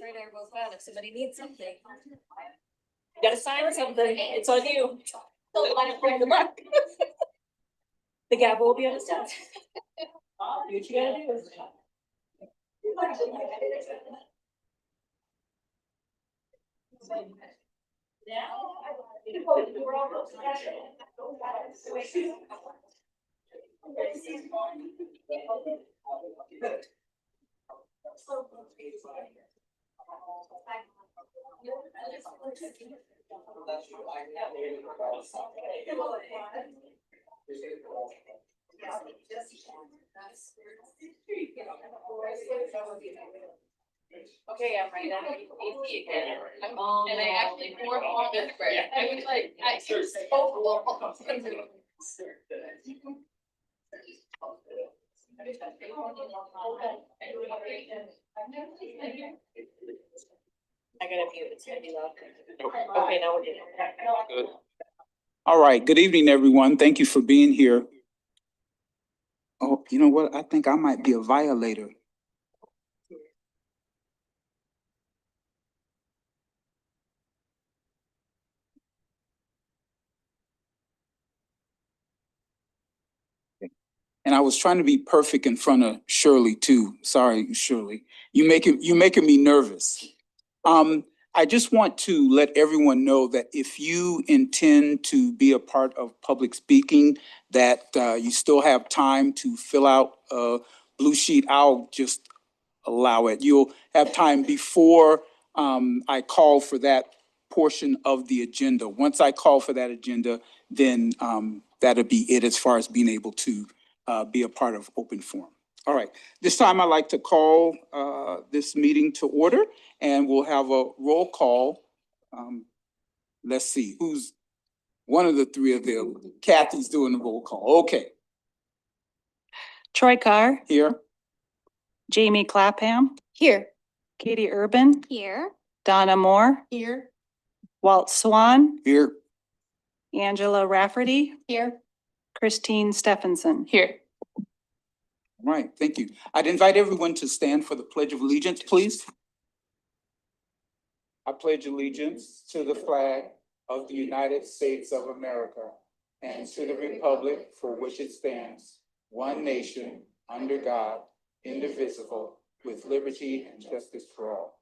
Right, I goes bad if somebody needs something. You gotta sign something, it's on you. Don't let it bring the luck. The gavel will be on his desk. Do what you gotta do. Okay, I'm right now. And I actually wore all this bread. I was like, I just I gotta mute, it's gonna be loud. Okay, now we're good. Good. All right, good evening, everyone. Thank you for being here. Oh, you know what? I think I might be a violator. And I was trying to be perfect in front of Shirley too. Sorry, Shirley. You're making me nervous. I just want to let everyone know that if you intend to be a part of public speaking, that you still have time to fill out a blue sheet. I'll just allow it. You'll have time before I call for that portion of the agenda. Once I call for that agenda, then that'll be it as far as being able to be a part of open forum. All right, this time I'd like to call this meeting to order, and we'll have a roll call. Let's see, who's one of the three of them? Kathy's doing the roll call. Okay. Troy Carr, Here. Jamie Clapham, Here. Katie Urban, Here. Donna Moore, Here. Walt Swan, Here. Angela Rafferty, Here. Christine Stephenson. Here. All right, thank you. I'd invite everyone to stand for the Pledge of Allegiance, please. I pledge allegiance to the flag of the United States of America and to the republic for which it stands, one nation, under God, indivisible, with liberty and justice for all.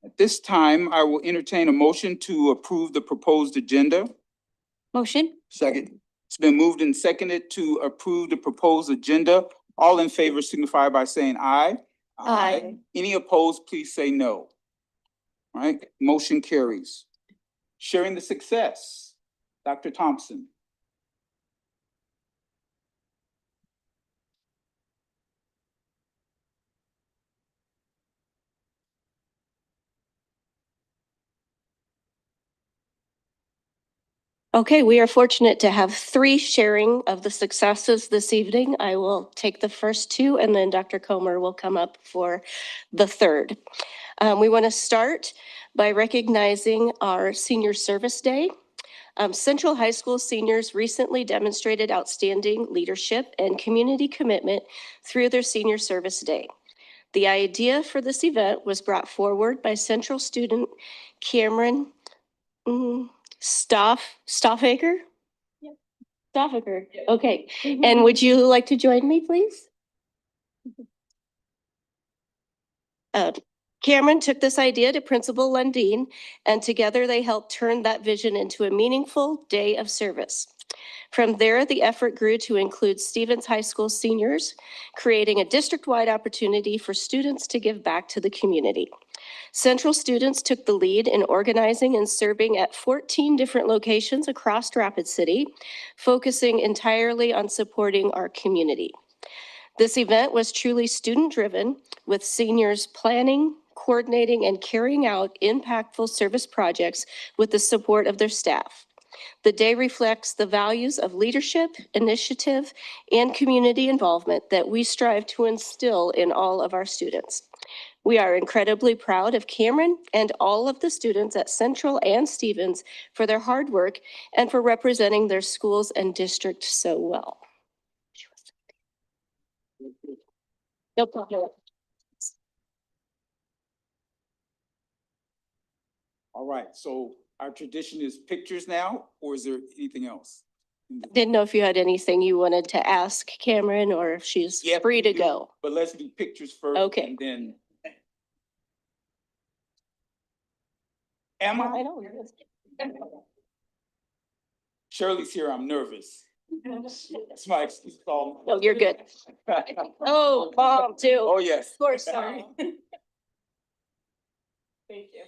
At this time, I will entertain a motion to approve the proposed agenda. Motion. Second. It's been moved and seconded to approve the proposed agenda. All in favor signify by saying aye. Aye. Any opposed, please say no. All right, motion carries. Sharing the success, Dr. Thompson. Okay, we are fortunate to have 3 sharing of the successes this evening. I will take the first 2 and then Dr. Comer will come up for the third. We want to start by recognizing our Senior Service Day. Central High School seniors recently demonstrated outstanding leadership and community commitment through their Senior Service Day. The idea for this event was brought forward by Central student Cameron Stoffaker? Yeah. Stoffaker, okay. And would you like to join me, please? Cameron took this idea to Principal Lundeen, and together they helped turn that vision into a meaningful day of service. From there, the effort grew to include Stevens High School seniors, creating a district-wide opportunity for students to give back to the community. Central students took the lead in organizing and serving at 14 different locations across Rapid City, focusing entirely on supporting our community. This event was truly student-driven, with seniors planning, coordinating, and carrying out impactful service projects with the support of their staff. The day reflects the values of leadership, initiative, and community involvement that we strive to instill in all of our students. We are incredibly proud of Cameron and all of the students at Central and Stevens for their hard work and for representing their schools and district so well. No problem. All right, so our tradition is pictures now, or is there anything else? Didn't know if you had anything you wanted to ask Cameron or if she's Yes, free we to do, go. But let's do pictures first. Okay. And then. Am I? don't know. Shirley's here, I'm nervous. That's my excuse. No, you're good. Oh, mom too. Oh, yes. Of course, sorry. Thank you.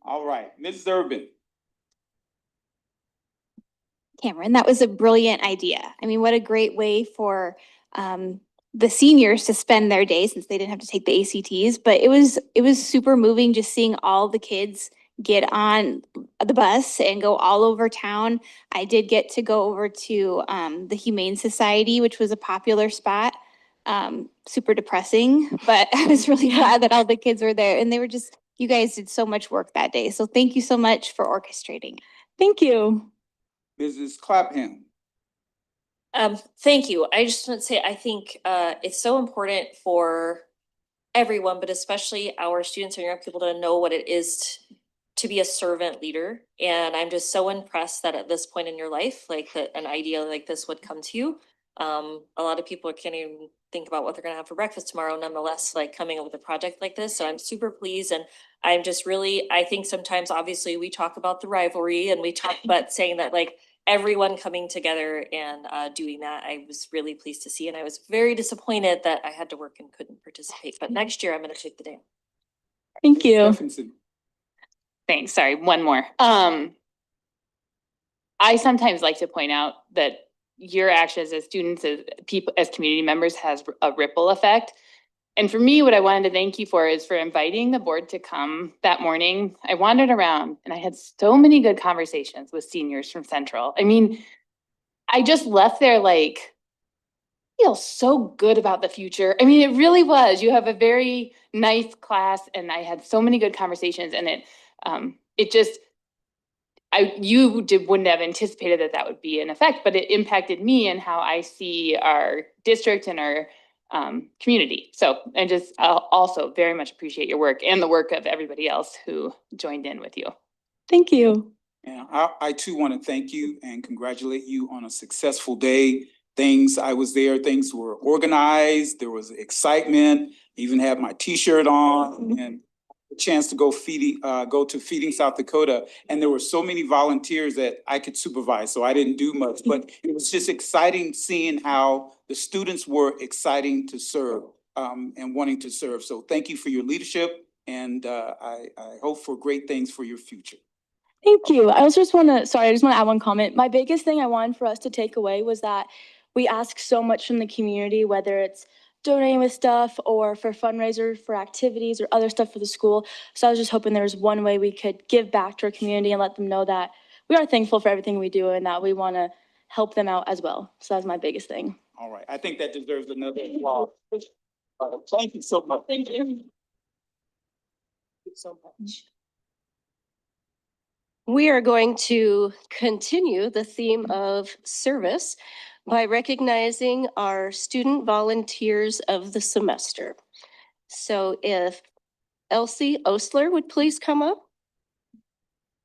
All right, Mrs. Urban. Cameron, that was a brilliant idea. I mean, what a great way for the seniors to spend their day since they didn't have to take the ACTs. But it was super moving just seeing all the kids get on the bus and go all over town. I did get to go over to the Humane Society, which was a popular spot. Super depressing, but I was really glad that all the kids were there and they were just, you guys did so much work that day. So thank you so much for orchestrating. Thank you. Mrs. Clapham. Thank you. I just want to say, I think, it's so important for everyone, but especially our students and young people to know what it is to be a servant leader. And I'm just so impressed that at this point in your life, like that an idea like this would come to you. A lot of people can't even think about what they're gonna have for breakfast tomorrow, nonetheless, like coming up with a project like this. So I'm super pleased and I'm just really, I think sometimes obviously we talk about the rivalry and we talk about saying that like everyone coming together and doing that, I was really pleased to see. And I was very disappointed that I had to work and couldn't participate. But next year I'm gonna take the day. Thank you. Stephenson. Thanks, sorry, one more. I sometimes like to point out that your actions as students, as people, as community members has a ripple effect. And for me, what I wanted to thank you for is for inviting the board to come that morning. I wandered around and I had so many good conversations with seniors from Central. I mean, I just left there like, feel so good about the future. I mean, it really was. You have a very nice class and I had so many good conversations and it just, wouldn't have anticipated that that would be an effect, but it impacted me and how I see our district and our community. So I just also very much appreciate your work and the work of everybody else who joined in with you. Thank you. And I too want to thank you and congratulate you on a successful day. I was there, things were organized, there was excitement, even had my T-shirt on and a chance to go to Feeding South Dakota. And there were so many volunteers that I could supervise, so I didn't do much, but it was just exciting seeing how the students were exciting to serve and wanting to serve. So thank you for your leadership and I hope for great things for your future. Thank you. I just want to add one comment. My biggest thing I wanted for us to take away was that we ask so much from the community, whether it's donating with stuff or for fundraisers, for activities or other stuff for the school. So I was just hoping there was one way we could give back to our community and let them know that we are thankful for everything we do and that we want to help them out as well. So that's my biggest thing. All right, I think that deserves another applause. Thank you so much. Thank you. Thank you so much. We are going to continue the theme of service by recognizing our student volunteers of the semester. So if Elsie Ostler would please come up.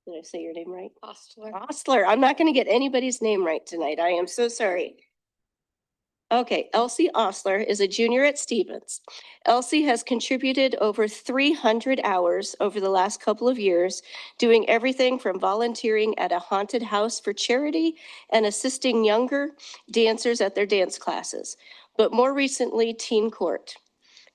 Did I say your name right? Ostler. Ostler. I'm not going to get anybody's name right tonight. I am so sorry. Okay, Elsie Ostler is a junior at Stevens. Elsie has contributed over 300 hours over the last couple of years, doing everything from volunteering at a haunted house for charity and assisting younger dancers at their dance classes, but more recently, Teen Court.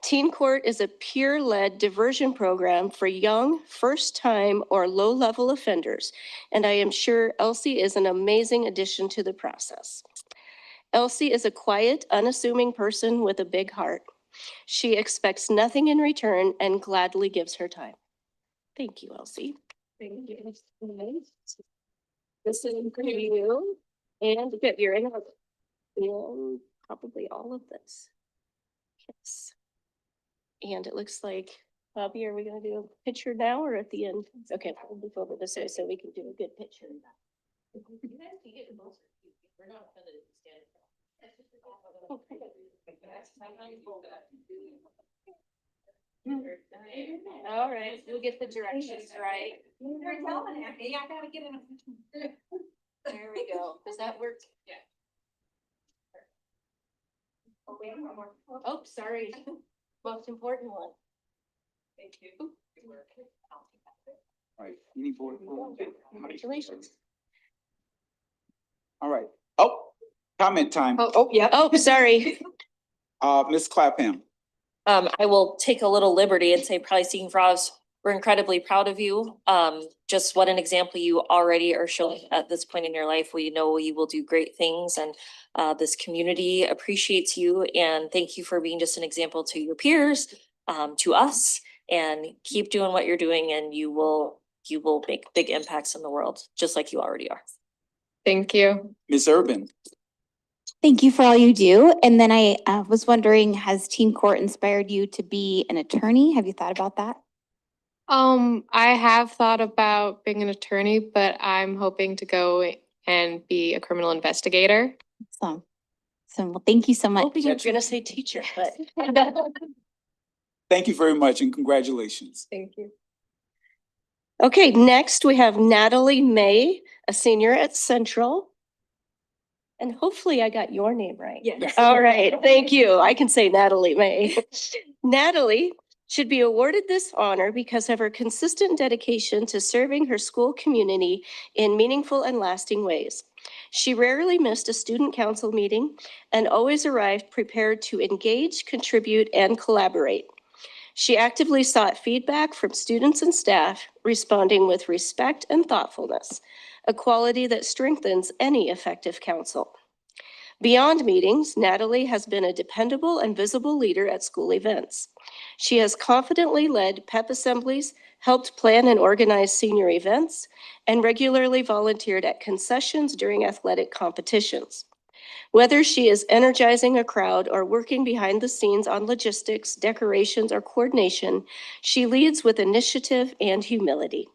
Teen Court is a peer-led diversion program for young, first-time, or low-level offenders, and I am sure Elsie is an amazing addition to the process. Elsie is a quiet, unassuming person with a big heart. She expects nothing in return and gladly gives her time. Thank you, Elsie. Thank you. This is for you and good, you're in and probably all of this. Yes. And it looks like, Bobby, are we gonna do a picture now or at the end? Okay, we'll move over this way so we can do a good picture. We're not offended if you stand. All right, we'll get the directions right. You're telling me, I gotta get in. There we go. Does that work? Yeah. Oh, wait, one more. Oh, sorry. Most important one. Thank you. All right, any board? Congratulations. All right. Oh, comment time. Oh, yeah. Oh, sorry. Ms. Clapham. I will take a little liberty and say probably Seeking Frogs, we're incredibly proud of you. Just what an example you already are showing at this point in your life. We know you will do great things and this community appreciates you and thank you for being just an example to your peers, to us, and keep doing what you're doing and you will make big impacts in the world, just like you already are. Thank you. Ms. Urban. Thank you for all you do. And then I was wondering, has teen court inspired you to be an attorney? Have you thought about that? I have thought about being an attorney, but I'm hoping to go and be a criminal investigator. Awesome. So, well, thank you so much. Hoping you're gonna say teacher, but. Thank you very much and congratulations. Thank you. Okay, next we have Natalie May, a senior at Central. And hopefully I got your name right. Yes. All right, thank you. I can say Natalie May. Natalie should be awarded this honor because of her consistent dedication to serving her school community in meaningful and lasting ways. She rarely missed a student council meeting and always arrived prepared to engage, contribute, and collaborate. She actively sought feedback from students and staff, responding with respect and thoughtfulness, a quality that strengthens any effective council. Beyond meetings, Natalie has been a dependable and visible leader at school events. She has confidently led PEP assemblies, helped plan and organize senior events, and regularly volunteered at concessions during athletic competitions. Whether she is energizing a crowd or working behind the scenes on logistics, decorations, or coordination, she leads with initiative and humility.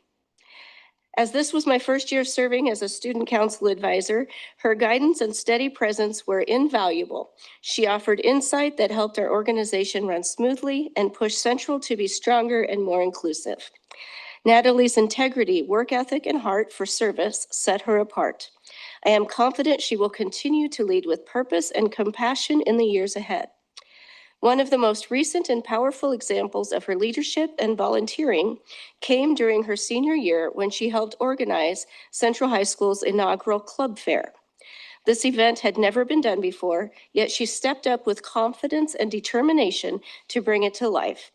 As this was my first year serving as a student council advisor, her guidance and steady presence were invaluable. She offered insight that helped our organization run smoothly and push Central to be stronger and more inclusive. Natalie's integrity, work ethic, and heart for service set her apart. I am confident she will continue to lead with purpose and compassion in the years ahead. One of the most recent and powerful examples of her leadership and volunteering came during her senior year when she helped organize Central High School's inaugural club fair. This event had never been done before, yet she stepped up with confidence and determination to bring it to life.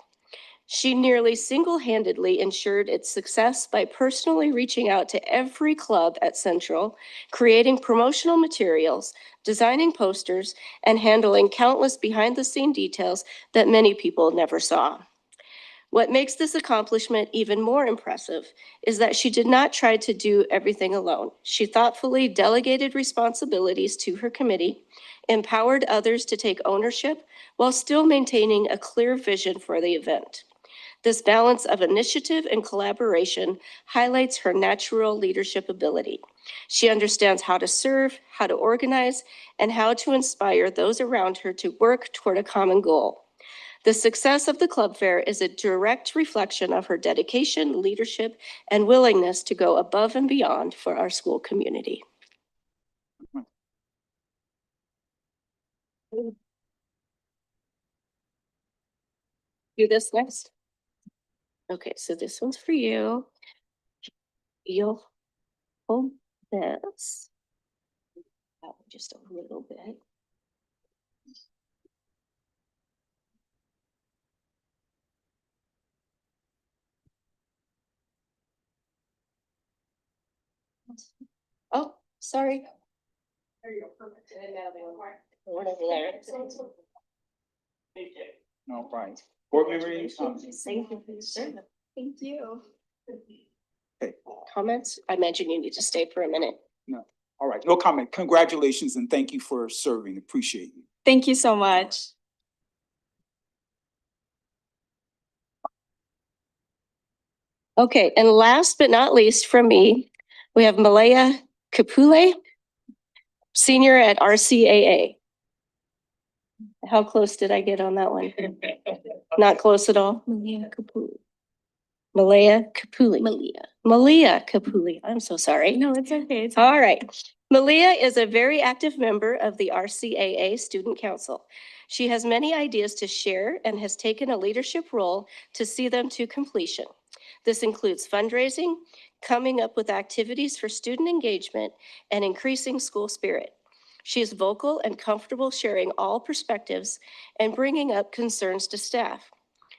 She nearly single-handedly ensured its success by personally reaching out to every club at Central, creating promotional materials, designing posters, and handling countless behind-the-scene details that many people never saw. What makes this accomplishment even more impressive is that she did not try to do everything alone. She thoughtfully delegated responsibilities to her committee, empowered others to take ownership, while still maintaining a clear vision for the event. This balance of initiative and collaboration highlights her natural leadership ability. She understands how to serve, how to organize, and how to inspire those around her to work toward a common goal. The success of the club fair is a direct reflection of her dedication, leadership, and willingness to go above and beyond for our school community. Do this next. Okay, so this one's for you. You'll hold this. Out just a little bit. Oh, sorry. There you go, perfect. Whatever there. All right. Board member, any Thank you. Comments? I imagine you need to stay for a minute. No. All right, no comment. Congratulations and thank you for serving. Appreciate you. Thank you so much. Okay, and last but not least from me, we have Malaya Kapule, senior at RCAA. How close did I get on that one? Not close at all? Malia Kapulu. Malaya Kapuli. Malia. Malia Kapuli. I'm so sorry. No, it's okay. It's All right. Malia is a very active member of the RCAA Student Council. She has many ideas to share and has taken a leadership role to see them to completion. This includes fundraising, coming up with activities for student engagement, and increasing school spirit. She is vocal and comfortable sharing all perspectives and bringing up concerns to staff.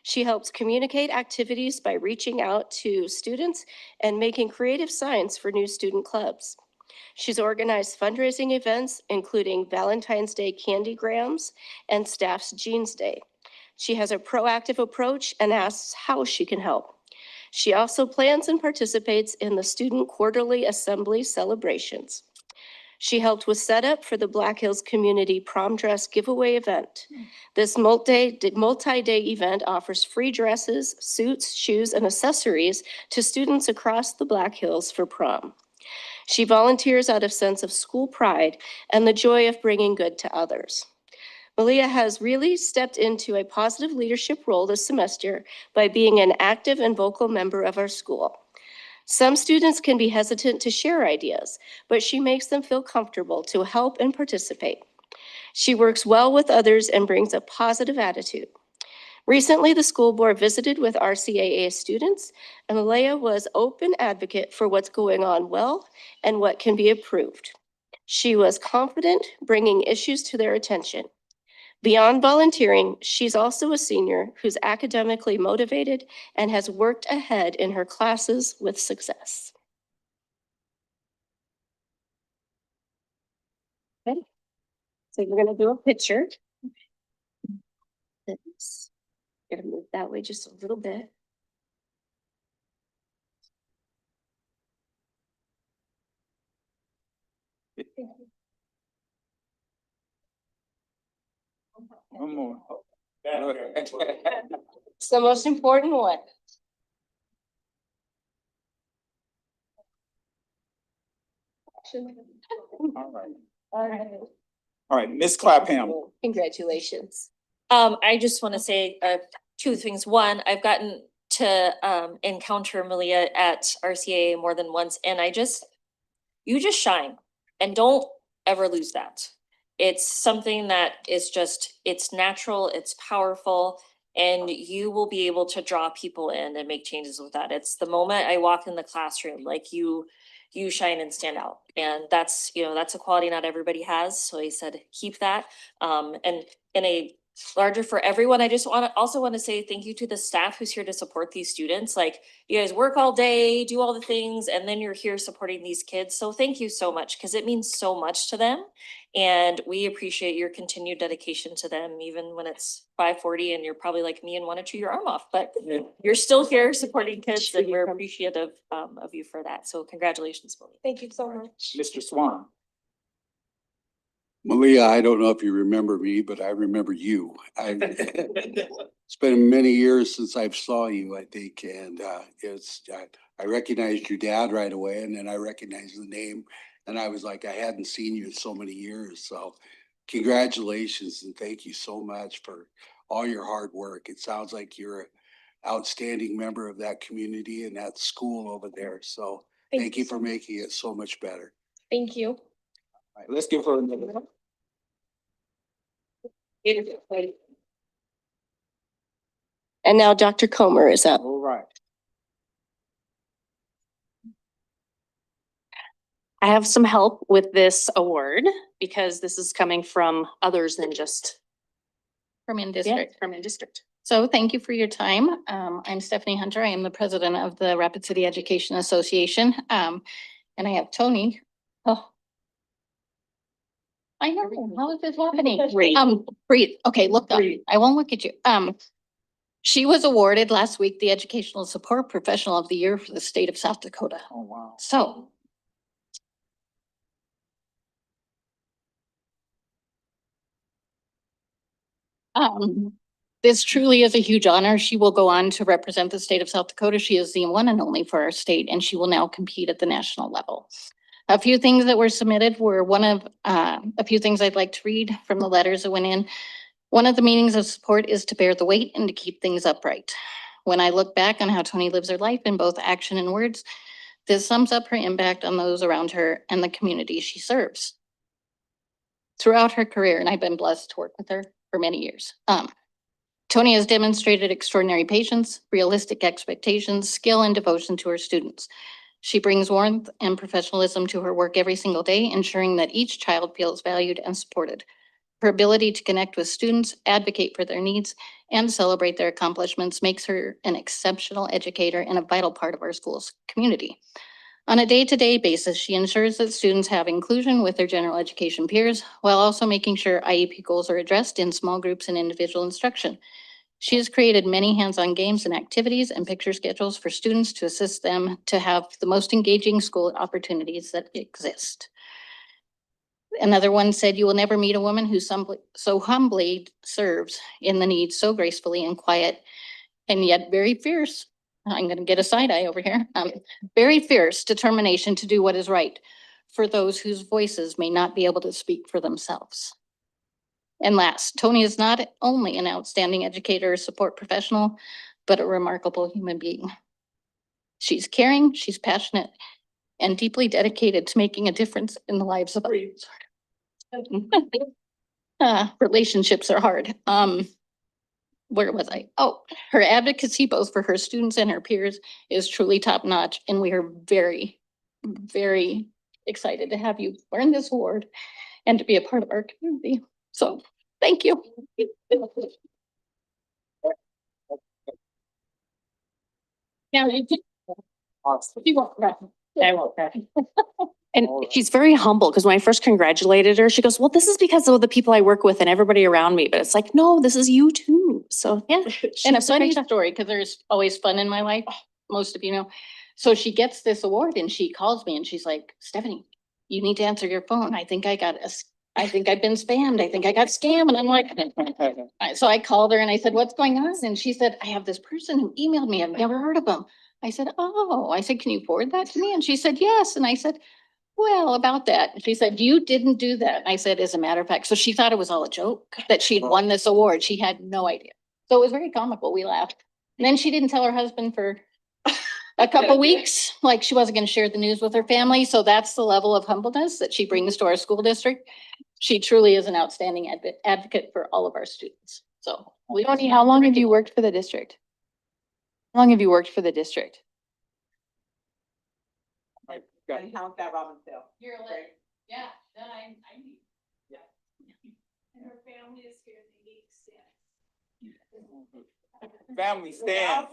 She helps communicate activities by reaching out to students and making creative signs for new student clubs. She's organized fundraising events, including Valentine's Day Candygrams and Staff's Jeans Day. She has a proactive approach and asks how she can help. She also plans and participates in the Student Quarterly Assembly celebrations. She helped with setup for the Black Hills Community Prom Dress Giveaway event. This multi-day event offers free dresses, suits, shoes, and accessories to students across the Black Hills for prom. She volunteers out of sense of school pride and the joy of bringing good to others. Malia has really stepped into a positive leadership role this semester by being an active and vocal member of our school. Some students can be hesitant to share ideas, but she makes them feel comfortable to help and participate. She works well with others and brings a positive attitude. Recently, the school board visited with RCAA students, and Malia was open advocate for what's going on well and what can be improved. She was confident bringing issues to their attention. Beyond volunteering, she's also a senior who's academically motivated and has worked ahead in her classes with success. Okay, so we're gonna do a picture. This. Gonna move that way just a little bit. One more. It's the most important one. All right. All right. All right, Ms. Clapham. Congratulations. I just want to say two things. One, I've gotten to encounter Malia at RCA more than once, and you just shine, and don't ever lose that. It's something that is just, it's natural, it's powerful, and you will be able to draw people in and make changes with that. It's the moment I walk in the classroom, like you shine and stand out. And that's, that's a quality not everybody has. So I said, keep that. And in a larger for everyone, I just also want to say thank you to the staff who's here to support these students. Like, you guys work all day, do all the things, and then you're here supporting these kids. So thank you so much, because it means so much to them. And we appreciate your continued dedication to them, even when it's 5:40 and you're probably like me and want to chew your arm off, but you're still here supporting kids, and we're appreciative of you for that. So congratulations, Malia. Thank you so much. Mr. Swan. Malia, I don't know if you remember me, but I remember you. It's been many years since I've saw you, I think, and I recognized your dad right away, and then I recognized the name, and I was like, I hadn't seen you in so many years. So congratulations and thank you so much for all your hard work. It sounds like you're an outstanding member of that community and that school over there. So thank you for making it so much better. Thank you. All right, let's give her another one. And now Dr. Comer is up. All right. I have some help with this award because this is coming from others than just From in district. from in district. So thank you for your time. I'm Stephanie Hunter. I am the president of the Rapid City Education Association. And I have Tony. Oh. I know, how is this happening? Great. Breathe. Okay, look up. Breathe. I won't look at you. She was awarded last week the Educational Support Professional of the Year for the state of South Dakota. Oh, wow. So. This truly is a huge honor. She will go on to represent the state of South Dakota. She is the one and only for our state, and she will now compete at the national level. A few things that were submitted were a few things I'd like to read from the letters that went in. One of the meanings of support is to bear the weight and to keep things upright. When I look back on how Tony lives her life in both action and words, this sums up her impact on those around her and the community she serves. Throughout her career, and I've been blessed to work with her for many years. Tony has demonstrated extraordinary patience, realistic expectations, skill, and devotion to her students. She brings warmth and professionalism to her work every single day, ensuring that each child feels valued and supported. Her ability to connect with students, advocate for their needs, and celebrate their accomplishments makes her an exceptional educator and a vital part of our school's community. On a day-to-day basis, she ensures that students have inclusion with their general education peers, while also making sure IEP goals are addressed in small groups and individual instruction. She has created many hands-on games and activities and picture schedules for students to assist them to have the most engaging school opportunities that exist. Another one said, "You will never meet a woman who so humbly serves in the needs so gracefully and quiet and yet very fierce." I'm going to get a side eye over here. Very fierce determination to do what is right for those whose voices may not be able to speak for themselves. And last, Tony is not only an outstanding educator or support professional, but a remarkable human being. She's caring, she's passionate, and deeply dedicated to making a difference in the lives of others. Relationships are hard. Where was I? Oh, her advocacy, both for her students and her peers, is truly top notch. And we are very, very excited to have you earn this award and to be a part of our community. So thank you. Now you can. You won't cry. I won't cry. And she's very humble because when I first congratulated her, she goes, "Well, this is because of the people I work with and everybody around me." But it's like, no, this is you too. So Yeah, and a funny story, because there's always fun in my life, most of you know. So she gets this award and she calls me and she's like, "Stephanie, you need to answer your phone. I think I've been spammed. I think I got scammed." And I'm like, so I called her and I said, "What's going on?" And she said, "I have this person who emailed me. I've never heard of them." I said, "Oh," I said, "Can you forward that to me?" And she said, "Yes." And I said, "Well, about that." And she said, "You didn't do that." And I said, "As a matter of fact," so she thought it was all a joke, that she'd won this award. She had no idea. So it was very comical. We laughed. And then she didn't tell her husband for a couple weeks, like she wasn't going to share the news with her family. So that's the level of humbleness that she brings to our school district. She truly is an outstanding advocate for all of our students. So. Tony, how long have you worked for the district? How long have you worked for the district? Count that Robin Hill. You're like, yeah, then I need. Yeah. And her family is here. They need to stand. Family stand.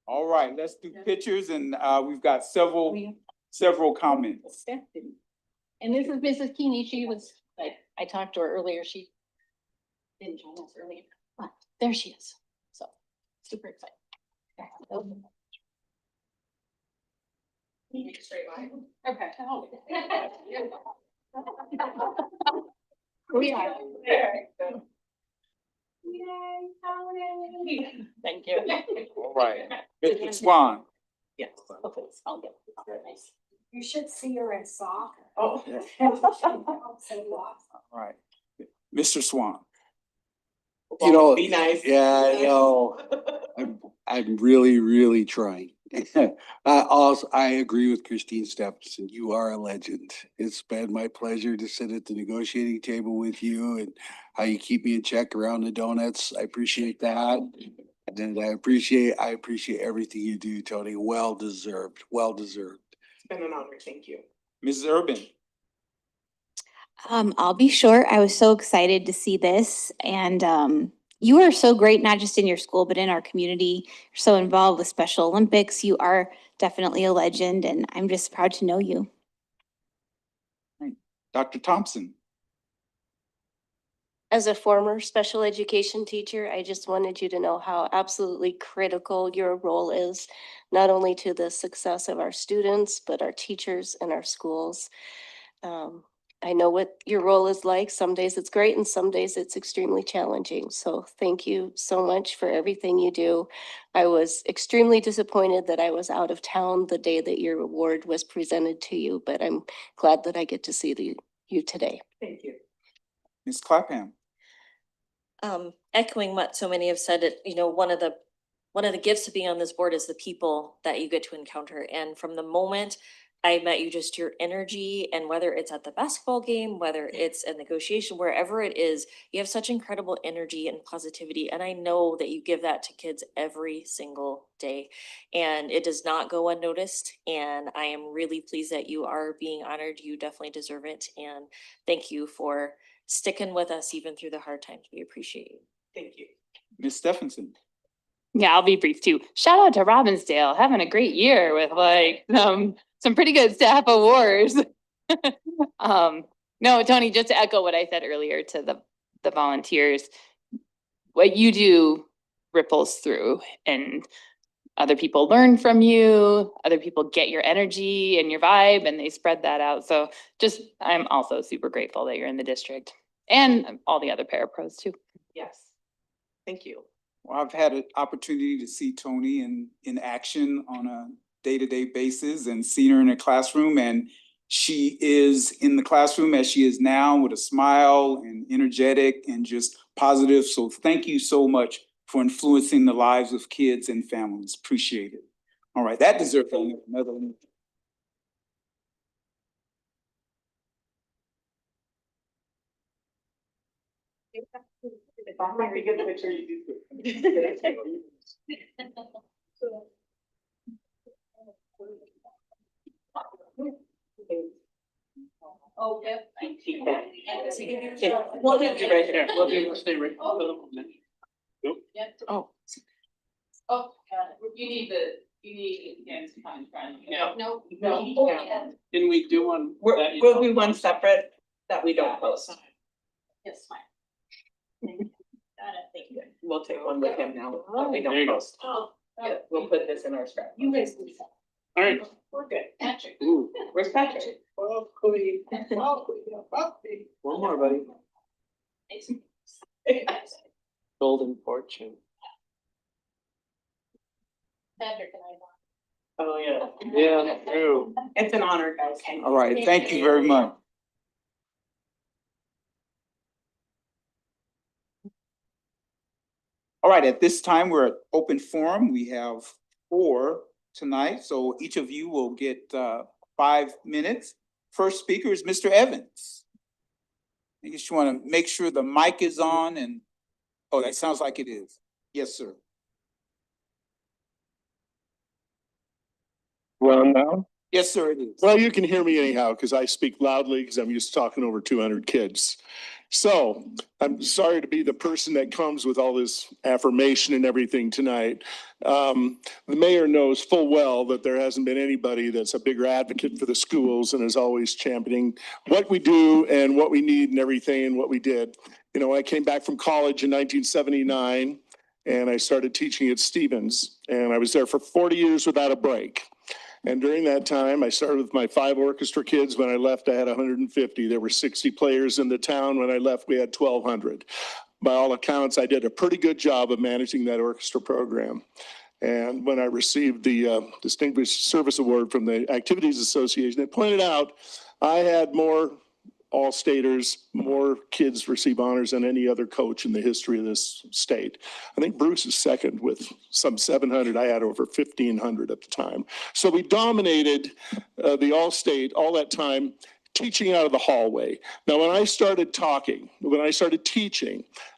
All right, let's do pictures and we've got several comments. And this is Mrs. Keeney. She was, like, I talked to her earlier. She didn't join us earlier, but there she is. So super excited. Straight line. Okay. We are. Thank you. All right, Mr. Swan. Yes. Okay, I'll get. You should see her in soccer. Oh. All right, Mr. Swan. You know, Be nice. yeah, I know. I'm really, really trying. Also, I agree with Christine Stephenson. You are a legend. It's been my pleasure to sit at the negotiating table with you and how you keep me in check around the donuts. I appreciate that. And I appreciate everything you do, Tony. Well deserved, well deserved. It's been an honor. Thank you. Mrs. Urban. I'll be short. I was so excited to see this and you are so great, not just in your school, but in our community. You're so involved with Special Olympics. You are definitely a legend and I'm just proud to know you. Dr. Thompson. As a former special education teacher, I just wanted you to know how absolutely critical your role is, not only to the success of our students, but our teachers and our schools. I know what your role is like. Some days it's great and some days it's extremely challenging. So thank you so much for everything you do. I was extremely disappointed that I was out of town the day that your award was presented to you, but I'm glad that I get to see you today. Thank you. Ms. Clapham. Echoing what so many have said, one of the gifts of being on this board is the people that you get to encounter. And from the moment I met you, just your energy, and whether it's at the basketball game, whether it's a negotiation, wherever it is, you have such incredible energy and positivity. And I know that you give that to kids every single day, and it does not go unnoticed. And I am really pleased that you are being honored. You definitely deserve it. And thank you for sticking with us even through the hard times. We appreciate you. Thank you. Ms. Stephenson. Yeah, I'll be brief too. Shout out to Robbinsdale, having a great year with like some pretty good staff awards. No, Tony, just to echo what I said earlier to the volunteers, what you do ripples through and other people learn from you, other people get your energy and your vibe and they spread that out. So just, I'm also super grateful that you're in the district and all the other parapros too. Yes. Thank you. Well, I've had an opportunity to see Tony in action on a day-to-day basis and seen her in a classroom, and she is in the classroom as she is now with a smile and energetic and just positive. So thank you so much for influencing the lives of kids and families. Appreciate it. All right, that deserves another one. If I'm not gonna get the picture, you do. Oh, yep. We'll do it right here. We'll do, stay right. Oh. Oh, got it. You need hands behind front. Yeah. No. Can we do one? We'll do one separate that we don't post. Yes, fine. Got it, thank you. We'll take one with him now, that we There you don't go. post. Yeah, we'll put this in our scrap. You guys do that. All right. We're good. Patrick. Ooh. Where's Patrick? One more, buddy. Golden fortune. Patrick and I. Oh, yeah. Yeah, true. It's an honor, guys. All right, thank you very much. All right, at this time, we're at open forum. We have 4 tonight, so each of you will get 5 minutes. First speaker is Mr. Evans. I just want to make sure the mic is on and, oh, that sounds like it is. Yes, sir. Well, now? Yes, sir, it is. Well, you can hear me anyhow, because I speak loudly, because I'm used to talking over 200 kids. So I'm sorry to be the person that comes with all this affirmation and everything tonight. The mayor knows full well that there hasn't been anybody that's a bigger advocate for the schools and is always championing what we do and what we need and everything and what we did. You know, I came back from college in 1979 and I started teaching at Stevens, and I was there for 40 years without a break. And during that time, I started with my 5 orchestra kids. When I left, I had 150. There were 60 players in the town. When I left, we had 1,200. By all accounts, I did a pretty good job of managing that orchestra program. And when I received the Distinguished Service Award from the Activities Association, it pointed out I had more all-staters, more kids receive honors than any other coach in the history of this state. I think Bruce is second with some 700. I had over 1,500 at the time. So we dominated the all-state all that time, teaching out of the hallway. Now, when I started teaching,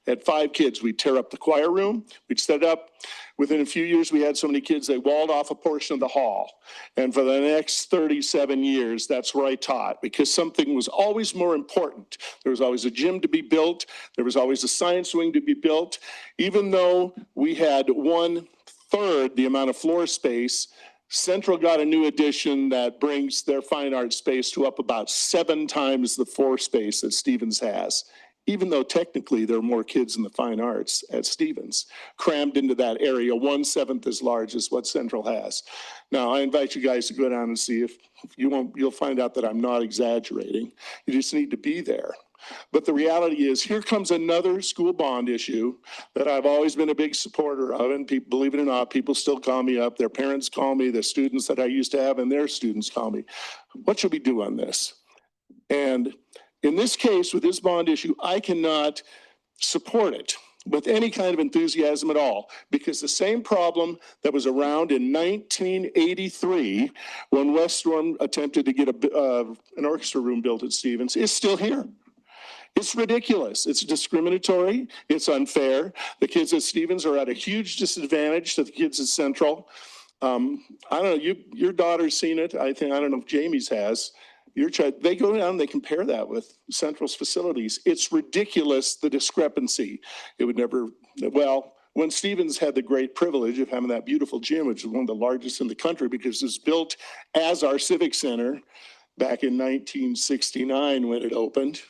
at 5 kids, we'd tear up the choir room, we'd set it up. Within a few years, we had so many kids, they walled off a portion of the hall. And for the next 37 years, that's where I taught, because something was always more important. There was always a gym to be built. There was always a science wing to be built. Even though we had 1/3 the amount of floor space, Central got a new addition that brings their fine art space to up about 7 times the floor space that Stevens has. even though technically there are more kids in the fine arts at Stevens, crammed into that area, 1/7 as large as what Central has. Now, I invite you guys to go down and see if you won't, you'll find out that I'm not exaggerating. You just need to be there. But the reality is, here comes another school bond issue that I've always been a big supporter of. And people, believe it or not, people still call me up. Their parents call me, the students that I used to have and their students call me. What should we do on this? And in this case, with this bond issue, I cannot support it with any kind of enthusiasm at all, because the same problem that was around in 1983, when West Storm attempted to get an orchestra room built at Stevens, is still here. It's ridiculous. It's discriminatory. It's unfair. The kids at Stevens are at a huge disadvantage to the kids at Central. I don't know, your daughter's seen it. I don't know if Jamie's has. Your child, they go down and they compare that with Central's facilities. It's ridiculous, the discrepancy. It would never, well, when Stevens had the great privilege of having that beautiful gym, which is one of the largest in the country because it was built as our civic center back in 1969 when it opened.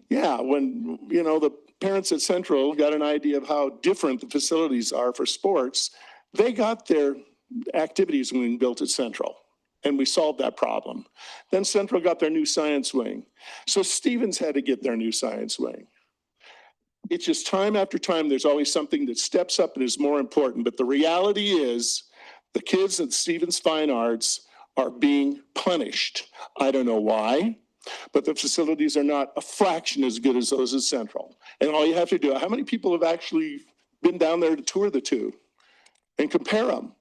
Yeah, when, you know, the parents at Central got an idea of how different the facilities are for sports, they got their activities wing built at Central. And we solved that problem. Then Central got their new science wing. So Stevens had to get their new science wing. It's just time after time, there's always something that steps up and is more important. But the reality is the kids at Stevens Fine Arts are being punished. I don't know why, but the facilities are not a fraction as good as those at Central. And all you have to do, how many people have actually been down there to tour the two and compare them?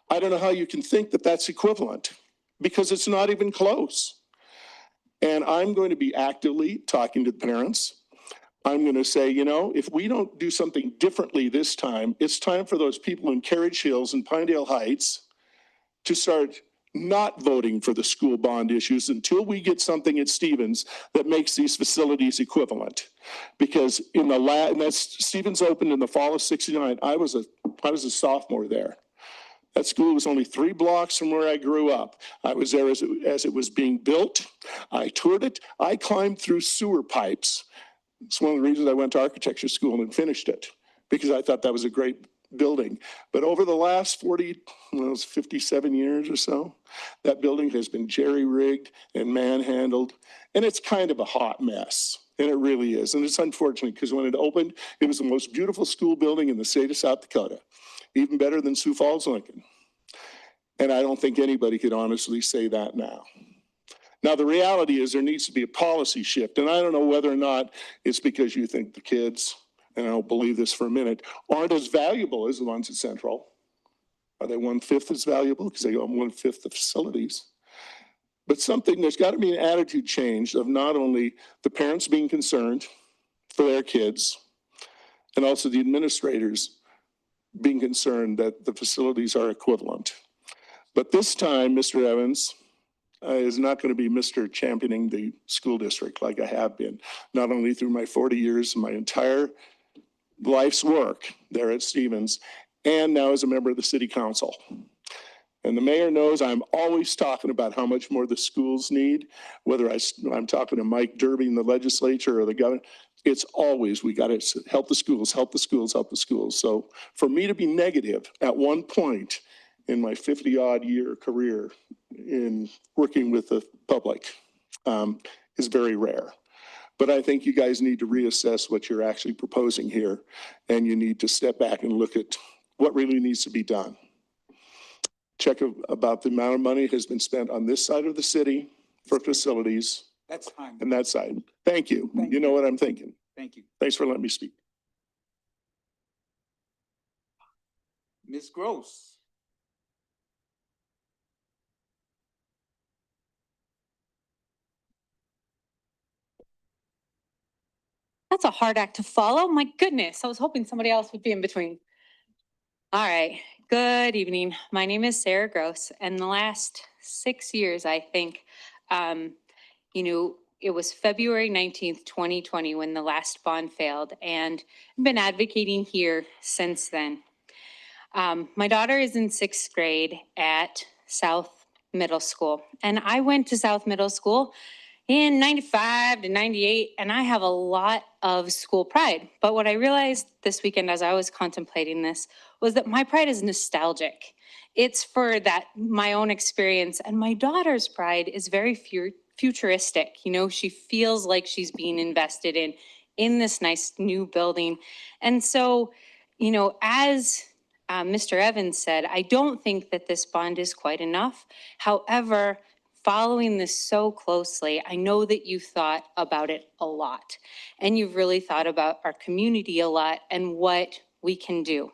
I don't know how you can think that that's equivalent, because it's not even close. And I'm going to be actively talking to the parents. I'm going to say, you know, if we don't do something differently this time, it's time for those people in Carriage Hills and Pinedale Heights to start not voting for the school bond issues until we get something at Stevens that makes these facilities equivalent. Because in the and that's Stevens opened in the fall of '69. I was a sophomore there. That school was only 3 blocks from where I grew up. I was there as it was being built. I toured it. I climbed through sewer pipes. It's one of the reasons I went to architecture school and finished it, because I thought that was a great building. But over the last 57 years or so, that building has been jerry-rigged and manhandled, and it's kind of a hot mess. And it really is. And it's unfortunate, because when it opened, it was the most beautiful school building in the state of South Dakota. Even better than Sioux Falls, Lincoln. And I don't think anybody could honestly say that now. Now, the reality is there needs to be a policy shift. And I don't know whether or not it's because you think the kids, and I don't believe this for a minute, aren't as valuable as the ones at Central. Are they 1/5 as valuable? Because they own 1/5 the facilities. But there's got to be an attitude change of not only the parents being concerned for their kids, and also the administrators being concerned that the facilities are equivalent. But this time, Mr. Evans is not going to be Mr. championing the school district like I have been, not only through my 40 years, my entire life's work there at Stevens, and now as a member of the city council. And the mayor knows I'm always talking about how much more the schools need, whether I'm talking to Mike Derby in the legislature or the governor. It's always, we got to help the schools, help the schools, help the schools. So for me to be negative at one point in my 50-odd year career in working with the public is very rare. But I think you guys need to reassess what you're actually proposing here, and you need to step back and look at what really needs to be done. Check about the amount of money that has been spent on this side of the city for facilities. That's fine. And that side. Thank you. You know what I'm thinking. Thank you. Thanks for letting me speak. Ms. Gross. That's a hard act to follow. My goodness, I was hoping somebody else would be in between. All right, good evening. My name is Sarah Gross, and the last 6 years, I think, it was February 19th, 2020, when the last bond failed, and I've been advocating here since then. My daughter is in 6th grade at South Middle School, and I went to South Middle School in 95 to 98, and I have a lot of school pride. But what I realized this weekend as I was contemplating this was that my pride is nostalgic. It's for that, my own experience, and my daughter's pride is very futuristic. You know, she feels like she's being invested in this nice new building. And so, you know, as Mr. Evans said, I don't think that this bond is quite enough. However, following this so closely, I know that you've thought about it a lot, and you've really thought about our community a lot and what we can do.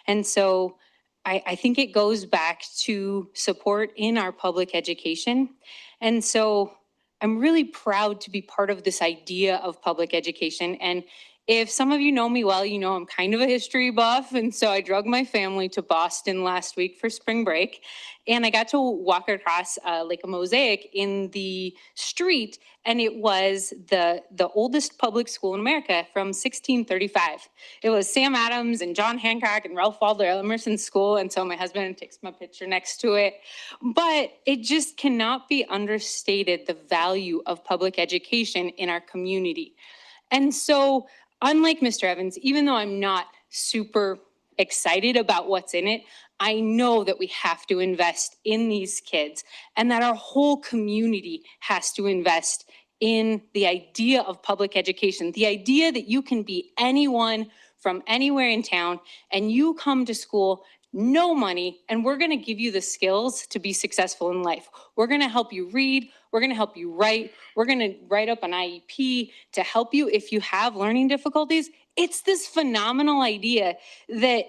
And so I think it goes back to support in our public education. And so I'm really proud to be part of this idea of public education. And if some of you know me well, you know I'm kind of a history buff. And so I drug my family to Boston last week for spring break. And I got to walk across like a mosaic in the street. And it was the oldest public school in America from 1635. It was Sam Adams and John Hancock and Ralph Waldo Emerson's school. And so my husband takes my picture next to it. But it just cannot be understated the value of public education in our community. And so, unlike Mr. Evans, even though I'm not super excited about what's in it, I know that we have to invest in these kids and that our whole community has to invest in the idea of public education, the idea that you can be anyone from anywhere in town and you come to school, no money, and we're going to give you the skills to be successful in life. We're going to help you read. We're going to help you write. We're going to write up an IEP to help you if you have learning difficulties. It's this phenomenal idea that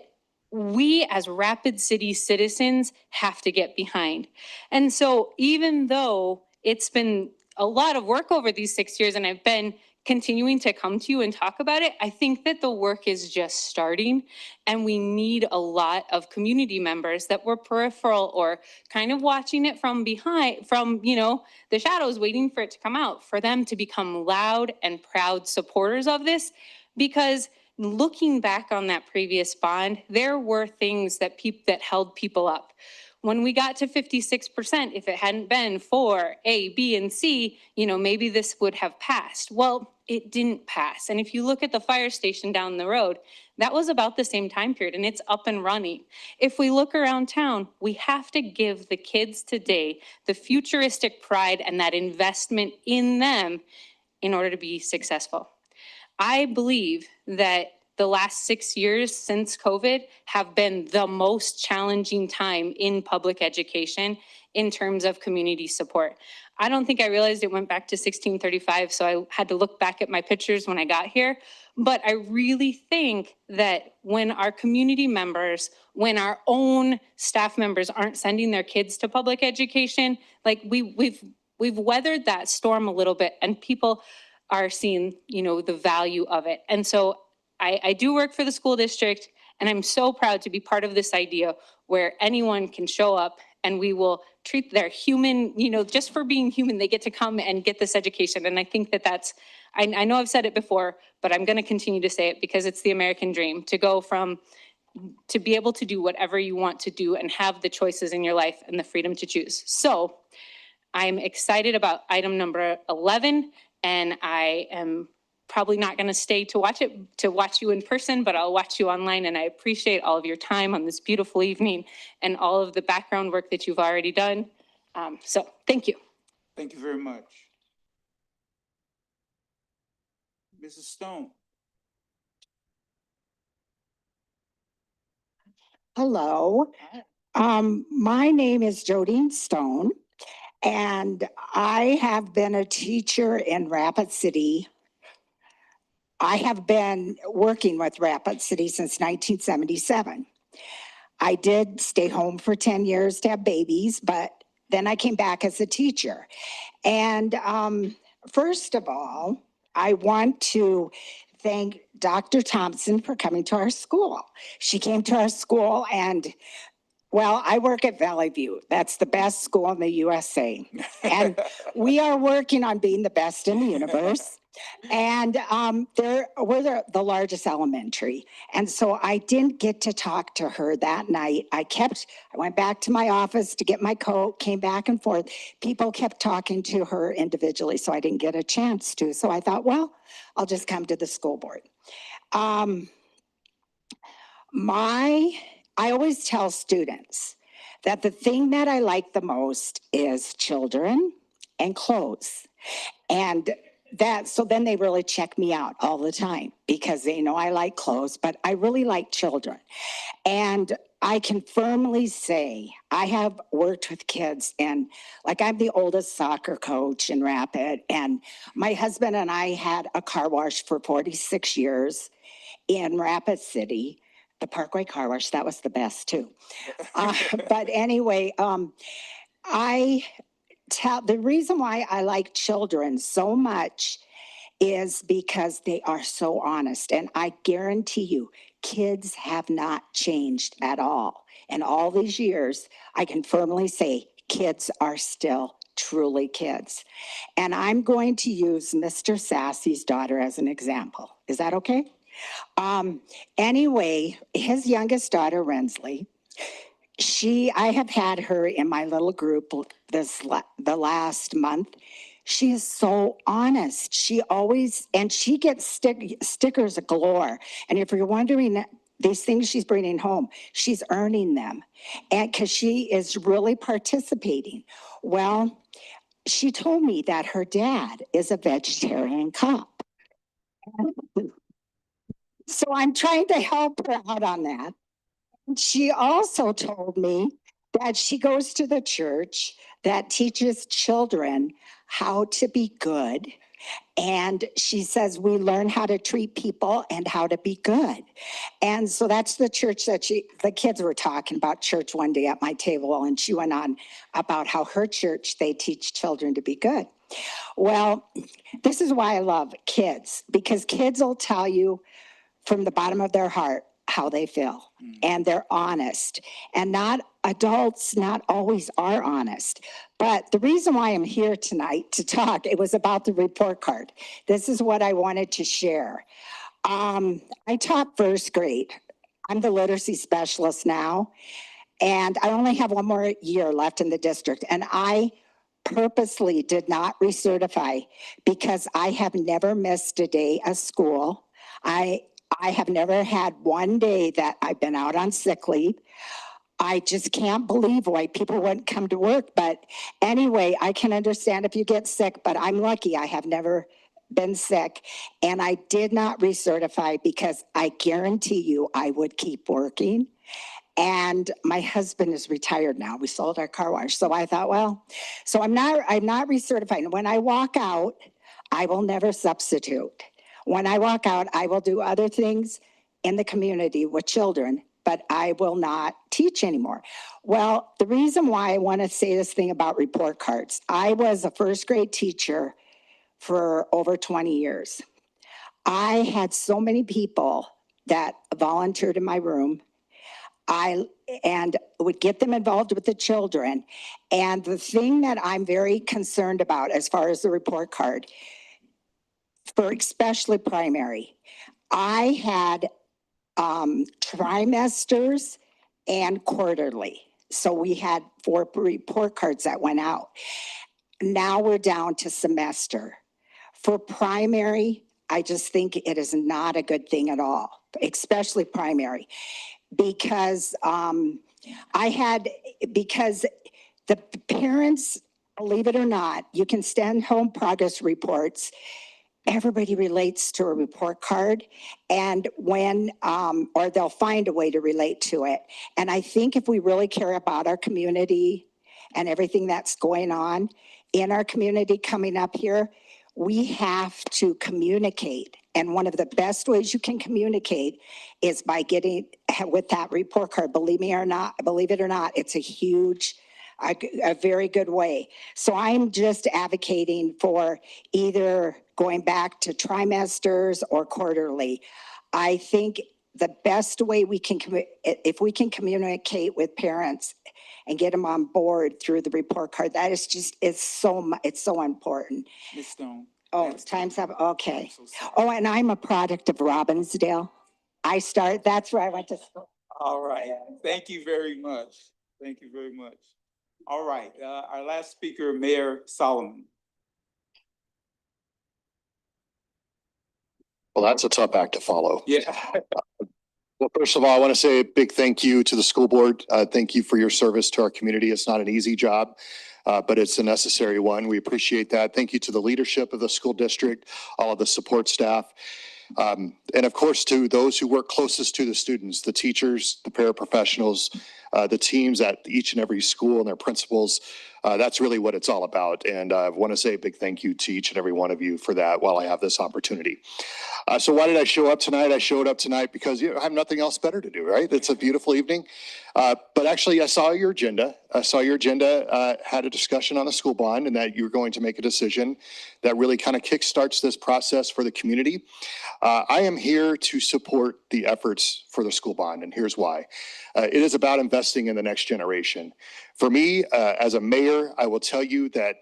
we as Rapid City citizens have to get behind. And so even though it's been a lot of work over these 6 years and I've been continuing to come to you and talk about it, I think that the work is just starting and we need a lot of community members that were peripheral or kind of watching it from behind, from, you know, the shadows waiting for it to come out, for them to become loud and proud supporters of this. Because looking back on that previous bond, there were things that held people up. When we got to 56%, if it hadn't been for A, B, and C, you know, maybe this would have passed. Well, it didn't pass. And if you look at the fire station down the road, that was about the same time period and it's up and running. If we look around town, we have to give the kids today the futuristic pride and that investment in them in order to be successful. I believe that the last 6 years since COVID have been the most challenging time in public education in terms of community support. I don't think I realized it went back to 1635, so I had to look back at my pictures when I got here. But I really think that when our community members, when our own staff members aren't sending their kids to public education, like we've weathered that storm a little bit and people are seeing, you know, the value of it. And so I do work for the school district and I'm so proud to be part of this idea where anyone can show up and we will treat their human, you know, just for being human, they get to come and get this education. And I think that that's, I know I've said it before, but I'm going to continue to say it because it's the American dream to go from, to be able to do whatever you want to do and have the choices in your life and the freedom to choose. So I'm excited about item number 11 and I am probably not going to stay to watch you in person, but I'll watch you online. And I appreciate all of your time on this beautiful evening and all of the background work that you've already done. So thank you. Thank you very much. Mrs. Stone. Hello. My name is Jodine Stone, and I have been a teacher in Rapid City. I have been working with Rapid City since 1977. I did stay home for 10 years to have babies, but then I came back as a teacher. And first of all, I want to thank Dr. Thompson for coming to our school. She came to our school and Well, I work at Valley View. That's the best school in the USA. And we are working on being the best in the universe. And we're the largest elementary. And so I didn't get to talk to her that night. I went back to my office to get my coat, came back and forth. People kept talking to her individually, so I didn't get a chance to. So I thought, well, I'll just come to the school board. I always tell students that the thing that I like the most is children and clothes. And so then they really check me out all the time because they know I like clothes, but I really like children. And I can firmly say I have worked with kids, and like I'm the oldest soccer coach in Rapid, and my husband and I had a car wash for 46 years in Rapid City. The Parkway Car Wash, that was the best too. But anyway, the reason why I like children so much is because they are so honest. And I guarantee you, kids have not changed at all. In all these years, I can firmly say kids are still truly kids. And I'm going to use Mr. Sassy's daughter as an example. Is that okay? Anyway, his youngest daughter, Rensley, I have had her in my little group the last month. She is so honest. She gets stickers galore. And if you're wondering these things she's bringing home, she's earning them. And because she is really participating. Well, she told me that her dad is a vegetarian cop. So I'm trying to help her out on that. She also told me that she goes to the church that teaches children how to be good. And she says we learn how to treat people and how to be good. And so that's the church that the kids were talking about church one day at my table, and she went on about how her church, they teach children to be good. Well, this is why I love kids, because kids will tell you from the bottom of their heart how they feel, and they're honest. And adults not always are honest. But the reason why I'm here tonight to talk, it was about the report card. This is what I wanted to share. I taught first grade. I'm the literacy specialist now, and I only have one more year left in the district. And I purposely did not recertify because I have never missed a day of school. I have never had one day that I've been out on sick leave. I just can't believe why people wouldn't come to work. But anyway, I can understand if you get sick, but I'm lucky I have never been sick. And I did not recertify because I guarantee you I would keep working. And my husband is retired now. We sold our car wash. So I thought, well, so I'm not recertifying. When I walk out, I will never substitute. When I walk out, I will do other things in the community with children, but I will not teach anymore. Well, the reason why I want to say this thing about report cards, I was a first grade teacher for over 20 years. I had so many people that volunteered in my room. And would get them involved with the children. And the thing that I'm very concerned about as far as the report card, for especially primary, I had trimesters and quarterly. So we had 4 report cards that went out. Now we're down to semester. For primary, I just think it is not a good thing at all, especially primary, because because the parents, believe it or not, you can send home progress reports. Everybody relates to a report card, and or they'll find a way to relate to it. And I think if we really care about our community and everything that's going on in our community coming up here, we have to communicate. And one of the best ways you can communicate is by getting with that report card. Believe it or not, it's a very good way. So I'm just advocating for either going back to trimesters or quarterly. I think the best way we can, if we can communicate with parents and get them on board through the report card, that is just, it's so important. Ms. Stone. Oh, time's up. Okay. Oh, and I'm a product of Robbinsdale. That's where I went to school. All right. Thank you very much. Thank you very much. All right. Our last speaker, Mayor Solomon. Well, that's a tough act to follow. Yeah. Well, first of all, I want to say a big thank you to the school board. Thank you for your service to our community. It's not an easy job, but it's a necessary one. We appreciate that. Thank you to the leadership of the school district, all of the support staff. And of course, to those who work closest to the students, the teachers, the paraprofessionals, the teams at each and every school and their principals. That's really what it's all about. And I want to say a big thank you to each and every one of you for that while I have this opportunity. So why did I show up tonight? I showed up tonight because I have nothing else better to do, right? It's a beautiful evening. But actually, I saw your agenda. Had a discussion on the school bond and that you were going to make a decision that really kind of kickstarts this process for the community. I am here to support the efforts for the school bond, and here's why. It is about investing in the next generation. For me, as a mayor, I will tell you that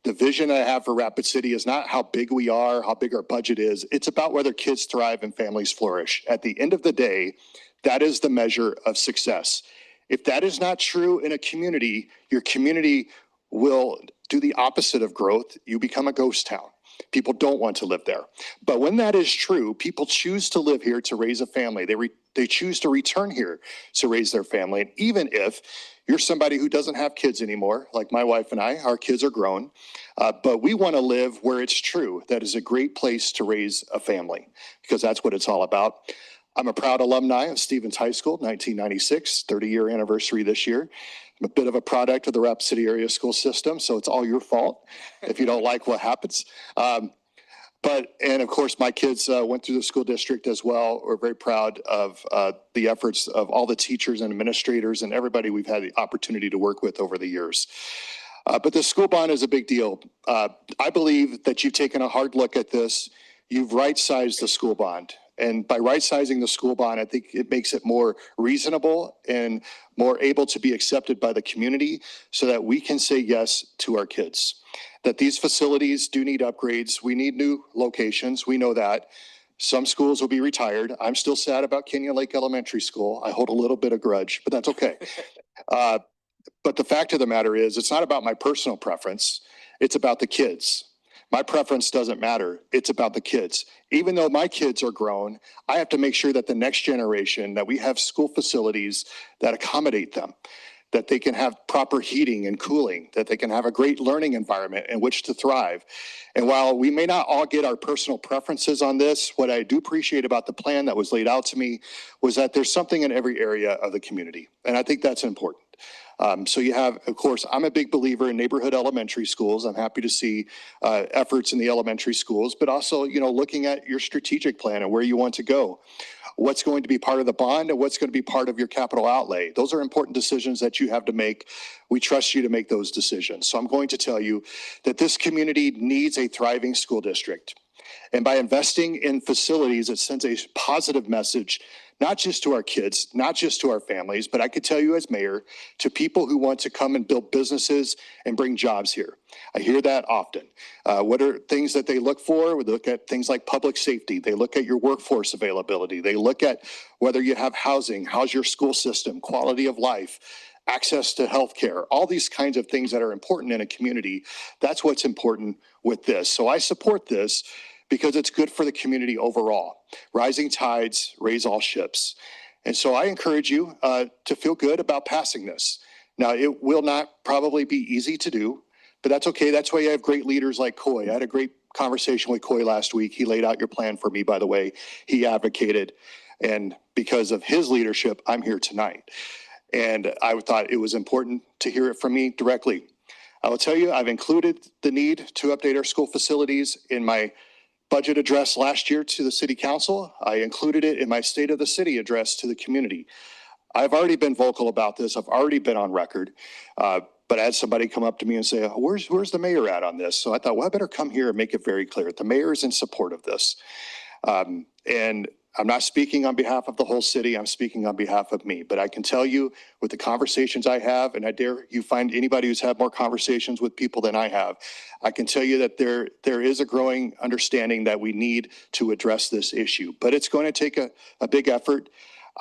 the vision I have for Rapid City is not how big we are, how big our budget is. It's about whether kids thrive and families flourish. At the end of the day, that is the measure of success. If that is not true in a community, your community will do the opposite of growth. You become a ghost town. People don't want to live there. But when that is true, people choose to live here to raise a family. They choose to return here to raise their family. And even if you're somebody who doesn't have kids anymore, like my wife and I, our kids are grown, but we want to live where it's true. That is a great place to raise a family because that's what it's all about. I'm a proud alumni of Stevens High School, 1996, 30-year anniversary this year. I'm a bit of a product of the Rapid City area school system, so it's all your fault if you don't like what happens. And of course, my kids went through the school district as well. We're very proud of the efforts of all the teachers and administrators and everybody we've had the opportunity to work with over the years. But the school bond is a big deal. I believe that you've taken a hard look at this. You've right-sized the school bond. And by right-sizing the school bond, I think it makes it more reasonable and more able to be accepted by the community so that we can say yes to our kids. That these facilities do need upgrades. We need new locations. We know that. Some schools will be retired. I'm still sad about Kenyon Lake Elementary School. I hold a little bit of grudge, but that's okay. But the fact of the matter is, it's not about my personal preference. It's about the kids. My preference doesn't matter. It's about the kids. Even though my kids are grown, I have to make sure that the next generation, that we have school facilities that accommodate them, that they can have proper heating and cooling, that they can have a great learning environment in which to thrive. And while we may not all get our personal preferences on this, what I do appreciate about the plan that was laid out to me was that there's something in every area of the community. And I think that's important. So you have, of course, I'm a big believer in neighborhood elementary schools. I'm happy to see efforts in the elementary schools, but also, looking at your strategic plan and where you want to go. What's going to be part of the bond and what's going to be part of your capital outlay. Those are important decisions that you have to make. We trust you to make those decisions. So I'm going to tell you that this community needs a thriving school district. And by investing in facilities, it sends a positive message, not just to our kids, not just to our families, but I could tell you as mayor, to people who want to come and build businesses and bring jobs here. I hear that often. What are things that they look for? We look at things like public safety. They look at your workforce availability. They look at whether you have housing, how's your school system, quality of life, access to healthcare, all these kinds of things that are important in a community. That's what's important with this. So I support this because it's good for the community overall. Rising tides raise all ships. And so I encourage you to feel good about passing this. Now, it will not probably be easy to do, but that's okay. That's why you have great leaders like Coy. I had a great conversation with Coy last week. He laid out your plan for me, by the way. He advocated. And because of his leadership, I'm here tonight. And I thought it was important to hear it from me directly. I will tell you, I've included the need to update our school facilities in my budget address last year to the city council. I included it in my state of the city address to the community. I've already been vocal about this. I've already been on record. But I had somebody come up to me and say, where's the mayor at on this? So I thought, well, I better come here and make it very clear. The mayor is in support of this. And I'm not speaking on behalf of the whole city. I'm speaking on behalf of me. But I can tell you with the conversations I have, and I dare you find anybody who's had more conversations with people than I have, I can tell you that there is a growing understanding that we need to address this issue. But it's going to take a big effort.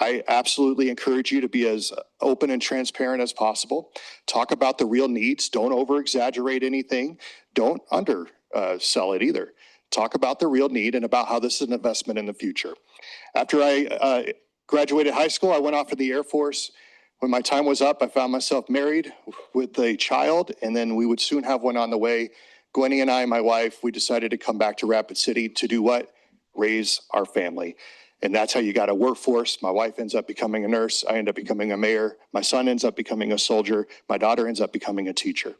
I absolutely encourage you to be as open and transparent as possible. Talk about the real needs. Don't over exaggerate anything. Don't undersell it either. Talk about the real need and about how this is an investment in the future. After I graduated high school, I went off to the Air Force. When my time was up, I found myself married with a child, and then we would soon have one on the way. Gwenny and I, my wife, we decided to come back to Rapid City to do what? Raise our family. And that's how you got a workforce. My wife ends up becoming a nurse. I end up becoming a mayor. My son ends up becoming a soldier. My daughter ends up becoming a teacher.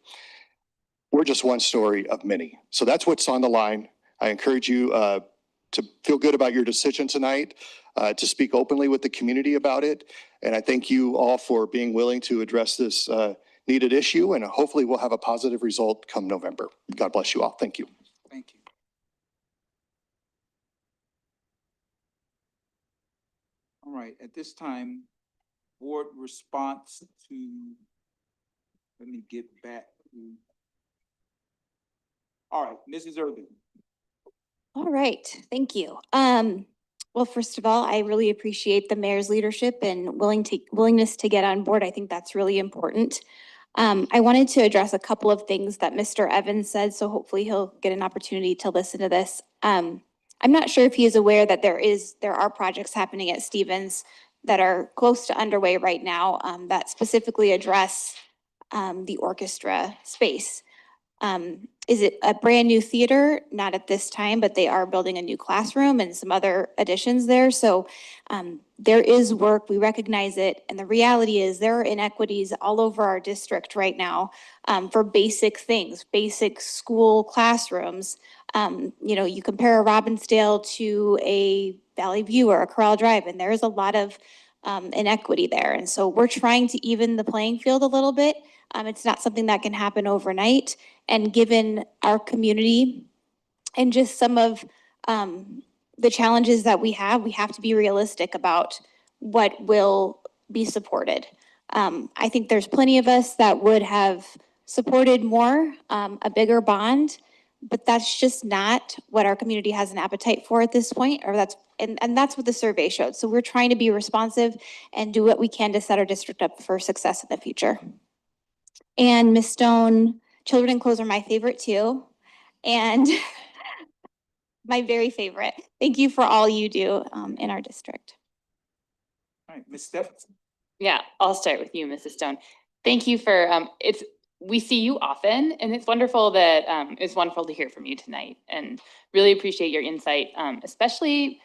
We're just one story of many. So that's what's on the line. I encourage you to feel good about your decision tonight, to speak openly with the community about it. And I thank you all for being willing to address this needed issue, and hopefully we'll have a positive result come November. God bless you all. Thank you. Thank you. All right, at this time, board response to, let me get back to. All right, Mrs. Irvin. All right, thank you. Well, first of all, I really appreciate the mayor's leadership and willingness to get on board. I think that's really important. I wanted to address a couple of things that Mr. Evans said, so hopefully he'll get an opportunity to listen to this. I'm not sure if he is aware that there are projects happening at Stevens that are close to underway right now, that specifically address the orchestra space. Is it a brand new theater? Not at this time, but they are building a new classroom and some other additions there. So there is work, we recognize it. And the reality is there are inequities all over our district right now for basic things, basic school classrooms. You know, you compare a Robbinsdale to a Valley View or a Corral Drive, and there's a lot of inequity there. And so we're trying to even the playing field a little bit. It's not something that can happen overnight. And given our community and just some of the challenges that we have to be realistic about what will be supported. I think there's plenty of us that would have supported more, a bigger bond, but that's just not what our community has an appetite for at this point, or and that's what the survey showed. So we're trying to be responsive and do what we can to set our district up for success in the future. And Ms. Stone, children in clothes are my favorite too. And my very favorite. Thank you for all you do in our district. All right, Ms. Stephens. Yeah, I'll start with you, Mrs. Stone. Thank you for, we see you often, and it's wonderful that, it's wonderful to hear from you tonight, and really appreciate your insight, especially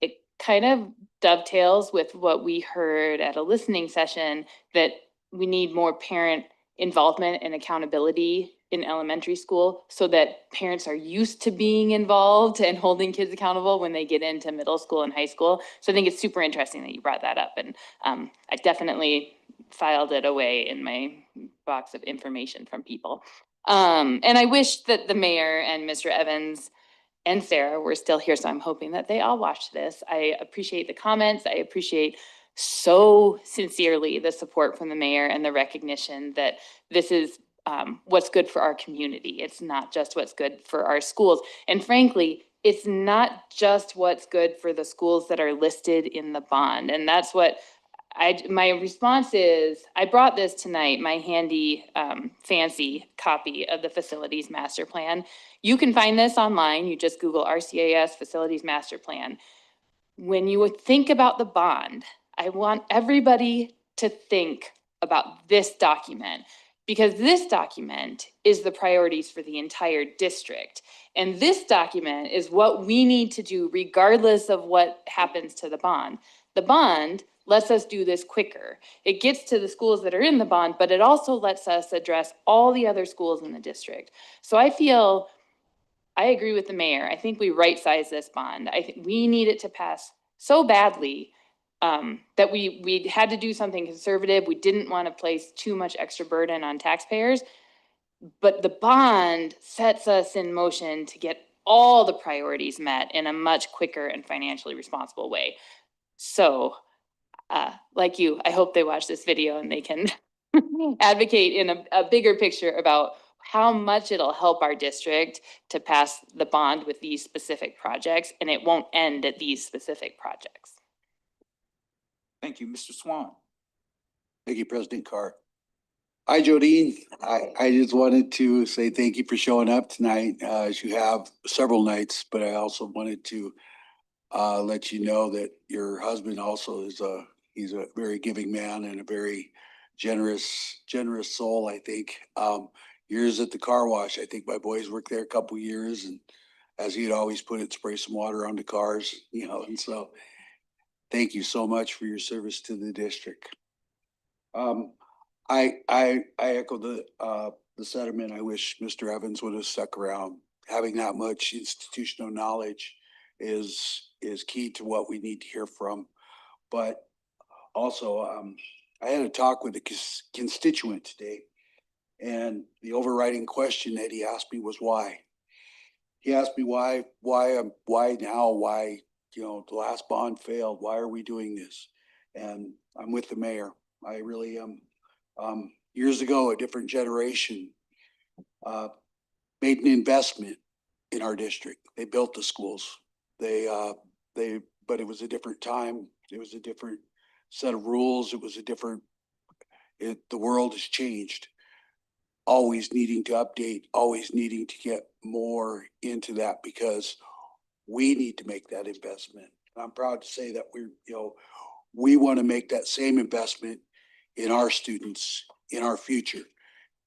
it kind of dovetails with what we heard at a listening session, that we need more parent involvement and accountability in elementary school so that parents are used to being involved and holding kids accountable when they get into middle school and high school. So I think it's super interesting that you brought that up, and I definitely filed it away in my box of information from people. And I wish that the mayor and Mr. Evans and Sarah were still here, so I'm hoping that they all watched this. I appreciate the comments. I appreciate so sincerely the support from the mayor and the recognition that this is what's good for our community. It's not just what's good for our schools. And frankly, it's not just what's good for the schools that are listed in the bond. And that's what my response is. I brought this tonight, my handy fancy copy of the facilities master plan. You can find this online. You just Google RCAS facilities master plan. When you think about the bond, I want everybody to think about this document, because this document is the priorities for the entire district. And this document is what we need to do regardless of what happens to the bond. The bond lets us do this quicker. It gets to the schools that are in the bond, but it also lets us address all the other schools in the district. So I agree with the mayor. I think we right-size this bond. I think we need it to pass so badly that we had to do something conservative. We didn't want to place too much extra burden on taxpayers, but the bond sets us in motion to get all the priorities met in a much quicker and financially responsible way. So, like you, I hope they watch this video and they can advocate in a bigger picture about how much it'll help our district to pass the bond with these specific projects, and it won't end at these specific projects. Thank you, Mr. Swan. Thank you, President Carr. Hi, Jodine. I just wanted to say thank you for showing up tonight, as you have several nights, but I also wanted to let you know that your husband also he's a very giving man and a very generous soul, I think. Years at the car wash, I think my boys worked there a couple years, and as he'd always put it, spray some water on the cars, and so thank you so much for your service to the district. I echo the sentiment. I wish Mr. Evans would have stuck around. Having that much institutional knowledge is key to what we need to hear from. But also, I had a talk with a constituent today, and the overriding question that he asked me was why. He asked me why now, why, the last bond failed. Why are we doing this? And I'm with the mayor. I really am. Years ago, a different generation made an investment in our district. They built the schools. But it was a different time. It was a different set of rules. It was a different, the world has changed. Always needing to update, always needing to get more into that because we need to make that investment. I'm proud to say that we want to make that same investment in our students, in our future,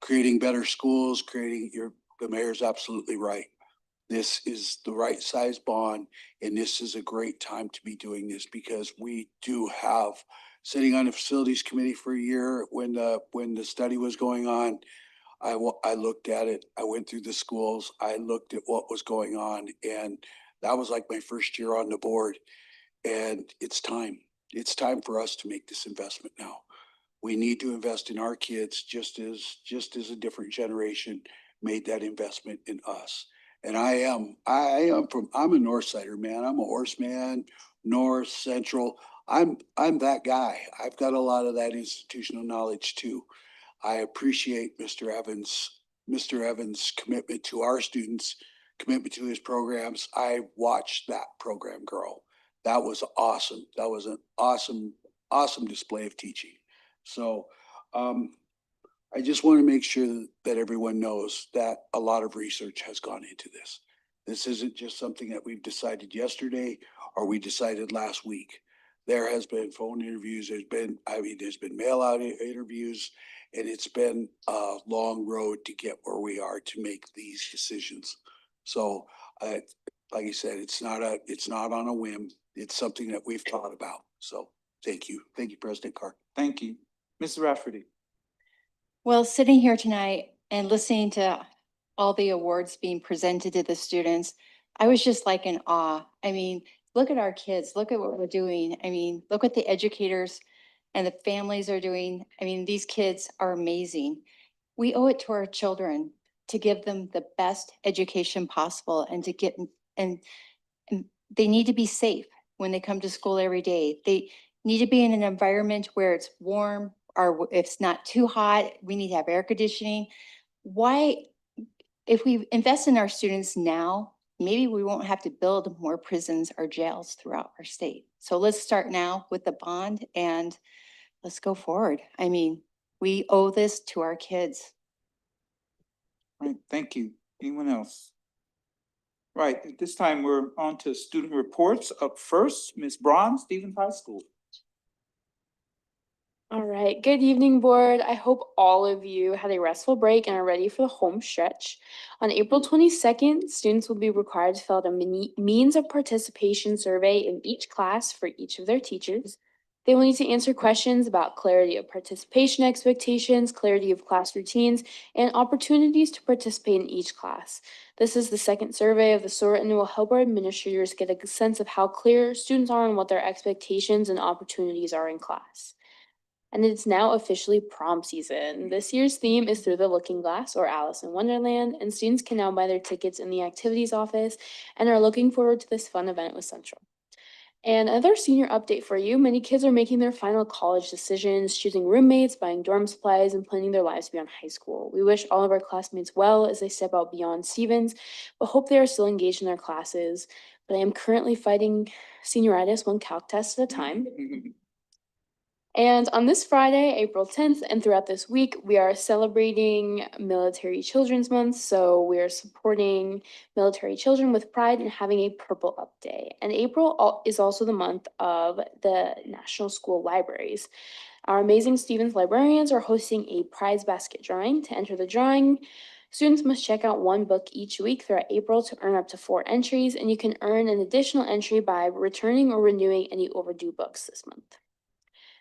creating better schools, the mayor's absolutely right. This is the right size bond, and this is a great time to be doing this because we do have, sitting on the facilities committee for a year when the study was going on, I looked at it, I went through the schools, I looked at what was going on, and that was like my first year on the board. And it's time for us to make this investment now. We need to invest in our kids just as a different generation made that investment in us. And I'm a North Sider, man. I'm a horseman, North, Central. I'm that guy. I've got a lot of that institutional knowledge too. I appreciate Mr. Evans' commitment to our students, commitment to his programs. I watched that program grow. That was awesome. That was an awesome display of teaching. So I just want to make sure that everyone knows that a lot of research has gone into this. This isn't just something that we've decided yesterday or we decided last week. There has been phone interviews. There's been mail out interviews, and it's been a long road to get where we are to make these decisions. So like I said, it's not on a whim. It's something that we've thought about. So thank you. Thank you, President Carr. Thank you. Mr. Rafferty. Well, sitting here tonight and listening to all the awards being presented to the students, I was just like in awe. I mean, look at our kids, look at what we're doing. I mean, look what the educators and the families are doing. I mean, these kids are amazing. We owe it to our children to give them the best education possible and to get, and they need to be safe when they come to school every day. They need to be in an environment where it's warm, or if it's not too hot, we need to have air conditioning. Why, if we invest in our students now, maybe we won't have to build more prisons or jails throughout our state. So let's start now with the bond and let's go forward. I mean, we owe this to our kids. Right, thank you. Anyone else? Right, at this time, we're on to student reports. Up first, Ms. Braun, Stevens High School. All right, good evening, board. I hope all of you had a restful break and are ready for the home stretch. On April 22nd, students will be required to fill out a means of participation survey in each class for each of their teachers. They will need to answer questions about clarity of participation expectations, clarity of class routines, and opportunities to participate in each class. This is the second survey of the sort and will help our administrators get a sense of how clear students are on what their expectations and opportunities are in class. And it's now officially prom season. This year's theme is Through the Looking Glass, or Alice in Wonderland, and students can now buy their tickets in the activities office and are looking forward to this fun event with Central. And another senior update for you, many kids are making their final college decisions, choosing roommates, buying dorm supplies, and planning their lives beyond high school. We wish all of our classmates well as they step out beyond Stevens, but hope they are still engaged in their classes. But I am currently fighting senioritis one calc test at a time. And on this Friday, April 10th, and throughout this week, we are celebrating Military Children's Month. So we are supporting military children with pride and having a Purple Up Day. And April is also the month of the National School Libraries. Our amazing Stevens librarians are hosting a prize basket drawing. To enter the drawing, students must check out one book each week throughout April to earn up to 4 entries, and you can earn an additional entry by returning or renewing any overdue books this month.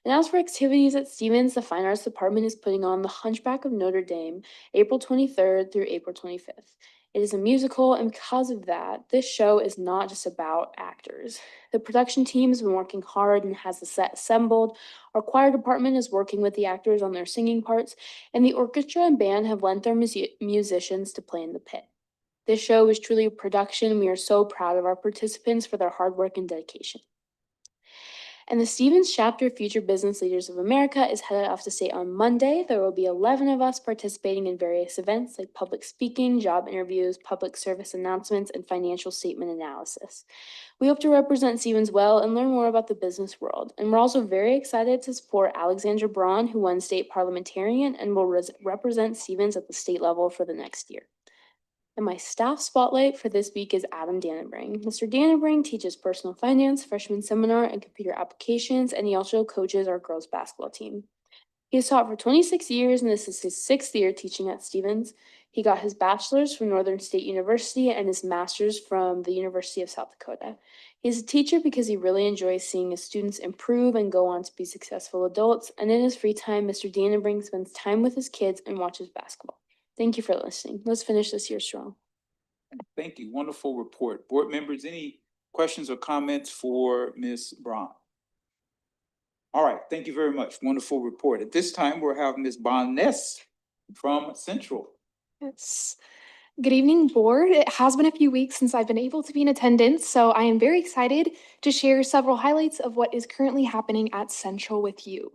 And as for activities at Stevens, the Fine Arts Department is putting on The Hunchback of Notre Dame, April 23rd through April 25th. It is a musical, and because of that, this show is not just about actors. The production team has been working hard and has the set assembled. Our choir department is working with the actors on their singing parts, and the orchestra and band have lent their musicians to play in the pit. This show is truly a production, and we are so proud of our participants for their hard work and dedication. And the Stevens Chapter Future Business Leaders of America is headed off to state on Monday. There will be 11 of us participating in various events like public speaking, job interviews, public service announcements, and financial statement analysis. We hope to represent Stevens well and learn more about the business world. And we're also very excited to support Alexandra Braun, who won state parliamentarian and will represent Stevens at the state level for the next year. And my staff spotlight for this week is Adam Dannenbring. Mr. Dannenbring teaches personal finance, freshman seminar, and computer applications, and he also coaches our girls basketball team. He has taught for 26 years, and this is his 6th year teaching at Stevens. He got his bachelor's from Northern State University and his master's from the University of South Dakota. He's a teacher because he really enjoys seeing his students improve and go on to be successful adults, and in his free time, Mr. Dannenbring spends time with his kids and watches basketball. Thank you for listening. Let's finish this year strong. Thank you. Wonderful report. Board members, any questions or comments for Ms. Braun? All right. Thank you very much. Wonderful report. At this time, we'll have Ms. Bonnes from Central. Yes. Good evening, board. It has been a few weeks since I've been able to be in attendance, so I am very excited to share several highlights of what is currently happening at Central with you.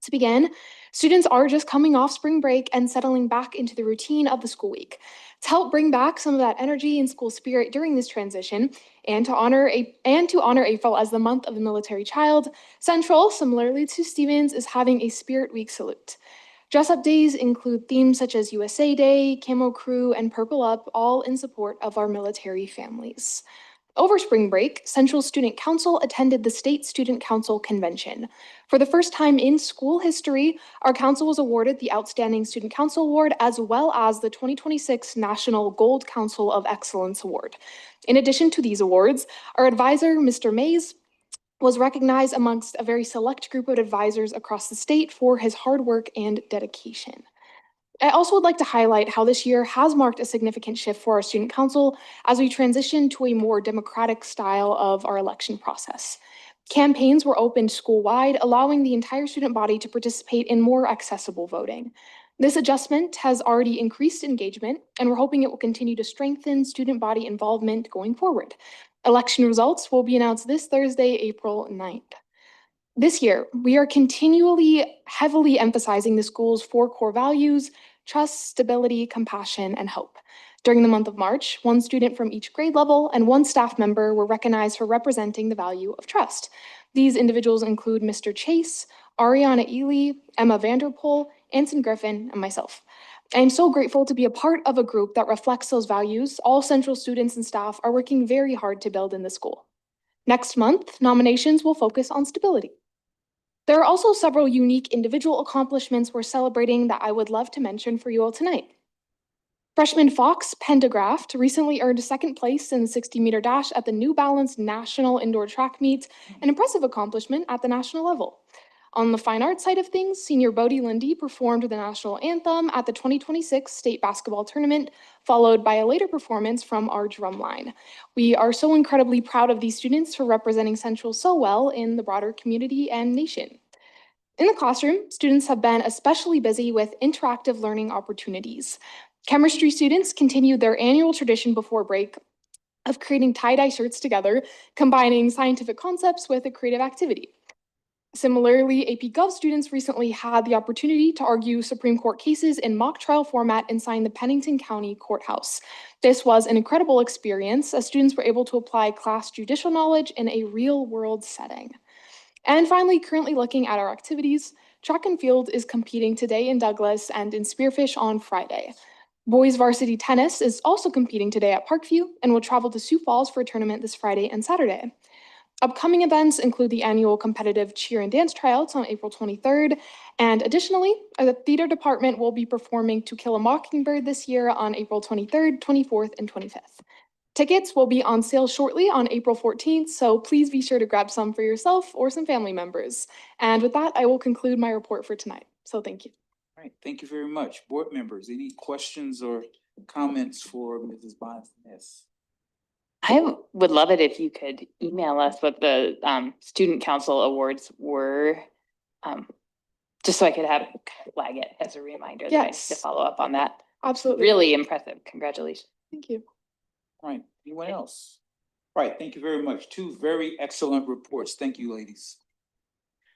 To begin, students are just coming off spring break and settling back into the routine of the school week. To help bring back some of that energy and school spirit during this transition, and to honor April as the month of the military child, Central, similarly to Stevens, is having a Spirit Week salute. Dress-up days include themes such as USA Day, Camo Crew, and Purple Up, all in support of our military families. Over spring break, Central Student Council attended the State Student Council Convention. For the first time in school history, our council was awarded the Outstanding Student Council Award as well as the 2026 National Gold Council of Excellence Award. In addition to these awards, our advisor, Mr. Mays, was recognized amongst a very select group of advisors across the state for his hard work and dedication. I also would like to highlight how this year has marked a significant shift for our student council as we transition to a more democratic style of our election process. Campaigns were opened school-wide, allowing the entire student body to participate in more accessible voting. This adjustment has already increased engagement, and we're hoping it will continue to strengthen student body involvement going forward. Election results will be announced this Thursday, April 9th. This year, we are continually heavily emphasizing the school's 4 core values: trust, stability, compassion, and hope. During the month of March, 1 student from each grade level and 1 staff member were recognized for representing the value of trust. These individuals include Mr. Chase, Ariana Ely, Emma Vanderpool, Anson Griffin, and myself. I am so grateful to be a part of a group that reflects those values. All Central students and staff are working very hard to build in the school. Next month, nominations will focus on stability. There are also several unique individual accomplishments we're celebrating that I would love to mention for you all tonight. Freshman Fox Pendergraft recently earned 2nd place in the 60-meter dash at the New Balance National Indoor Track Meet, an impressive accomplishment at the national level. On the fine arts side of things, senior Bodie Lindy performed the national anthem at the 2026 state basketball tournament, followed by a later performance from our drumline. We are so incredibly proud of these students for representing Central so well in the broader community and nation. In the classroom, students have been especially busy with interactive learning opportunities. Chemistry students continued their annual tradition before break of creating tie-dye shirts together, combining scientific concepts with a creative activity. Similarly, AP Gov students recently had the opportunity to argue Supreme Court cases in mock trial format inside the Pennington County Courthouse. This was an incredible experience as students were able to apply class judicial knowledge in a real-world setting. And finally, currently looking at our activities, track and field is competing today in Douglas and in Spearfish on Friday. Boys varsity tennis is also competing today at Parkview and will travel to Sioux Falls for a tournament this Friday and Saturday. Upcoming events include the annual competitive cheer and dance tryouts on April 23rd. And additionally, the theater department will be performing To Kill a Mockingbird this year on April 23rd, 24th, and 25th. Tickets will be on sale shortly on April 14th, so please be sure to grab some for yourself or some family members. And with that, I will conclude my report for tonight. So thank you. All right, thank you very much. Board members, any questions or comments for Mrs. Bonifaz? I would love it if you could email us what the student council awards were. Just so I could flag it as a reminder that I need to Yes. follow up on that. Absolutely. Really impressive. Congratulations. Thank you. All right, anyone else? All right, thank you very much. Two very excellent reports. Thank you, ladies.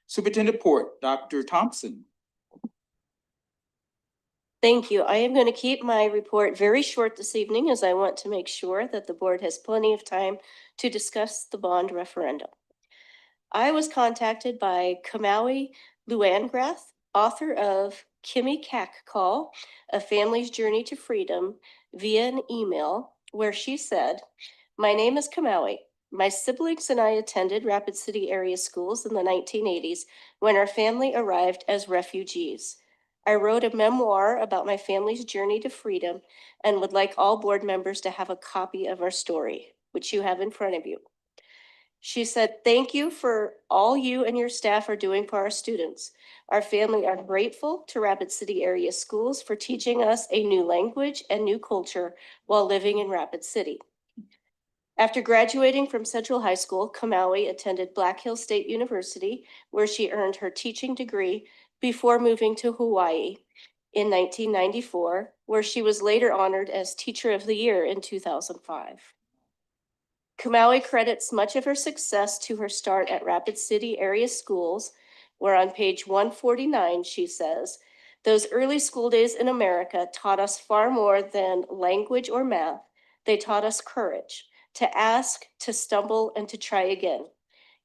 Superintendent Port, Dr. Thompson. Thank you. I am going to keep my report very short this evening as I want to make sure that the board has plenty of time to discuss the bond referendum. I was contacted by Kamaui Luangrath, author of Kimmy Cack Call, A Family's Journey to Freedom, via an email where she said, "My name is Kamaui. My siblings and I attended Rapid City area schools in the 1980s when our family arrived as refugees. I wrote a memoir about my family's journey to freedom and would like all board members to have a copy of our story, which you have in front of you." She said, "Thank you for all you and your staff are doing for our students. Our family are grateful to Rapid City area schools for teaching us a new language and new culture while living in Rapid City." After graduating from Central High School, Kamaui attended Black Hills State University, where she earned her teaching degree before moving to Hawaii in 1994, where she was later honored as Teacher of the Year in 2005. Kamaui credits much of her success to her start at Rapid City area schools, where on page 149, she says, "Those early school days in America taught us far more than language or math. They taught us courage, to ask, to stumble, and to try again.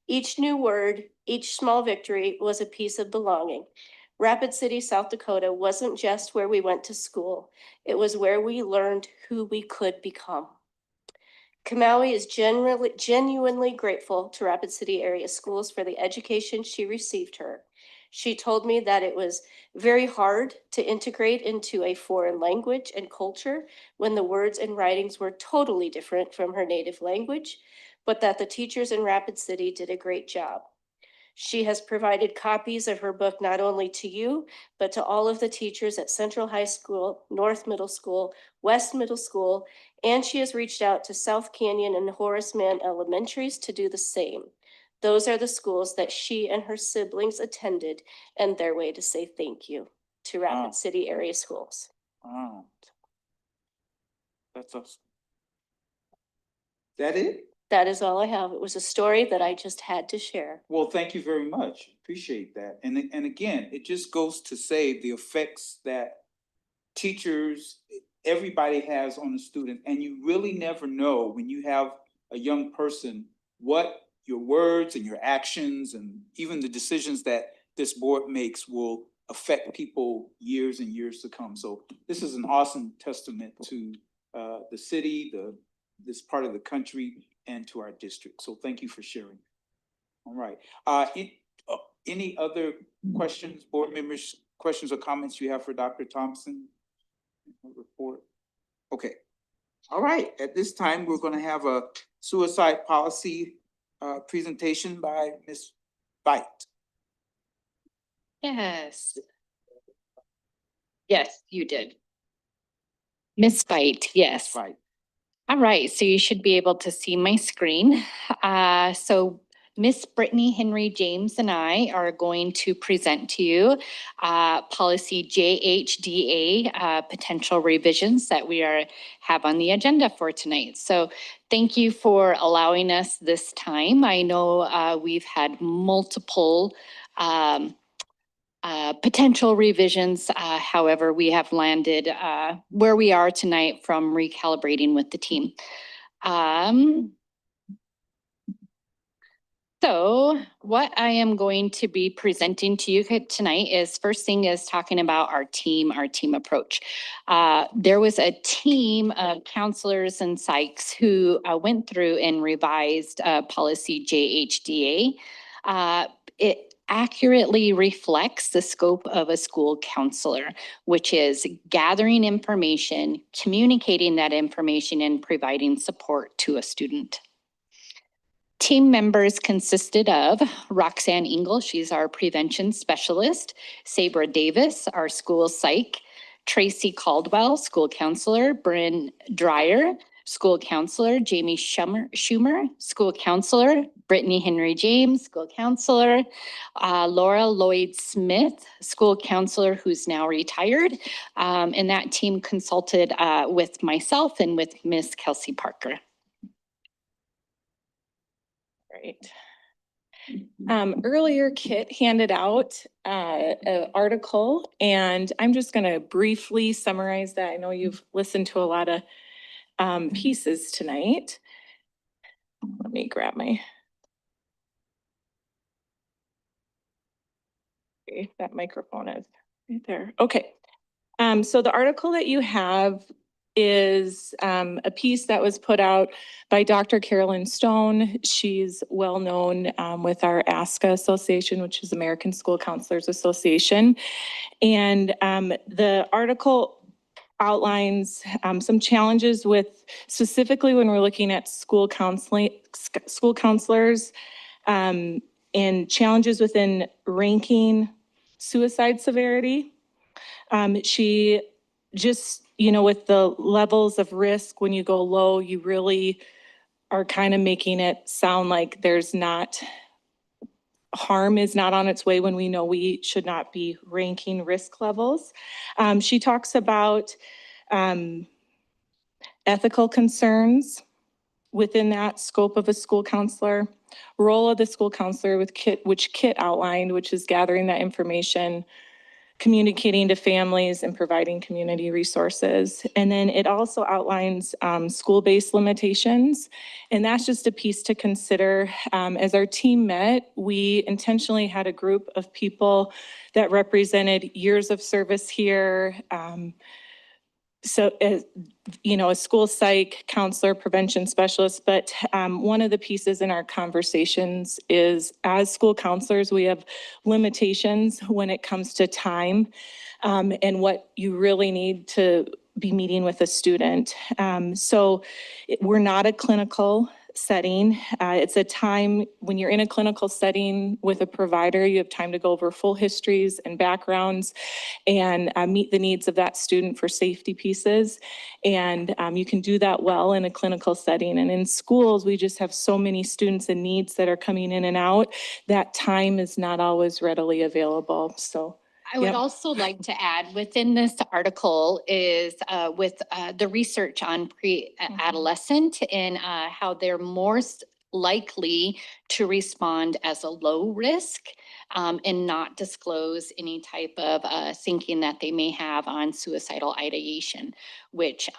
Each new word, each small victory was a piece of belonging. Rapid City, South Dakota wasn't just where we went to school. It was where we learned who we could become." Kamaui is genuinely grateful to Rapid City area schools for the education she received her. She told me that it was very hard to integrate into a foreign language and culture when the words and writings were totally different from her native language, but that the teachers in Rapid City did a great job. She has provided copies of her book not only to you, but to all of the teachers at Central High School, North Middle School, West Middle School, and she has reached out to South Canyon and Horace Mann Elementaries to do the same. Those are the schools that she and her siblings attended, and their way to say thank you to Rapid City area schools. Wow. That's awesome. That it? That is all I have. It was a story that I just had to share. Well, thank you very much. Appreciate that. And again, it just goes to say the effects that teachers, everybody has on a student. And you really never know when you have a young person, what your words and your actions and even the decisions that this board makes will affect people years and years to come. So this is an awesome testament to the city, this part of the country, and to our district. So thank you for sharing. All right. Any other questions, board members, questions or comments you have for Dr. Thompson? Report. Okay. All right. At this time, we're going to have a suicide policy presentation by Ms. Veit. Yes. Yes, you did. Miss Veit, yes. Right. All right, so you should be able to see my screen. So Miss Brittany Henry James and I are going to present to you policy JHDA potential revisions that we have on the agenda for tonight. So thank you for allowing us this time. I know we've had multiple potential revisions. However, we have landed where we are tonight from recalibrating with the team. So what I am going to be presenting to you tonight is, first thing is talking about our team approach. There was a team of counselors and psychs who went through and revised policy JHDA. It accurately reflects the scope of a school counselor, which is gathering information, communicating that information, and providing support to a student. Team members consisted of Roxanne Engel, she's our prevention specialist, Sabra Davis, our school psych, Tracy Caldwell, school counselor, Bryn Dreyer, school counselor, Jamie Schumer, school counselor, Brittany Henry James, school counselor, Laura Lloyd Smith, school counselor who's now retired. And that team consulted with myself and with Miss Kelsey Parker. Right. Earlier, Kit handed out an article, and I'm just going to briefly summarize that. I know you've listened to a lot of pieces tonight. Let me grab my. Okay, that microphone is right there. Okay. So the article that you have is a piece that was put out by Dr. Carolyn Stone. She's well known with our ASCA Association, which is American School Counselors Association. And the article outlines some challenges with, specifically when we're looking at school counselors and challenges within ranking suicide severity. She just, with the levels of risk, when you go low, you really are kind of making it sound like there's not, harm is not on its way when we know we should not be ranking risk levels. She talks about ethical concerns within that scope of a school counselor, role of the school counselor with which Kit outlined, which is gathering that information, communicating to families, and providing community resources. And then it also outlines school-based limitations. And that's just a piece to consider. As our team met, we intentionally had a group of people that represented years of service here. A school psych, counselor, prevention specialist, but one of the pieces in our conversations is, as school counselors, we have limitations when it comes to time and what you really need to be meeting with a student. We're not a clinical setting. It's a time when you're in a clinical setting with a provider, you have time to go over full histories and backgrounds and meet the needs of that student for safety pieces. And you can do that well in a clinical setting. And in schools, we just have so many students and needs that are coming in and out. That time is not always readily available. So I would also like to add within this article is with the research on pre-adolescent and how they're more likely to respond as a low risk and not disclose any type of thinking that they may have on suicidal ideation, which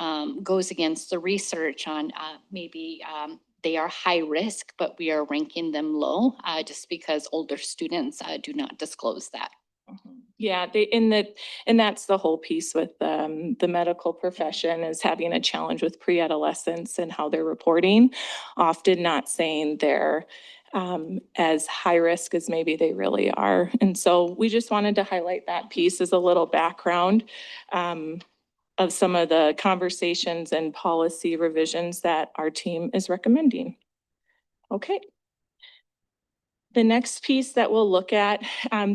goes against the research on maybe they are high risk, but we are ranking them low just because older students do not disclose that. Yeah, and that's the whole piece with the medical profession, is having a challenge with pre-adolescents and how they're reporting, often not saying they're as high risk as maybe they really are. And so we just wanted to highlight that piece as a little background of some of the conversations and policy revisions that our team is recommending. Okay. The next piece that we'll look at,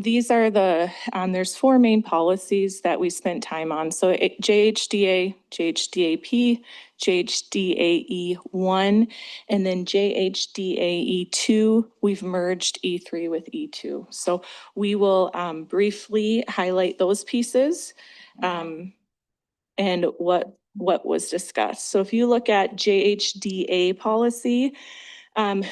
these are there's 4 main policies that we spent time on. So JHDA, JHDAP, JHDAE1, and then JHDAE2. We've merged E3 with E2. So we will briefly highlight those pieces and what was discussed. So if you look at JHDA policy,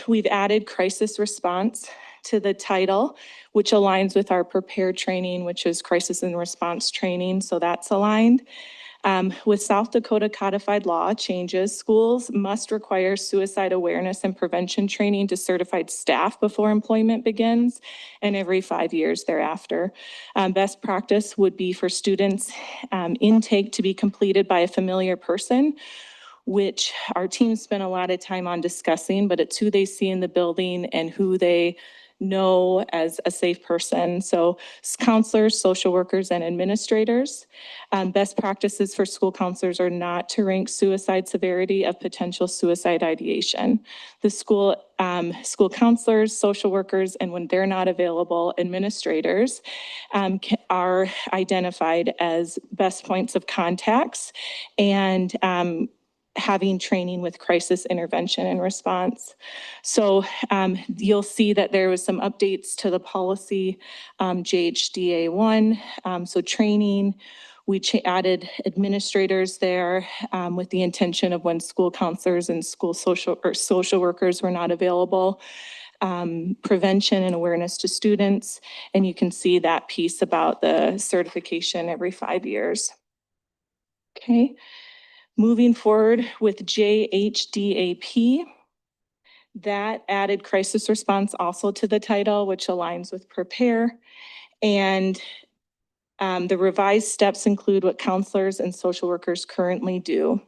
we've added crisis response to the title, which aligns with our prepared training, which is crisis and response training. So that's aligned. With South Dakota codified law changes, schools must require suicide awareness and prevention training to certified staff before employment begins and every 5 years thereafter. Best practice would be for students intake to be completed by a familiar person, which our team spent a lot of time on discussing, but it's who they see in the building and who they know as a safe person. So counselors, social workers, and administrators. Best practices for school counselors are not to rank suicide severity of potential suicide ideation. The school counselors, social workers, and when they're not available, administrators are identified as best points of contacts and having training with crisis intervention and response. So you'll see that there was some updates to the policy JHDA1. So training, we added administrators there with the intention of when school counselors and school social workers were not available. Prevention and awareness to students. And you can see that piece about the certification every 5 years. Okay. Moving forward with JHDAP, that added crisis response also to the title, which aligns with prepare. And the revised steps include what counselors and social workers currently do.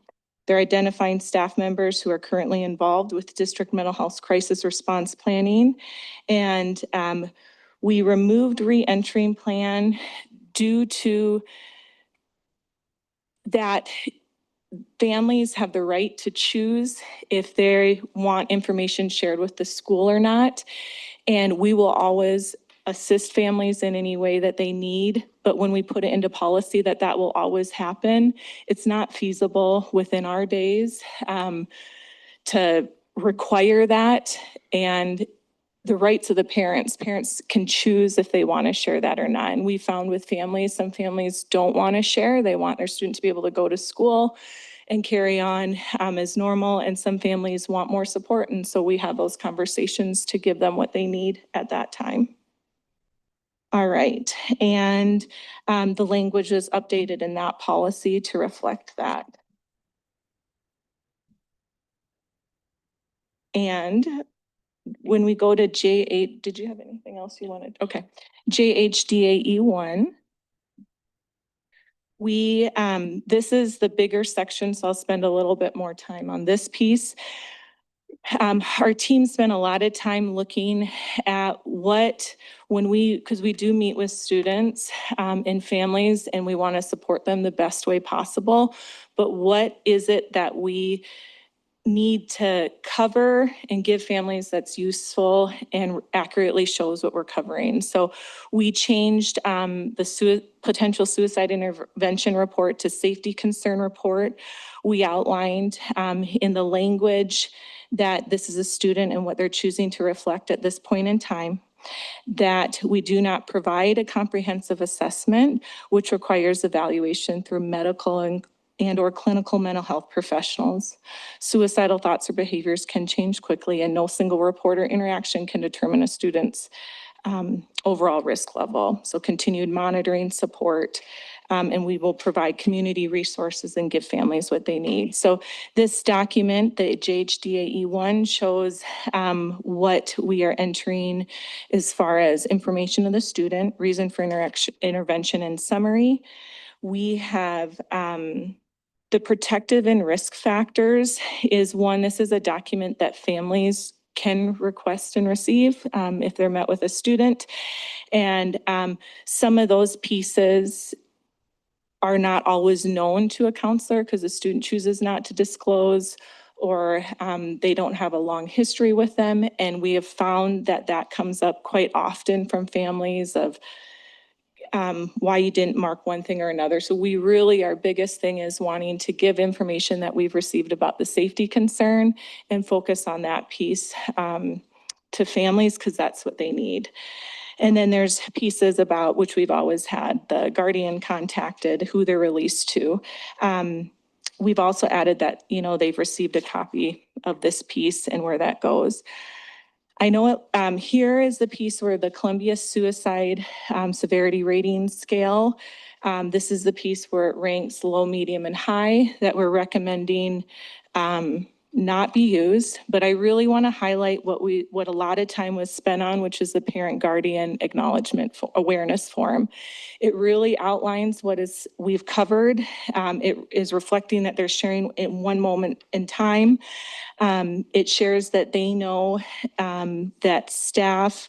They're identifying staff members who are currently involved with district mental health crisis response planning. And we removed re-entering plan due to that families have the right to choose if they want information shared with the school or not. And we will always assist families in any way that they need. But when we put it into policy that will always happen, it's not feasible within our days to require that. And the rights of the parents can choose if they want to share that or not. And we found with families, some families don't want to share. They want their student to be able to go to school and carry on as normal. And some families want more support. And so we have those conversations to give them what they need at that time. All right. And the language is updated in that policy to reflect that. And when we go to J8, did you have anything else you wanted? Okay. JHDAE1. This is the bigger section, so I'll spend a little bit more time on this piece. Our team spent a lot of time looking at because we do meet with students and families and we want to support them the best way possible. But what is it that we need to cover and give families that's useful and accurately shows what we're covering? So we changed the potential suicide intervention report to safety concern report. We outlined in the language that this is a student and what they're choosing to reflect at this point in time, that we do not provide a comprehensive assessment, which requires evaluation through medical and or clinical mental health professionals. Suicidal thoughts or behaviors can change quickly and no single report or interaction can determine a student's overall risk level. So continued monitoring, support, and we will provide community resources and give families what they need. So this document, the JHDAE1, shows what we are entering as far as information of the student, reason for intervention and summary. We have the protective and risk factors is one. This is a document that families can request and receive if they're met with a student. And some of those pieces are not always known to a counselor because the student chooses not to disclose, or they don't have a long history with them. And we have found that that comes up quite often from families of why you didn't mark one thing or another. So we really, our biggest thing is wanting to give information that we've received about the safety concern and focus on that piece to families, because that's what they need. And then there's pieces about, which we've always had, the guardian contacted, who they're released to. We've also added that, you know, they've received a copy of this piece and where that goes. I know here is the piece where the Columbia Suicide Severity Rating Scale. This is the piece where it ranks low, medium, and high that we're recommending not be used. But I really want to highlight what a lot of time was spent on, which is the Parent Guardian Acknowledgement Awareness Form. It really outlines what we've covered. It is reflecting that they're sharing in one moment in time. It shares that they know that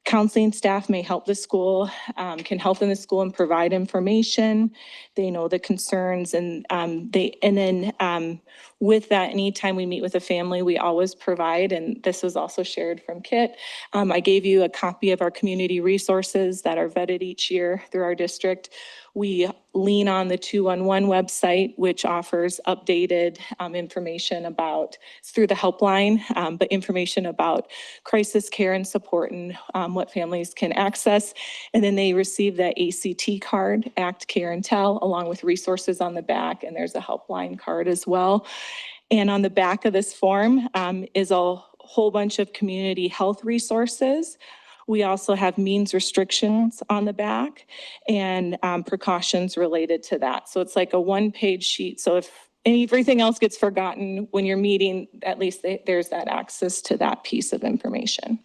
counseling staff may help the school, can help in the school and provide information. They know the concerns and then with that, anytime we meet with a family, we always provide, and this was also shared from Kit. I gave you a copy of our community resources that are vetted each year through our district. We lean on the 211 website, which offers updated information about, it's through the helpline, but information about crisis care and support and what families can access. And then they receive that ACT card, Act, Care, and Tell, along with resources on the back, and there's a helpline card as well. And on the back of this form is a whole bunch of community health resources. We also have means restrictions on the back and precautions related to that. So it's like a one-page sheet. So if everything else gets forgotten when you're meeting, at least there's that access to that piece of information.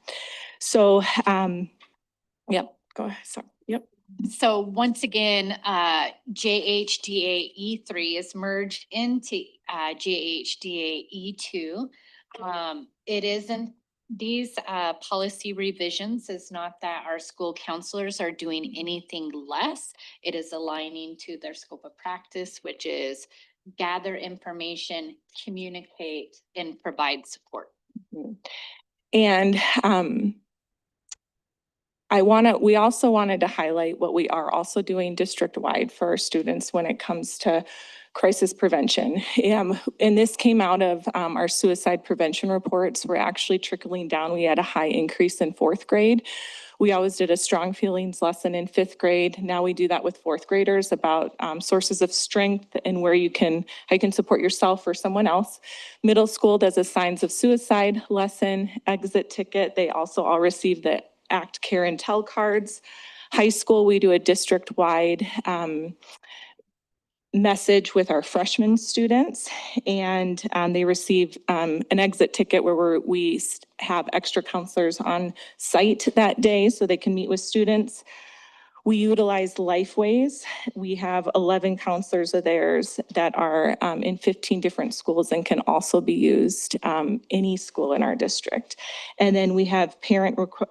So, yep, go ahead, sorry, yep. So once again, JHDA E3 is merged into JHDA E2. It isn't, these policy revisions is not that our school counselors are doing anything less. It is aligning to their scope of practice, which is gather information, communicate, and provide support. And we also wanted to highlight what we are also doing district-wide for our students when it comes to crisis prevention. And this came out of our suicide prevention reports. We're actually trickling down. We had a high increase in 4th grade. We always did a strong feelings lesson in 5th grade. Now we do that with 4th graders about sources of strength and how you can support yourself or someone else. Middle school does a signs of suicide lesson, exit ticket. They also all receive the Act, Care, and Tell cards. High school, we do a district-wide message with our freshman students, and they receive an exit ticket where we have extra counselors on site that day so they can meet with students. We utilize Lifeways. We have 11 counselors of theirs that are in 15 different schools and can also be used any school in our district. And then we have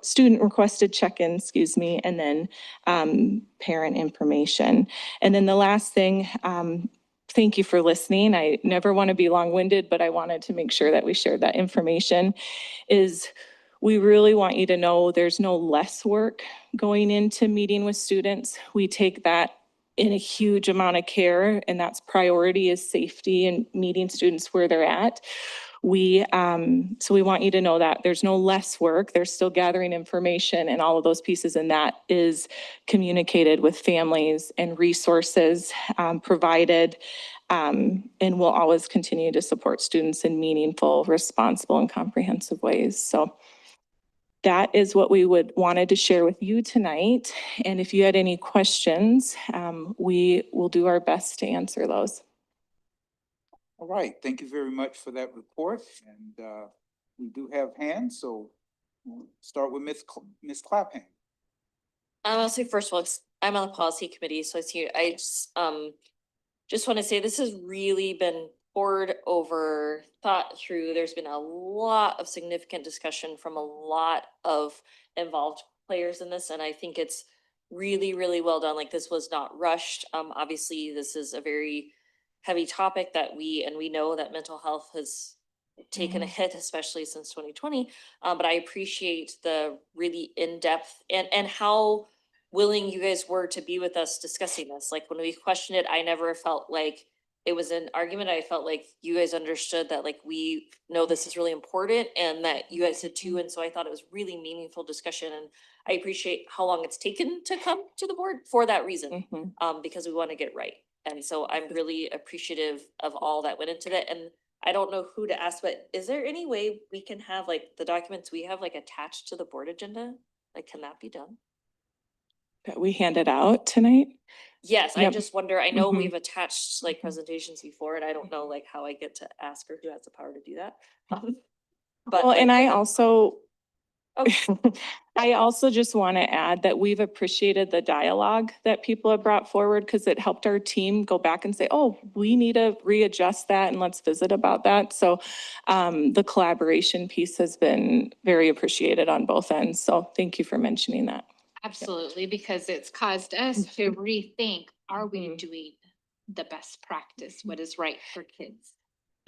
student requested check-ins, and then parent information. And then the last thing, thank you for listening. I never want to be long-winded, but I wanted to make sure that we shared that information, is we really want you to know there's no less work going into meeting with students. We take that in a huge amount of care, and that's priority is safety and meeting students where they're at. So we want you to know that there's no less work. They're still gathering information and all of those pieces, and that is communicated with families and resources provided. And we'll always continue to support students in meaningful, responsible, and comprehensive ways. So that is what we wanted to share with you tonight. And if you had any questions, we will do our best to answer those. All right, thank you very much for that report. And we do have hands, so we'll start with Ms. Clapham. I'll say first of all, I'm on the policy committee, so I just want to say this has really been poured over, thought through. There's been a lot of significant discussion from a lot of involved players in this, and I think it's really, really well done. Like, this was not rushed. Obviously, this is a very heavy topic that we know that mental health has taken a hit, especially since 2020. But I appreciate the really in-depth and how willing you guys were to be with us discussing this. Like when we questioned it, I never felt like it was an argument. I felt like you guys understood that like we know this is really important and that you guys did too. And so I thought it was really meaningful discussion, and I appreciate how long it's taken to come to the board for that reason, because we want to get it right. And so I'm really appreciative of all that went into that. And I don't know who to ask, but is there any way we can have like the documents we have like attached to the board agenda? Like, can that be done? That we handed out tonight? Yes, I Yep. just wonder, I know Mhm. we've attached like presentations before, and I don't know like how I get to ask or who has the power to do that. But Well, like, and I if it- also, Oh. I also just want to add that we've appreciated the dialogue that people have brought forward, because it helped our team go back and say, oh, we need to readjust that and let's visit about that. So the collaboration piece has been very appreciated on both ends. So thank you for mentioning that. Absolutely, because it's caused us to rethink, are we doing the best practice? What is right for kids?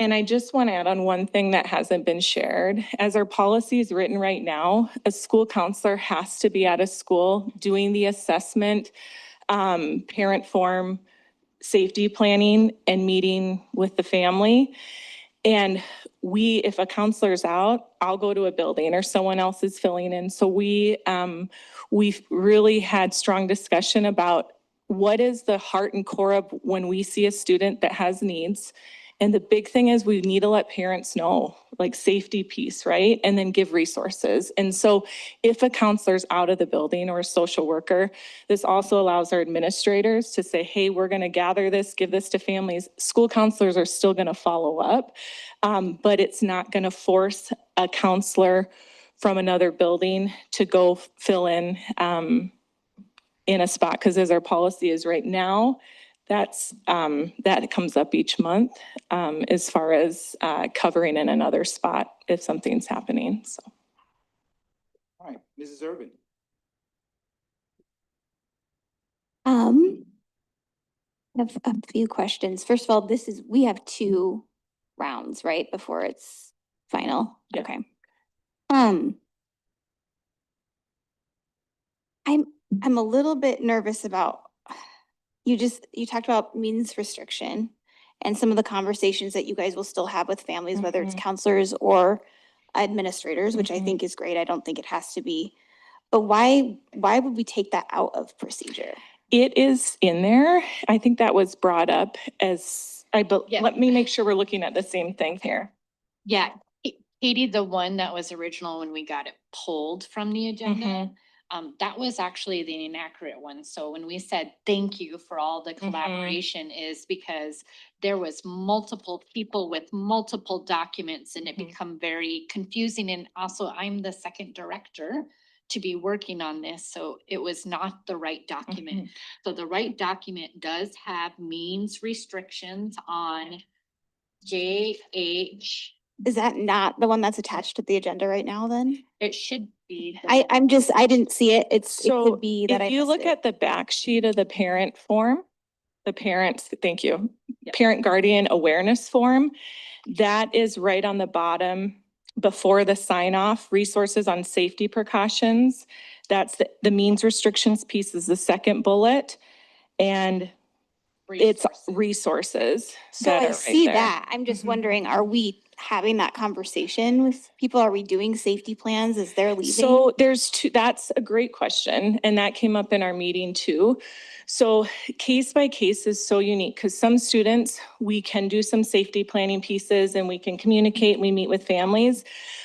And I just want to add on one thing that hasn't been shared. As our policy is written right now, a school counselor has to be at a school doing the assessment, parent forum, safety planning, and meeting with the family. And if a counselor's out, I'll go to a building or someone else is filling in. So we've really had strong discussion about what is the heart and core of when we see a student that has needs. And the big thing is we need to let parents know, like safety piece, right? And then give resources. And so if a counselor's out of the building or a social worker, this also allows our administrators to say, hey, we're going to gather this, give this to families. School counselors are still going to follow up, but it's not going to force a counselor from another building to go fill in a spot. Because as our policy is right now, that comes up each month as far as covering in another spot if something's happening. So. All right, Mrs. Urban. I have a few questions. First of all, we have 2 rounds, right, before it's final? Yeah. Okay. I'm a little bit nervous about, you talked about means restriction and some of the conversations that you guys will still have with families, whether it's counselors or administrators, which I think is great. I don't think it has to be. But why would we take that out of procedure? It is in there. I think that was brought up as, Yeah. let me make sure we're looking at the same thing here. Yeah, Katie, the one that was original when we got it pulled from the agenda, that was actually the inaccurate one. So when we said thank you for all the collaboration is because there was multiple people with multiple documents and it become very confusing. And also I'm the second director to be working on this. So it was not the right document. So the right document does have means restrictions on JH. Is that not the one that's attached to the agenda right now then? It should be. I didn't see it. It So could be that I if you missed look it. at the back sheet of the parent form, thank you, parent guardian awareness form, that is right on the bottom before the sign off, resources on safety precautions. That's the means restrictions piece is the second bullet. And it's resources. So that I are right see there. that. I'm just wondering, are we having that conversation with people? Are we doing safety plans as they're leaving? So there's 2, that's a great question. And that came up in our meeting too. So case by case is so unique because some students, we can do some safety planning pieces and we can communicate, we meet with families,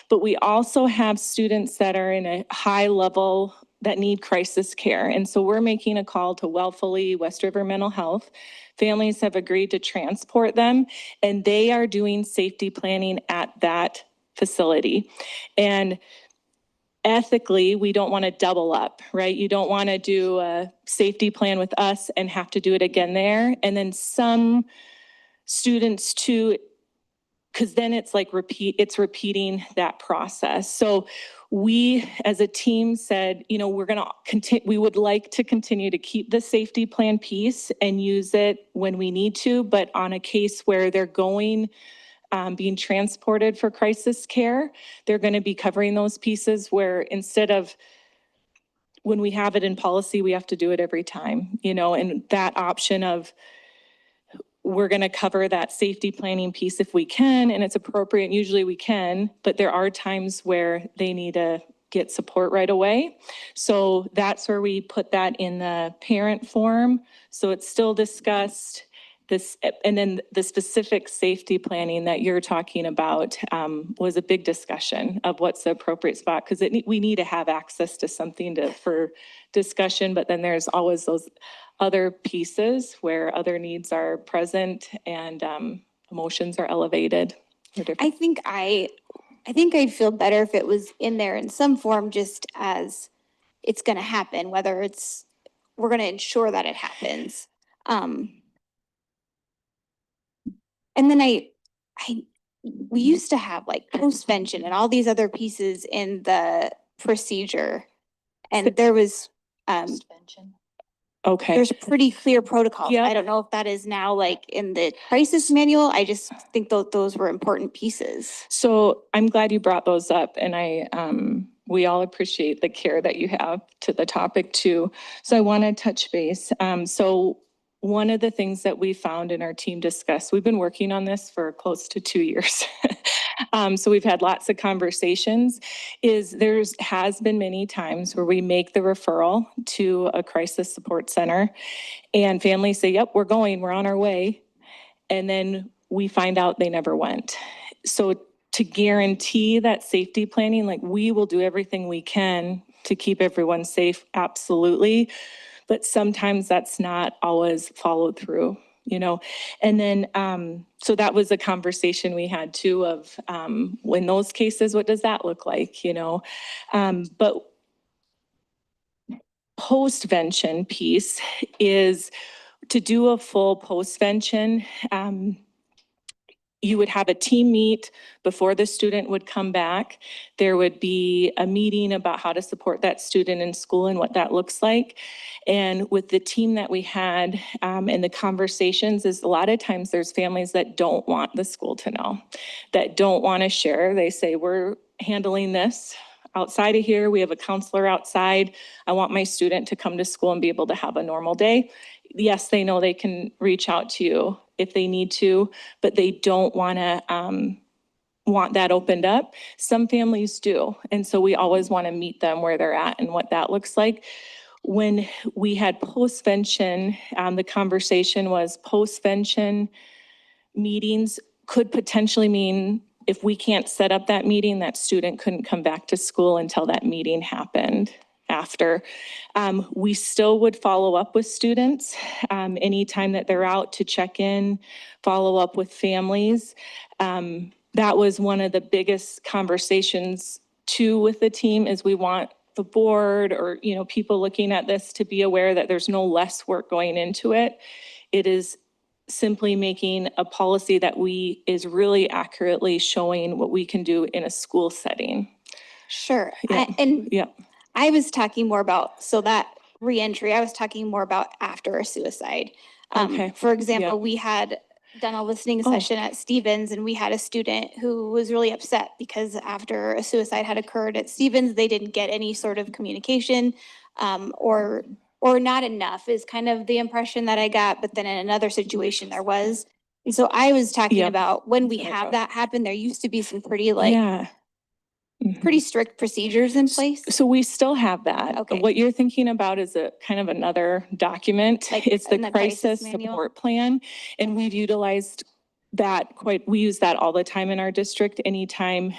but we also have students that are in a high level that need crisis care. And so we're making a call to Wellfully, West River Mental Health. Families have agreed to transport them and they are doing safety planning at that facility. And ethically, we don't want to double up, right? You don't want to do a safety plan with us and have to do it again there. And then some students too, because then it's like repeating that process. So we as a team said, we're going to continue, we would like to continue to keep the safety plan piece and use it when we need to, but on a case where they're going being transported for crisis care. They're going to be covering those pieces where instead of when we have it in policy, we have to do it every time, you know, and that option of we're going to cover that safety planning piece if we can, and it's appropriate, and usually we can, but there are times where they need to get support right away. So that's where we put that in the parent form. So it's still discussed. This, and then the specific safety planning that you're talking about was a big discussion of what's the appropriate spot, because we need to have access to something for discussion, but then there's always those other pieces where other needs are present and emotions are elevated. I think I'd feel better if it was in there in some form, just as it's gonna happen, whether it's, we're gonna ensure that it happens. And then we used to have like postvention and all these other pieces in the procedure. And there was, Okay. there's pretty clear protocols. Yeah. I don't know if that is now like in the crisis manual. I just think those were important pieces. So I'm glad you brought those up, and we all appreciate the care that you have to the topic too. So I want to touch base. So one of the things that we found in our team discussed, we've been working on this for close to 2 years. So we've had lots of conversations, is has been many times where we make the referral to a crisis support center and families say, yep, we're on our way. And then we find out they never went. So to guarantee that safety planning, like we will do everything we can to keep everyone safe, absolutely. But sometimes that's not always followed through, you know? And then, so that was a conversation we had too of, in those cases, what does that look like, you know? But postvention piece is to do a full postvention. You would have a team meet before the student would come back. There would be a meeting about how to support that student in school and what that looks like. And with the team that we had and the conversations is a lot of times there's families that don't want the school to know, that don't want to share. They say, we're handling this outside of here. We have a counselor outside. I want my student to come to school and be able to have a normal day. Yes, they know they can reach out to you if they need to, but they don't want that opened up. Some families do. And so we always want to meet them where they're at and what that looks like. When we had postvention, the conversation was postvention meetings could potentially mean if we can't set up that meeting, that student couldn't come back to school until that meeting happened. After. We still would follow up with students anytime that they're out to check in, follow up with families. That was one of the biggest conversations too with the team is we want the board or, you know, people looking at this to be aware that there's no less work going into it. It is simply making a policy that is really accurately showing what we can do in a school setting. Sure. Yeah. I was talking more about, so that reentry, I was talking more about after a suicide. Okay. For example, we had done a listening session at Stevens and we had a student who was really upset because after a suicide had occurred at Stevens, they didn't get any sort of communication or not enough is kind of the impression that I got. But then in another situation there was. And so I was talking about when we have that happen, there used to be some pretty pretty strict procedures in place. So we still have that. Okay. What you're thinking about is a kind of another document. It's the in the crisis crisis manual? support plan. And we've utilized that we use that all the time in our district. Anytime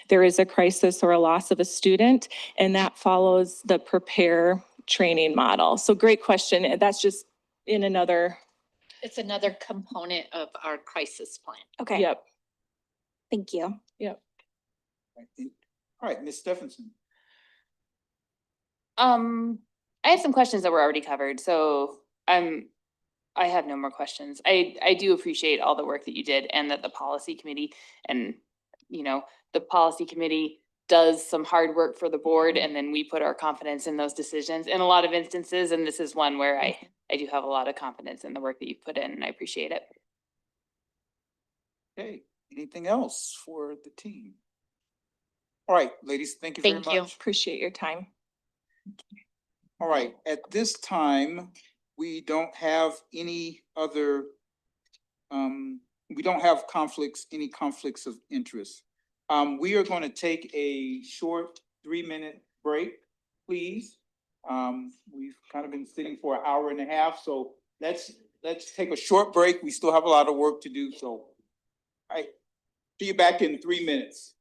there is a crisis or a loss of a student, and that follows the prepare training model. So great question. And that's just in another. It's another component of our crisis plan. Okay. Yep. Thank you. Yep. All right, Ms. Stephenson. I have some questions that were already covered, so I have no more questions. I do appreciate all the work that you did and that the policy committee and, you know, the policy committee does some hard work for the board and then we put our confidence in those decisions in a lot of instances. And this is one where I do have a lot of confidence in the work that you've put in and I appreciate it. Okay, Anything else for the team? All right, ladies, thank you very much. Thank you. Appreciate your time. All right, at this time, we don't have any other, we don't have any conflicts of interest. We are going to take a short 3-minute break, please. We've kind of been sitting for an hour and a half, so let's take a short break. We still have a lot of work to do, so. All right, see you back in 3 minutes.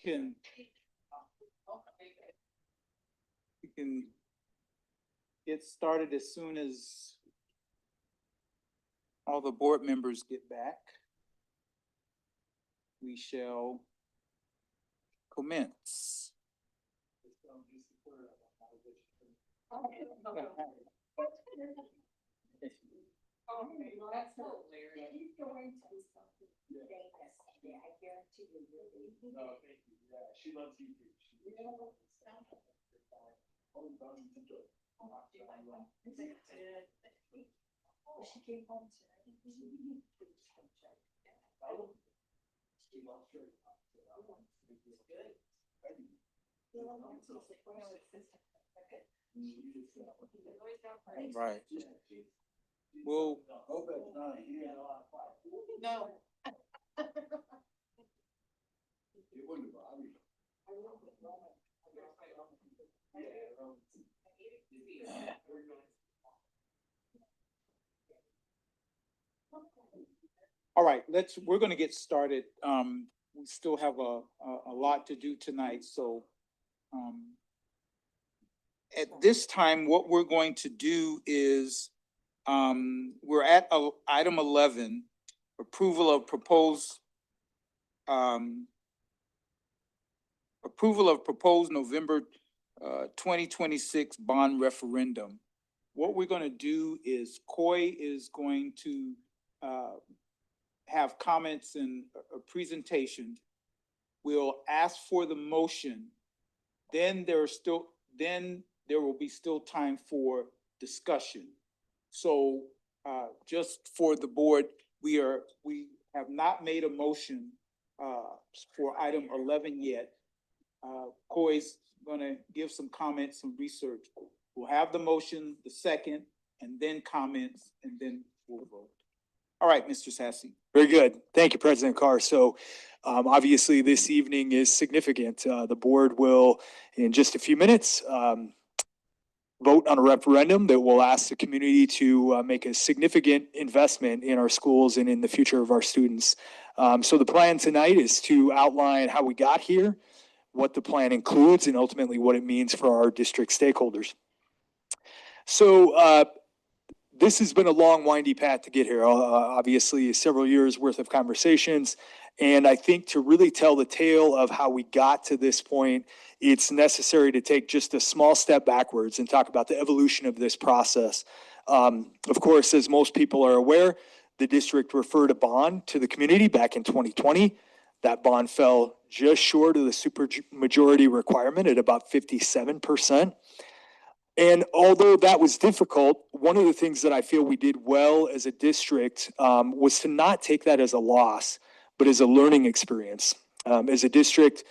can get started as soon as all the board members get back. We shall commence. She loves you. She came home Right. Well, No. all right, we're gonna get started. We still have a lot to do tonight, so at this time, what we're going to do is, we're at item 11, approval of proposed November 2026 bond referendum. What we're gonna do is Coy is going to have comments and a presentation. We'll ask for the motion. Then there will be still time for discussion. So just for the board, we have not made a motion for item 11 yet. Coy's gonna give some comments, some research. We'll have the motion, the second, and then comments, and then we'll vote. All right, Mr. Sassy. Very good. Thank you, President Carr. So obviously this evening is significant. The board will, in just a few minutes, vote on a referendum that will ask the community to make a significant investment in our schools and in the future of our students. So the plan tonight is to outline how we got here, what the plan includes, and ultimately what it means for our district stakeholders. So this has been a long, windy path to get here. Obviously, several years worth of conversations. And I think to really tell the tale of how we got to this point, it's necessary to take just a small step backwards and talk about the evolution of this process. Of course, as most people are aware, the district referred a bond to the community back in 2020. That bond fell just short of the supermajority requirement at about 57%. And although that was difficult, one of the things that I feel we did well as a district was to not take that as a loss, but as a learning experience. As a district,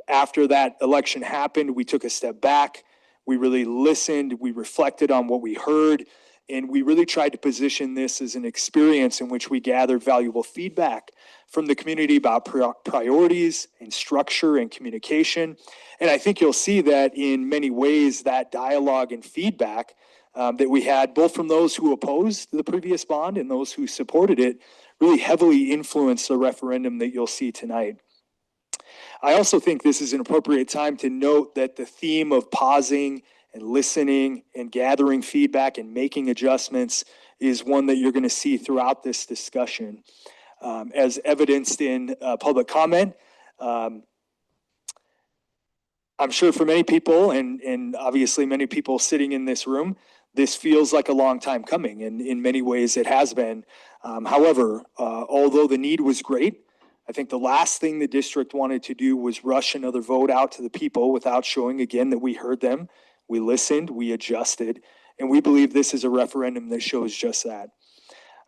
after that election happened, we took a step back. We really listened. We reflected on what we heard. And we really tried to position this as an experience in which we gathered valuable feedback from the community about priorities and structure and communication. And I think you'll see that in many ways that dialogue and feedback that we had, both from those who opposed the previous bond and those who supported it, really heavily influenced the referendum that you'll see tonight. I also think this is an appropriate time to note that the theme of pausing and listening and gathering feedback and making adjustments is one that you're going to see throughout this discussion. As evidenced in public comment, I'm sure for many people, and obviously many people sitting in this room, this feels like a long time coming, and in many ways it has been. However, although the need was great, I think the last thing the district wanted to do was rush another vote out to the people without showing again that we heard them, we listened, we adjusted, and we believe this is a referendum that shows just that.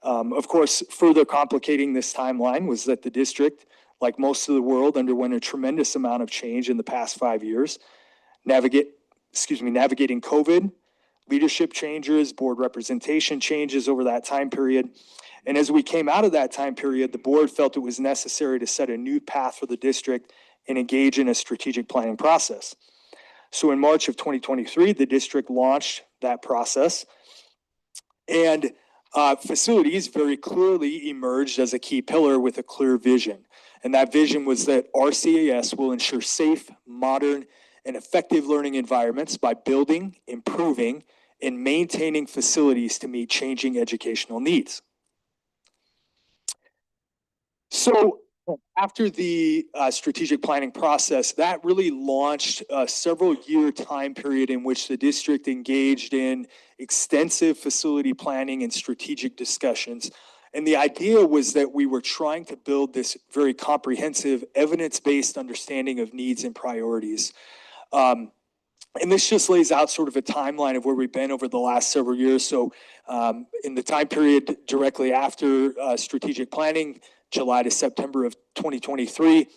Of course, further complicating this timeline was that the district, like most of the world, underwent a tremendous amount of change in the past 5 years. Navigating COVID, leadership changes, board representation changes over that time period. And as we came out of that time period, the board felt it was necessary to set a new path for the district and engage in a strategic planning process. So in March of 2023, the district launched that process, and facilities very clearly emerged as a key pillar with a clear vision. And that vision was that RCAS will ensure safe, modern, and effective learning environments by building, improving, and maintaining facilities to meet changing educational needs. So after the strategic planning process, that really launched a several year time period in which the district engaged in extensive facility planning and strategic discussions. And the idea was that we were trying to build this very comprehensive, evidence-based understanding of needs and priorities. And this just lays out sort of a timeline of where we've been over the last several years. So in the time period directly after strategic planning, July to September of 2023,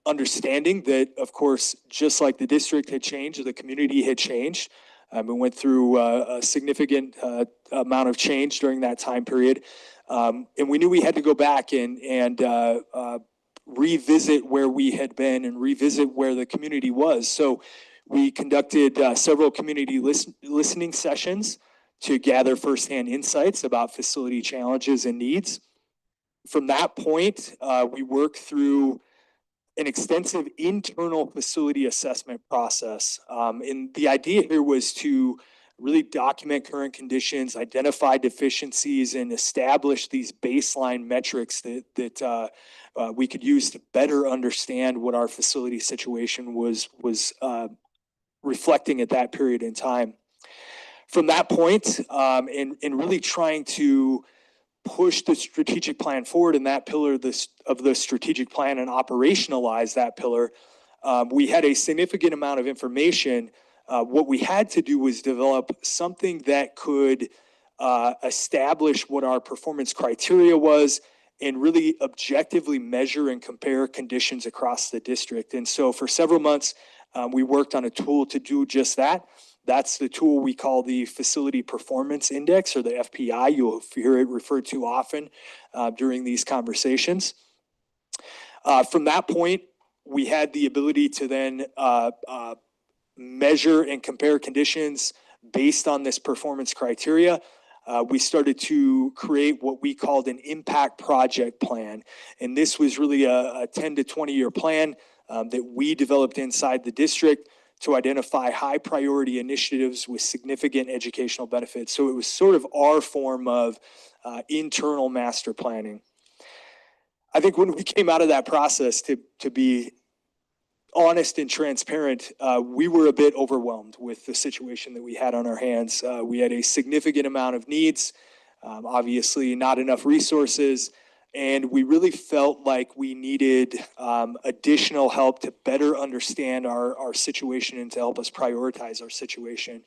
understanding that, of course, just like the district had changed, the community had changed. We went through a significant amount of change during that time period. And we knew we had to go back and revisit where we had been and revisit where the community was. So we conducted several community listening sessions to gather firsthand insights about facility challenges and needs. From that point, we worked through an extensive internal facility assessment process. And the idea here was to really document current conditions, identify deficiencies, and establish these baseline metrics that we could use to better understand what our facility situation was reflecting at that period in time. From that point, and really trying to push the strategic plan forward in that pillar of the strategic plan and operationalize that pillar, we had a significant amount of information. What we had to do was develop something that could establish what our performance criteria was and really objectively measure and compare conditions across the district. And so for several months, we worked on a tool to do just that. That's the tool we call the Facility Performance Index, or the FPI. You'll hear it referred to often during these conversations. From that point, we had the ability to then measure and compare conditions based on this performance criteria. We started to create what we called an impact project plan. And this was really a 10 to 20 year plan that we developed inside the district to identify high priority initiatives with significant educational benefits. So it was sort of our form of internal master planning. I think when we came out of that process, to be honest and transparent, we were a bit overwhelmed with the situation that we had on our hands. We had a significant amount of needs, obviously not enough resources, and we really felt like we needed additional help to better understand our situation and to help us prioritize our situation.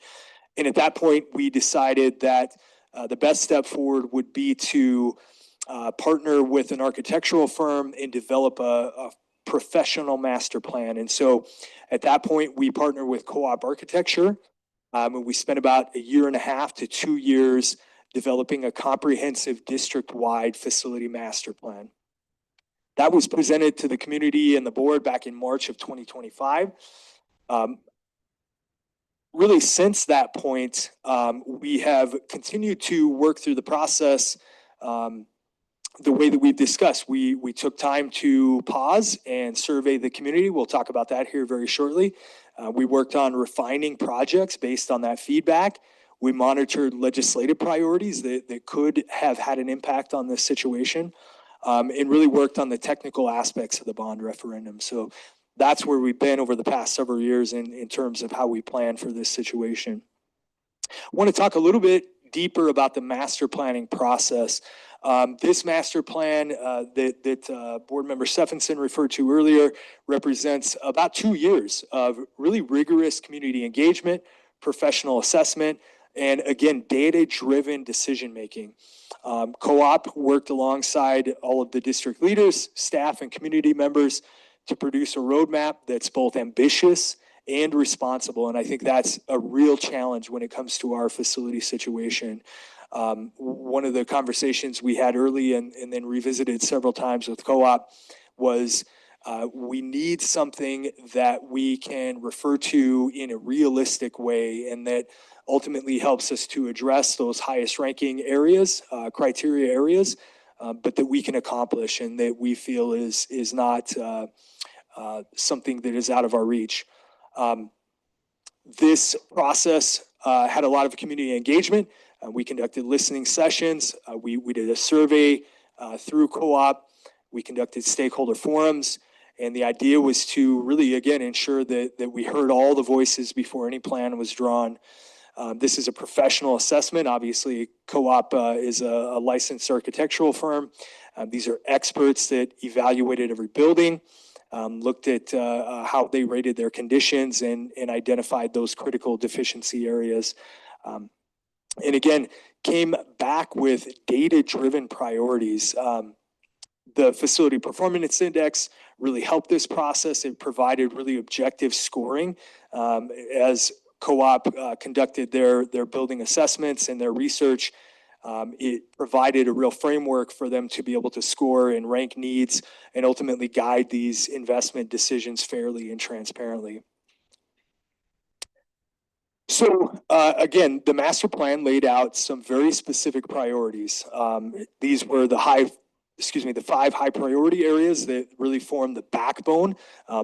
And at that point, we decided that the best step forward would be to partner with an architectural firm and develop a professional master plan. And so at that point, we partnered with Co-op Architecture. And we spent about 1.5 to 2 years developing a comprehensive district-wide facility master plan. That was presented to the community and the board back in March of 2025. Really, since that point, we have continued to work through the process the way that we've discussed. We took time to pause and survey the community. We'll talk about that here very shortly. We worked on refining projects based on that feedback. We monitored legislative priorities that could have had an impact on this situation, and really worked on the technical aspects of the bond referendum. So that's where we've been over the past several years in terms of how we plan for this situation. I want to talk a little bit deeper about the master planning process. This master plan that Board Member Stephenson referred to earlier represents about 2 years of really rigorous community engagement, professional assessment, and again, data-driven decision-making. Co-op worked alongside all of the district leaders, staff, and community members to produce a roadmap that's both ambitious and responsible. And I think that's a real challenge when it comes to our facility situation. One of the conversations we had early and then revisited several times with Co-op was we need something that we can refer to in a realistic way and that ultimately helps us to address those highest ranking areas, criteria areas, but that we can accomplish and that we feel is not something that is out of our reach. This process had a lot of community engagement. We conducted listening sessions. We did a survey through co-op. We conducted stakeholder forums. And the idea was to really, again, ensure that we heard all the voices before any plan was drawn. This is a professional assessment. Obviously, co-op is a licensed architectural firm. These are experts that evaluated every building, looked at how they rated their conditions and identified those critical deficiency areas. And again, came back with data-driven priorities. The Facility Performance Index really helped this process. It provided really objective scoring as co-op conducted their building assessments and their research. It provided a real framework for them to be able to score and rank needs and ultimately guide these investment decisions fairly and transparently. So again, the master plan laid out some very specific priorities. These were the 5 high priority areas that really form the backbone,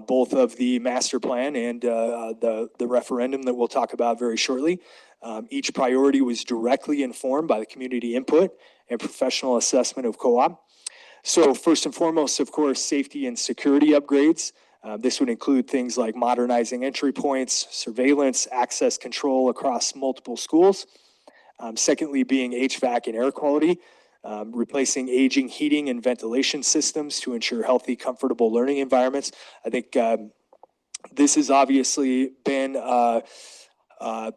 both of the master plan and the referendum that we'll talk about very shortly. Each priority was directly informed by the community input and professional assessment of co-op. So first and foremost, of course, safety and security upgrades. This would include things like modernizing entry points, surveillance, access control across multiple schools. Secondly, being HVAC and air quality. Replacing aging heating and ventilation systems to ensure healthy, comfortable learning environments. I think this has obviously been a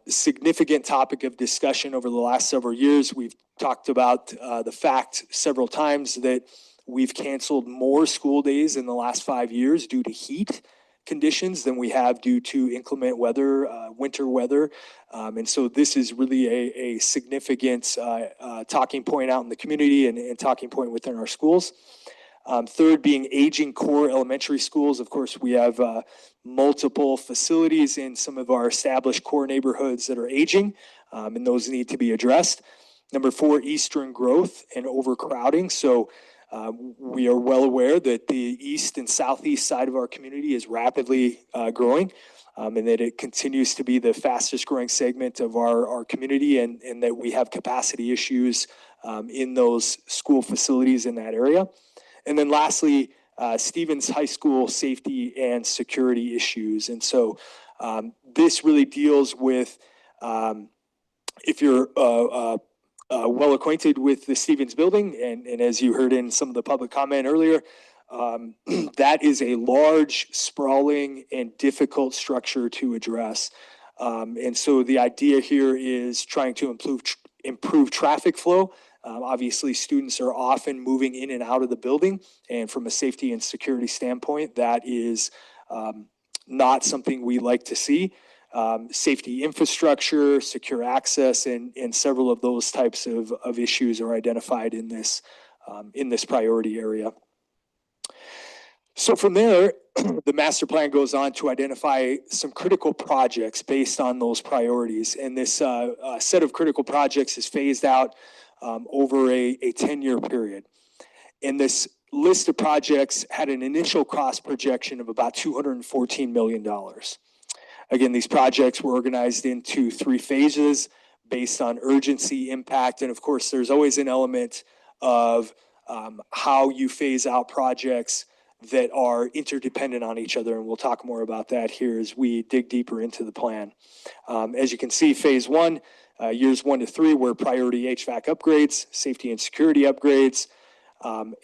significant topic of discussion over the last several years. We've talked about the fact several times that we've canceled more school days in the last 5 years due to heat conditions than we have due to inclement weather, winter weather. And so this is really a significant talking point out in the community and talking point within our schools. Third, being aging core elementary schools. Of course, we have multiple facilities in some of our established core neighborhoods that are aging, and those need to be addressed. Number 4, eastern growth and overcrowding. So we are well aware that the east and southeast side of our community is rapidly growing, and that it continues to be the fastest growing segment of our community, and that we have capacity issues in those school facilities in that area. And then lastly, Stevens High School safety and security issues. And so this really deals with, if you're well acquainted with the Stevens building, and as you heard in some of the public comment earlier, that is a large, sprawling, and difficult structure to address. And so the idea here is trying to improve traffic flow. Obviously, students are often moving in and out of the building, and from a safety and security standpoint, that is not something we like to see. Safety infrastructure, secure access, and several of those types of issues are identified in this priority area. So from there, the master plan goes on to identify some critical projects based on those priorities. And this set of critical projects is phased out over a 10-year period. And this list of projects had an initial cost projection of about $214 million. Again, these projects were organized into 3 phases based on urgency, impact, and of course, there's always an element of how you phase out projects that are interdependent on each other, and we'll talk more about that here as we dig deeper into the plan. As you can see, phase 1, years 1 to 3 were priority HVAC upgrades, safety and security upgrades,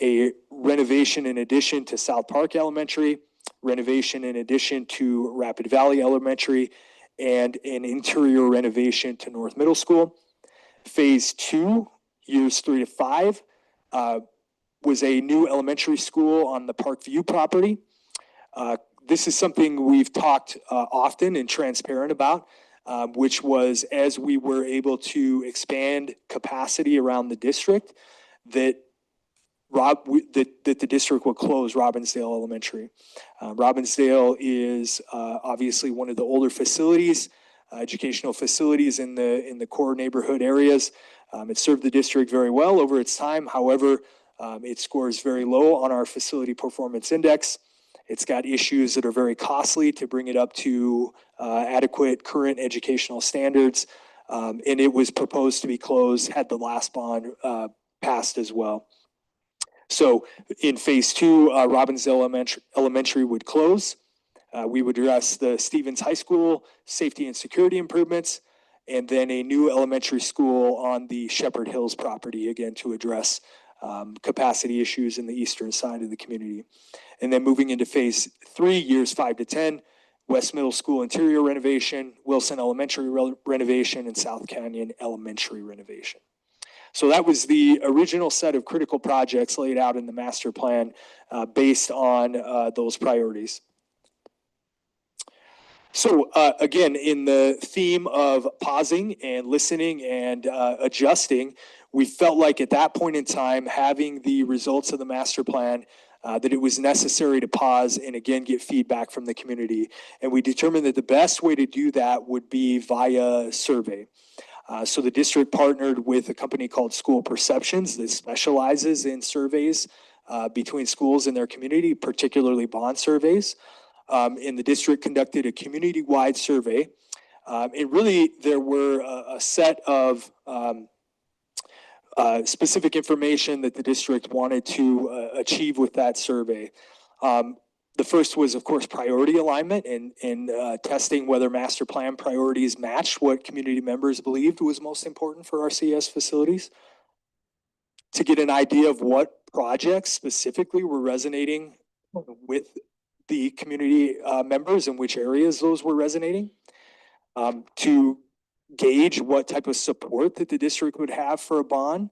a renovation in addition to South Park Elementary, renovation in addition to Rapid Valley Elementary, and an interior renovation to North Middle School. Phase 2, years 3 to 5, was a new elementary school on the Parkview property. This is something we've talked often and transparent about, which was as we were able to expand capacity around the district, that the district would close Robbinsdale Elementary. Robbinsdale is obviously one of the older facilities, educational facilities in the core neighborhood areas. It served the district very well over its time. However, It scores very low on our facility performance index. It's got issues that are very costly to bring it up to adequate current educational standards. And it was proposed to be closed had the last bond passed as well. So in phase two, Robbinsdale Elementary would close. We would address the Stevens High School safety and security improvements, and then a new elementary school on the Shepherd Hills property, again, to address capacity issues in the eastern side of the community. And then moving into phase three, years 5 to 10, West Middle School interior renovation, Wilson Elementary renovation, and South Canyon Elementary renovation. So that was the original set of critical projects laid out in the master plan based on those priorities. So again, in the theme of pausing and listening and adjusting, we felt like at that point in time, having the results of the master plan, that it was necessary to pause and again get feedback from the community. And we determined that the best way to do that would be via survey. So the district partnered with a company called School Perceptions that specializes in surveys between schools and their community, particularly bond surveys. And the district conducted a community-wide survey. And really, there were a set of specific information that the district wanted to achieve with that survey. The first was, of course, priority alignment and testing whether master plan priorities matched what community members believed was most important for our CS facilities. To get an idea of what projects specifically were resonating with the community members and which areas those were resonating. To gauge what type of support that the district would have for a bond.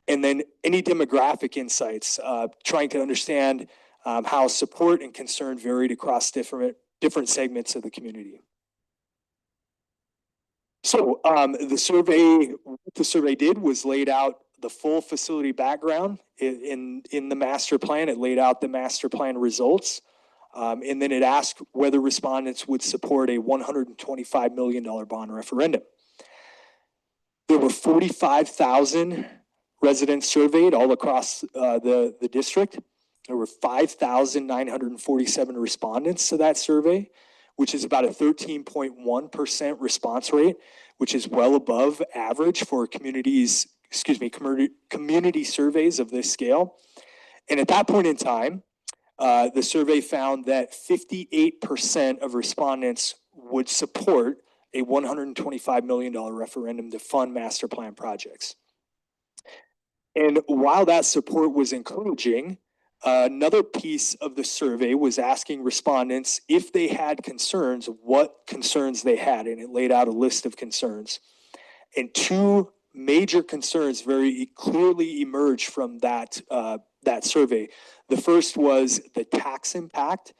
And then any demographic insights, trying to understand how support and concern varied across different segments of the community. So the survey did was laid out the full facility background in the master plan. It laid out the master plan results. And then it asked whether respondents would support a $125 million bond referendum. There were 45,000 residents surveyed all across the district. There were 5,947 respondents to that survey, which is about a 13.1% response rate, which is well above average for community surveys of this scale. And at that point in time, the survey found that 58% of respondents would support a $125 million referendum to fund master plan projects. And while that support was encouraging, another piece of the survey was asking respondents if they had concerns, what concerns they had, and it laid out a list of concerns. And two major concerns very clearly emerged from that survey. The first was the tax impact,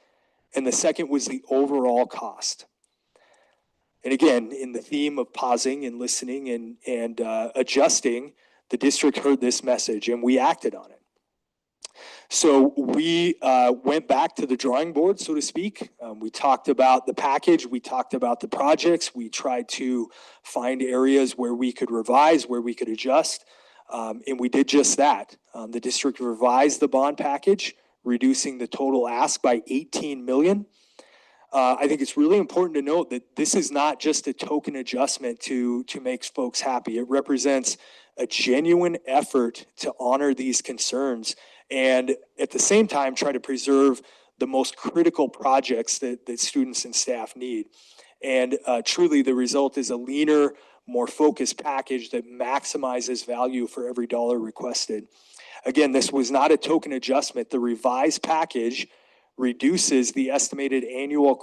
and the second was the overall cost. And again, in the theme of pausing and listening and adjusting, the district heard this message and we acted on it. So we went back to the drawing board, so to speak. We talked about the package, we talked about the projects, we tried to find areas where we could revise, where we could adjust. And we did just that. The district revised the bond package, reducing the total ask by 18 million. I think it's really important to note that this is not just a token adjustment to make folks happy. It represents a genuine effort to honor these concerns and at the same time try to preserve the most critical projects that students and staff need. And truly the result is a leaner, more focused package that maximizes value for every dollar requested. Again, this was not a token adjustment. The revised package reduces the estimated annual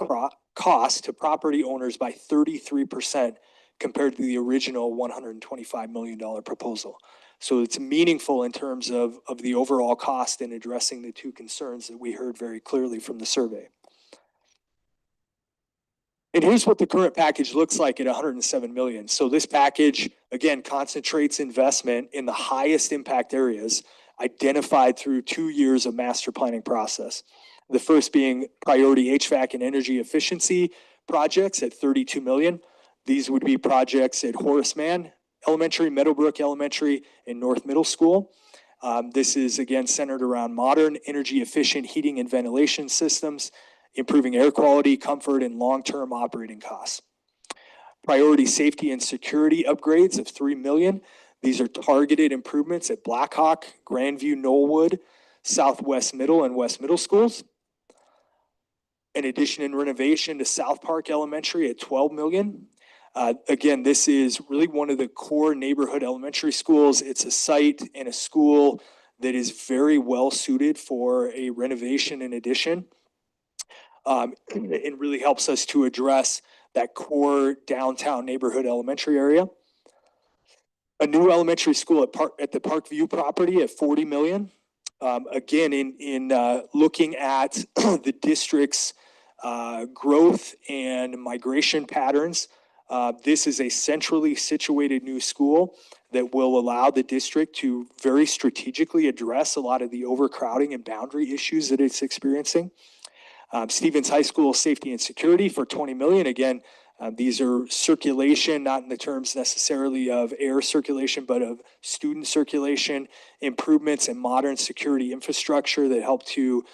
cost to property owners by 33% compared to the original $125 million proposal. So it's meaningful in terms of the overall cost in addressing the two concerns that we heard very clearly from the survey. And here's what the current package looks like at 107 million. So this package, again, concentrates investment in the highest impact areas identified through 2 years of master planning process. The first being priority HVAC and energy efficiency projects at 32 million. These would be projects at Horace Mann Elementary, Meadowbrook Elementary, and North Middle School. This is again centered around modern energy efficient heating and ventilation systems, improving air quality, comfort, and long-term operating costs. Priority safety and security upgrades of $3 million. These are targeted improvements at Blackhawk, Grandview, Knollwood, Southwest Middle and West Middle Schools. In addition, in renovation to South Park Elementary at $12 million. Again, this is really one of the core neighborhood elementary schools. It's a site and a school that is very well suited for a renovation and addition. It really helps us to address that core downtown neighborhood elementary area. A new elementary school at the Parkview property at $40 million. Again, in looking at the district's growth and migration patterns, this is a centrally situated new school that will allow the district to very strategically address a lot of the overcrowding and boundary issues that it's experiencing. Stevens High School safety and security for $20 million. Again, these are circulation, not in the terms necessarily of air circulation, but of student circulation, improvements in modern security infrastructure that help to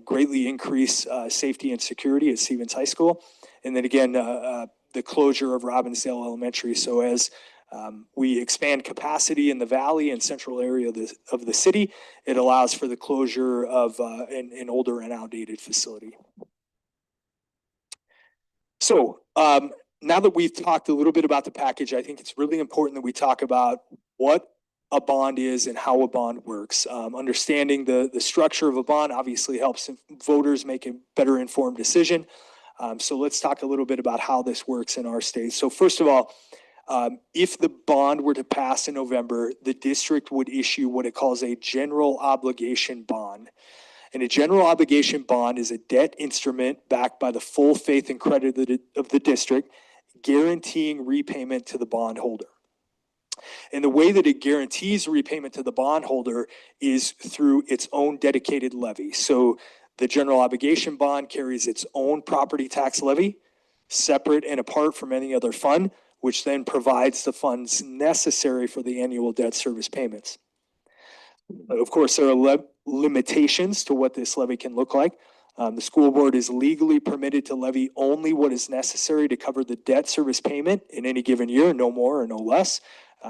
greatly increase safety and security at Stevens High School. And then again, the closure of Robbinsdale Elementary. So as we expand capacity in the valley and central area of the city, it allows for the closure of an older and outdated facility. So now that we've talked a little bit about the package, I think it's really important that we talk about what a bond is and how a bond works. Understanding the structure of a bond obviously helps voters make a better informed decision. So let's talk a little bit about how this works in our state. So first of all, if the bond were to pass in November, the district would issue what it calls a general obligation bond. And a general obligation bond is a debt instrument backed by the full faith and credit of the district, guaranteeing repayment to the bondholder. And the way that it guarantees repayment to the bondholder is through its own dedicated levy. So the general obligation bond carries its own property tax levy, separate and apart from any other fund, which then provides the funds necessary for the annual debt service payments. Of course, there are limitations to what this levy can look like. The school board is legally permitted to levy only what is necessary to cover the debt service payment in any given year, no more or no less.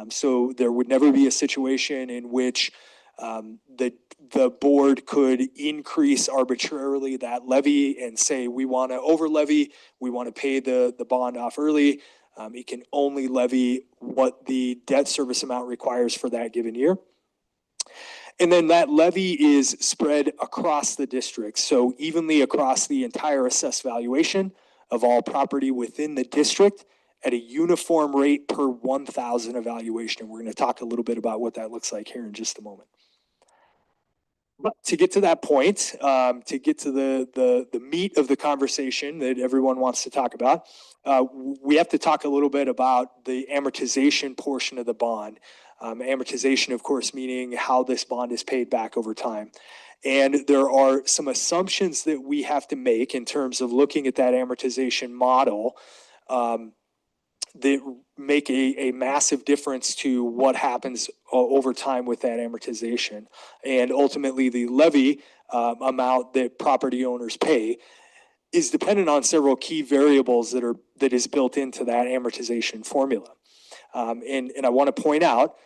So there would never be a situation in which the board could increase arbitrarily that levy and say, we want to over levy, we want to pay the bond off early. It can only levy what the debt service amount requires for that given year. And then that levy is spread across the district, so evenly across the entire assessed valuation of all property within the district at a uniform rate per 1,000 evaluation. And we're going to talk a little bit about what that looks like here in just a moment. But to get to that point, to get to the meat of the conversation that everyone wants to talk about, we have to talk a little bit about the amortization portion of the bond. Amortization, of course, meaning how this bond is paid back over time. And there are some assumptions that we have to make in terms of looking at that amortization model that make a massive difference to what happens over time with that amortization. And ultimately, the levy amount that property owners pay is dependent on several key variables that is built into that amortization formula. And I want to point out,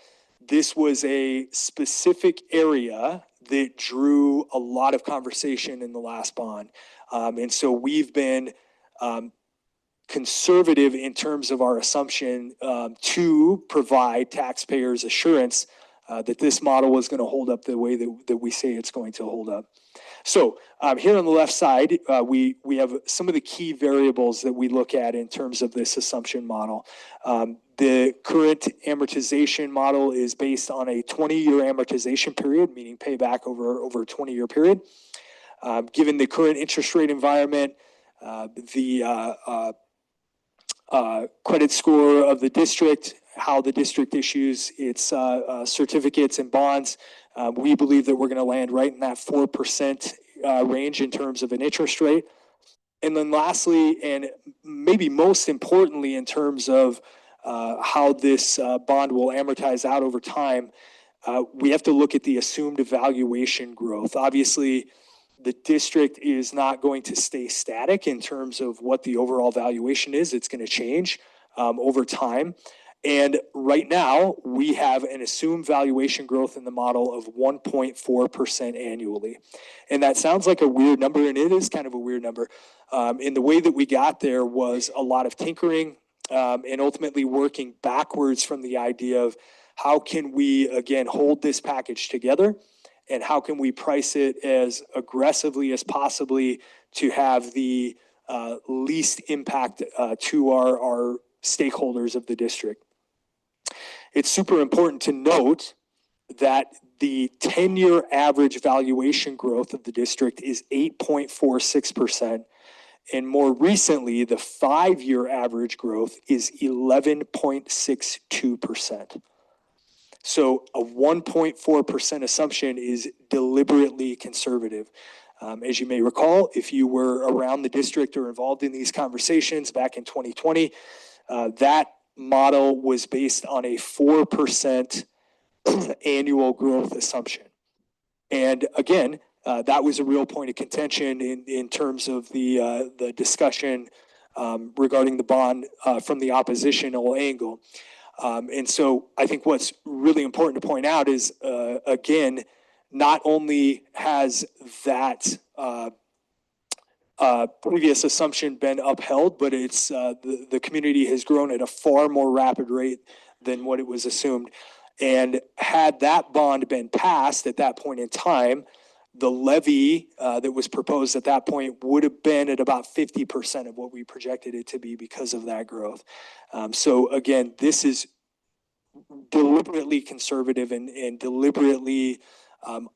this was a specific area that drew a lot of conversation in the last bond. And so we've been conservative in terms of our assumption to provide taxpayers assurance that this model was going to hold up the way that we say it's going to hold up. So here on the left side, we have some of the key variables that we look at in terms of this assumption model. The current amortization model is based on a 20-year amortization period, meaning payback over a 20-year period. Given the current interest rate environment, the credit score of the district, how the district issues its certificates and bonds, we believe that we're going to land right in that 4% range in terms of an interest rate. And then lastly, and maybe most importantly in terms of how this bond will amortize out over time, we have to look at the assumed valuation growth. Obviously, the district is not going to stay static in terms of what the overall valuation is. It's going to change over time. And right now, we have an assumed valuation growth in the model of 1.4% annually. And that sounds like a weird number, and it is kind of a weird number. And the way that we got there was a lot of tinkering and ultimately working backwards from the idea of how can we, again, hold this package together, and how can we price it as aggressively as possibly to have the least impact to our stakeholders of the district. It's super important to note that the 10-year average valuation growth of the district is 8.46%. And more recently, the 5-year average growth is 11.62%. So a 1.4% assumption is deliberately conservative. As you may recall, if you were around the district or involved in these conversations back in 2020, that model was based on a 4% annual growth assumption. And again, that was a real point of contention in terms of the discussion regarding the bond from the oppositional angle. And so I think what's really important to point out is, again, not only has that previous assumption been upheld, but it's the community has grown at a far more rapid rate than what it was assumed. And had that bond been passed at that point in time, the levy that was proposed at that point would have been at about 50% of what we projected it to be because of that growth. So again, this is deliberately conservative and deliberately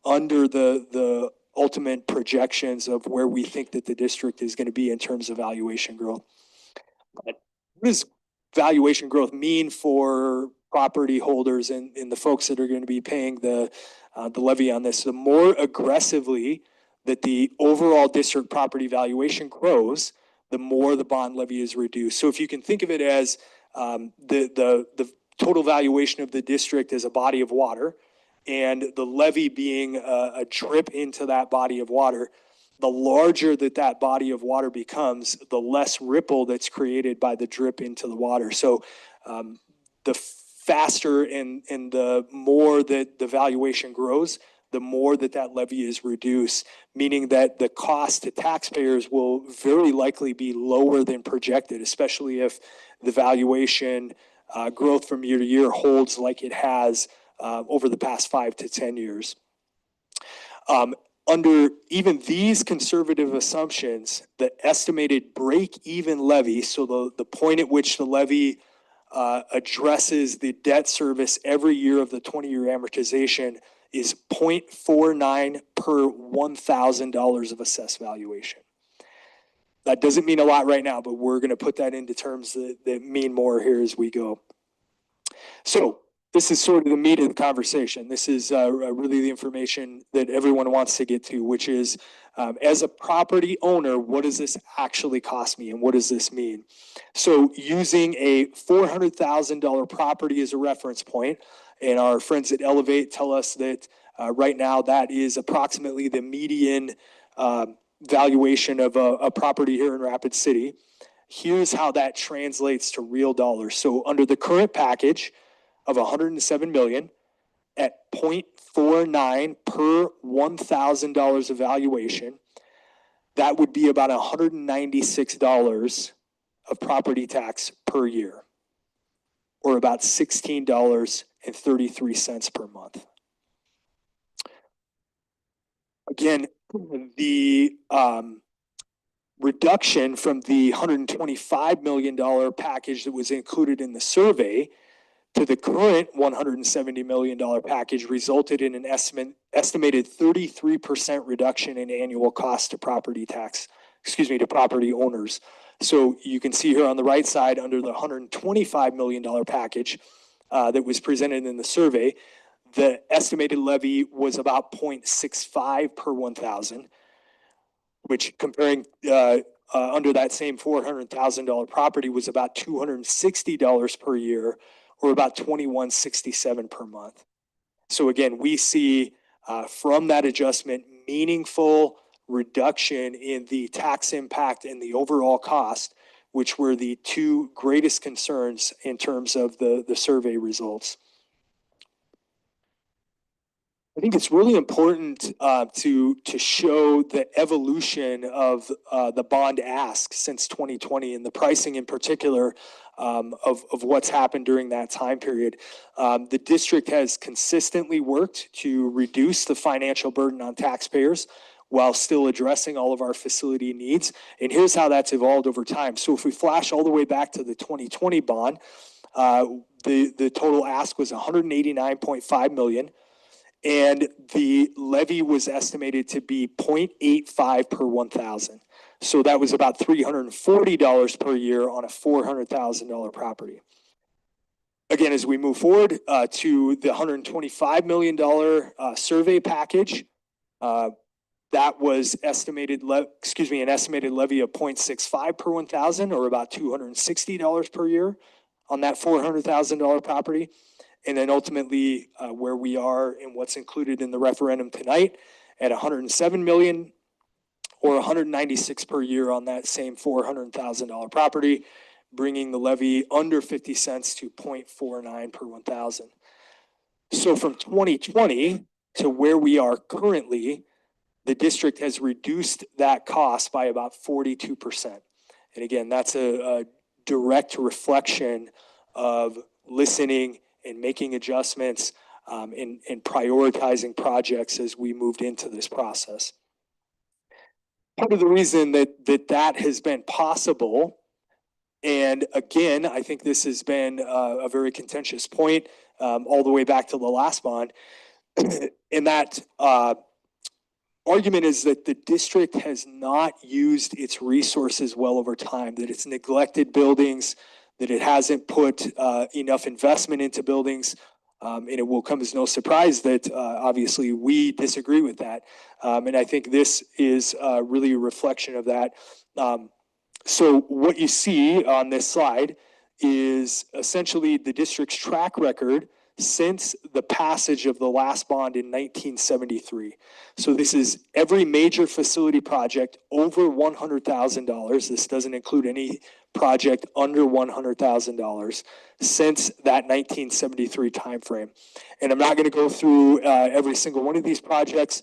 under the ultimate projections of where we think that the district is going to be in terms of valuation growth. But what does valuation growth mean for property holders and the folks that are going to be paying the levy on this? The more aggressively that the overall district property valuation grows, the more the bond levy is reduced. So if you can think of it as the total valuation of the district as a body of water, and the levy being a drip into that body of water, the larger that body of water becomes, the less ripple that's created by the drip into the water. So the faster and the more that the valuation grows, the more that levy is reduced, meaning that the cost to taxpayers will very likely be lower than projected, especially if the valuation growth from year to year holds like it has over the past 5 to 10 years. Under even these conservative assumptions, the estimated break-even levy, so the point at which the levy addresses the debt service every year of the 20-year amortization, is 0.49 per $1,000 of assessed valuation. That doesn't mean a lot right now, but we're going to put that into terms that mean more here as we go. So this is sort of the meat of the conversation. This is really the information that everyone wants to get to, which is, as a property owner, what does this actually cost me and what does this mean? So using a $400,000 property as a reference point, and our friends at Elevate tell us that right now that is approximately the median valuation of a property here in Rapid City. Here's how that translates to real dollars. So under the current package of $107 million at 0.49 per $1,000 of valuation, that would be about $196 of property tax per year, or about $16.33 per month. Again, the reduction from the $125 million package that was included in the survey to the current $170 million package resulted in an estimated 33% reduction in annual cost to property owners. So you can see here on the right side under the $125 million package that was presented in the survey, the estimated levy was about 0.65 per 1,000, which comparing under that same $400,000 property was about $260 per year, or about $21.67 per month. So again, we see from that adjustment, meaningful reduction in the tax impact and the overall cost, which were the two greatest concerns in terms of the survey results. I think it's really important to show the evolution of the bond ask since 2020 and the pricing in particular of what's happened during that time period. The district has consistently worked to reduce the financial burden on taxpayers while still addressing all of our facility needs. And here's how that's evolved over time. So if we flash all the way back to the 2020 bond, the total ask was $189.5 million. And the levy was estimated to be 0.85 per 1,000. So that was about $340 per year on a $400,000 property. Again, as we move forward to the $125 million survey package, that was an estimated levy of 0.65 per 1,000, or about $260 per year on that $400,000 property. And then ultimately where we are and what's included in the referendum tonight at 107 million or 196 per year on that same $400,000 property, bringing the levy under 50 cents to 0.49 per 1,000. So from 2020 to where we are currently, the district has reduced that cost by about 42%. And again, that's a direct reflection of listening and making adjustments and prioritizing projects as we moved into this process. Part of the reason that has been possible, and again, I think this has been a very contentious point all the way back to the last bond, and that argument is that the district has not used its resources well over time, that it's neglected buildings, that it hasn't put enough investment into buildings. And it will come as no surprise that obviously we disagree with that. And I think this is really a reflection of that. So what you see on this slide is essentially the district's track record since the passage of the last bond in 1973. So this is every major facility project over $100,000. This doesn't include any project under $100,000 since that 1973 timeframe. And I'm not going to go through every single one of these projects.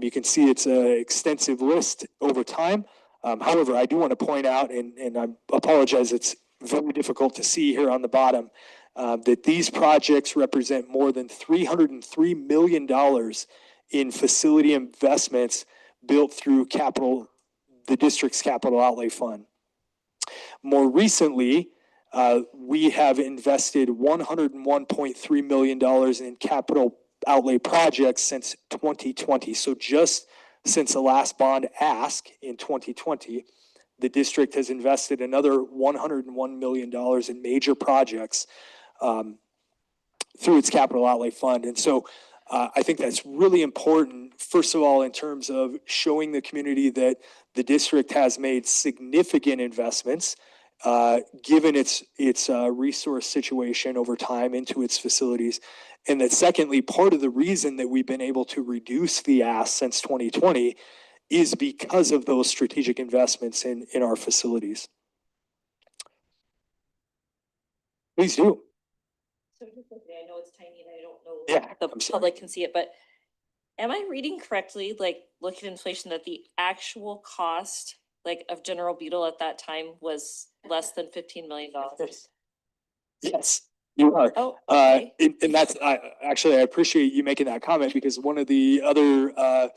You can see it's an extensive list over time. However, I do want to point out, and I apologize, it's very difficult to see here on the bottom, that these projects represent more than $303 million in facility investments built through the district's capital outlay fund. More recently, we have invested $101.3 million in capital outlay projects since 2020. So just since the last bond ask in 2020, the district has invested another $101 million in major projects through its capital outlay fund. And so I think that's really important, first of all, in terms of showing the community that the district has made significant investments given its resource situation over time into its facilities. And that secondly, part of the reason that we've been able to reduce the ask since 2020 is because of those strategic investments in our facilities. Please do. So just looking, I know it's tiny and I don't know Yeah, if the public can see it, but am I reading correctly, like looking at inflation, that the actual cost like of General Beetle at that time was less than $15 million? Yes, you are. Oh, okay. And that's, actually, I appreciate you making that comment, because one of the other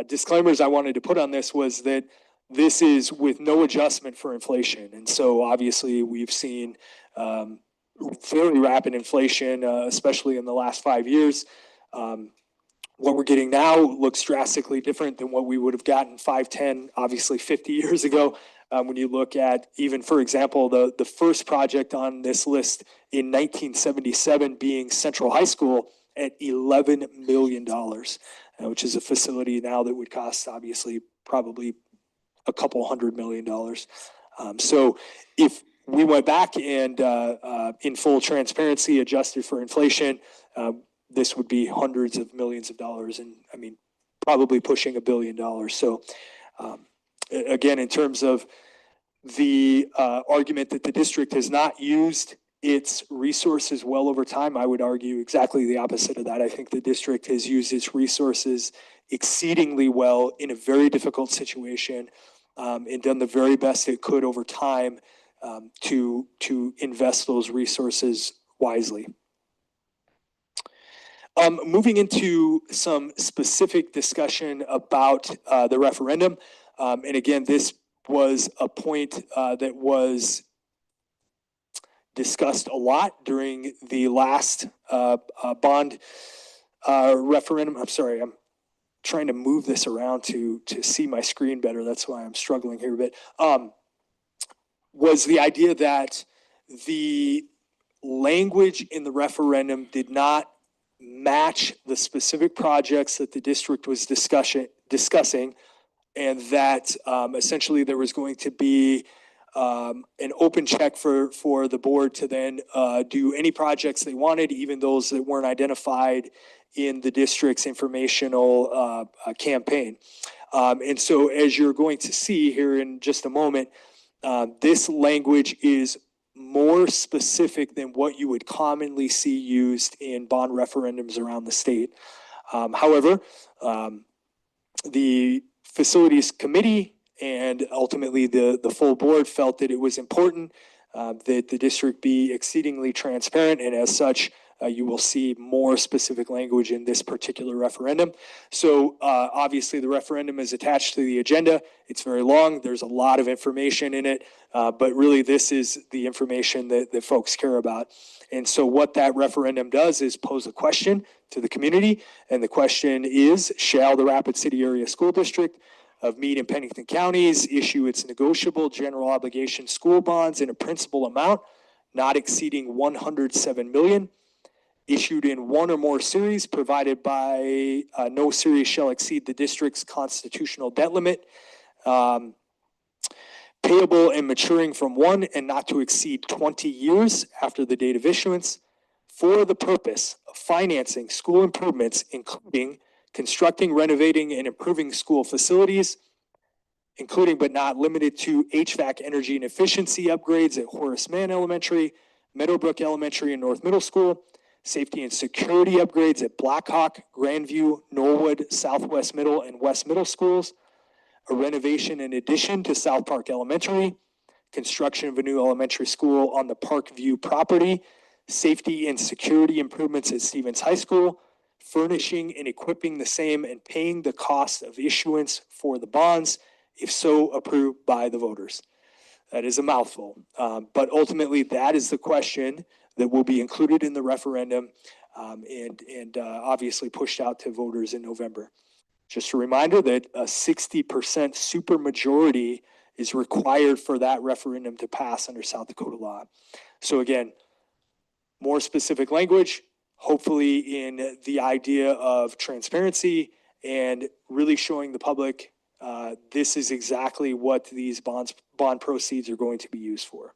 disclaimers I wanted to put on this was that this is with no adjustment for inflation. And so obviously we've seen very rapid inflation, especially in the last 5 years. What we're getting now looks drastically different than what we would have gotten 5, 10, obviously 50 years ago. When you look at even, for example, the first project on this list in 1977 being Central High School at $11 million, which is a facility now that would cost obviously probably a couple $100 million. So if we went back and in full transparency adjusted for inflation, this would be hundreds of millions of dollars, and I mean, probably pushing $1 billion. So again, in terms of the argument that the district has not used its resources well over time, I would argue exactly the opposite of that. I think the district has used its resources exceedingly well in a very difficult situation, and done the very best it could over time to invest those resources wisely. Moving into some specific discussion about the referendum. And again, this was a point that was discussed a lot during the last bond referendum. I'm sorry, I'm trying to move this around to see my screen better. That's why I'm struggling here a bit. Was the idea that the language in the referendum did not match the specific projects that the district was discussing, and that essentially there was going to be an open check for the board to then do any projects they wanted, even those that weren't identified in the district's informational campaign. And so as you're going to see here in just a moment, this language is more specific than what you would commonly see used in bond referendums around the state. However, the facilities committee and ultimately the full board felt that it was important that the district be exceedingly transparent, and as such, you will see more specific language in this particular referendum. So obviously the referendum is attached to the agenda. It's very long. There's a lot of information in it, but really this is the information that folks care about. And so what that referendum does is pose a question to the community. And the question is, shall the Rapid City Area School District of Meade and Pennington Counties issue its negotiable general obligation school bonds in a principal amount not exceeding $107 million, issued in one or more series, provided by no series shall exceed the district's constitutional debt limit, payable and maturing from 1 and not to exceed 20 years after the date of issuance, for the purpose of financing school improvements, including constructing, renovating, and improving school facilities, including but not limited to HVAC energy and efficiency upgrades at Horace Mann Elementary, Meadowbrook Elementary, and North Middle School, safety and security upgrades at Blackhawk, Grandview, Norwood, Southwest Middle, and West Middle Schools, a renovation in addition to South Park Elementary, construction of a new elementary school on the Parkview property, safety and security improvements at Stevens High School, furnishing and equipping the same and paying the cost of issuance for the bonds, if so approved by the voters. That is a mouthful, but ultimately that is the question that will be included in the referendum and obviously pushed out to voters in November. Just a reminder that a 60% supermajority is required for that referendum to pass under South Dakota law. So again, more specific language, hopefully in the idea of transparency and really showing the public this is exactly what these bond proceeds are going to be used for.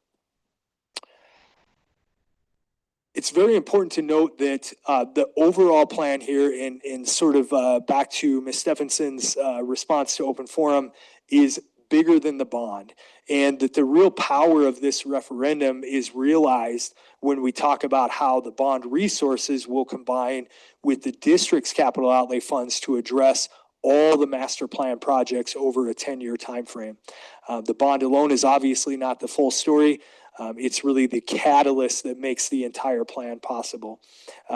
It's very important to note that the overall plan here and sort of back to Ms. Stephenson's response to open forum is bigger than the bond, and that the real power of this referendum is realized when we talk about how the bond resources will combine with the district's capital outlay funds to address all the master plan projects over a 10-year time frame. The bond alone is obviously not the full story. It's really the catalyst that makes the entire plan possible.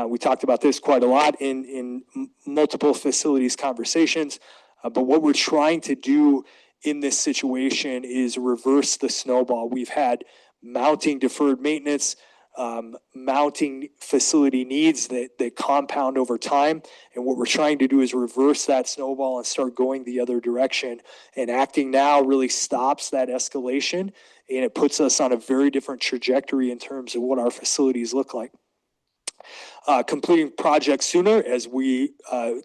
We talked about this quite a lot in multiple facilities conversations, but what we're trying to do in this situation is reverse the snowball. We've had mounting deferred maintenance, mounting facility needs that compound over time. And what we're trying to do is reverse that snowball and start going the other direction. And acting now really stops that escalation, and it puts us on a very different trajectory in terms of what our facilities look like. Completing projects sooner, as we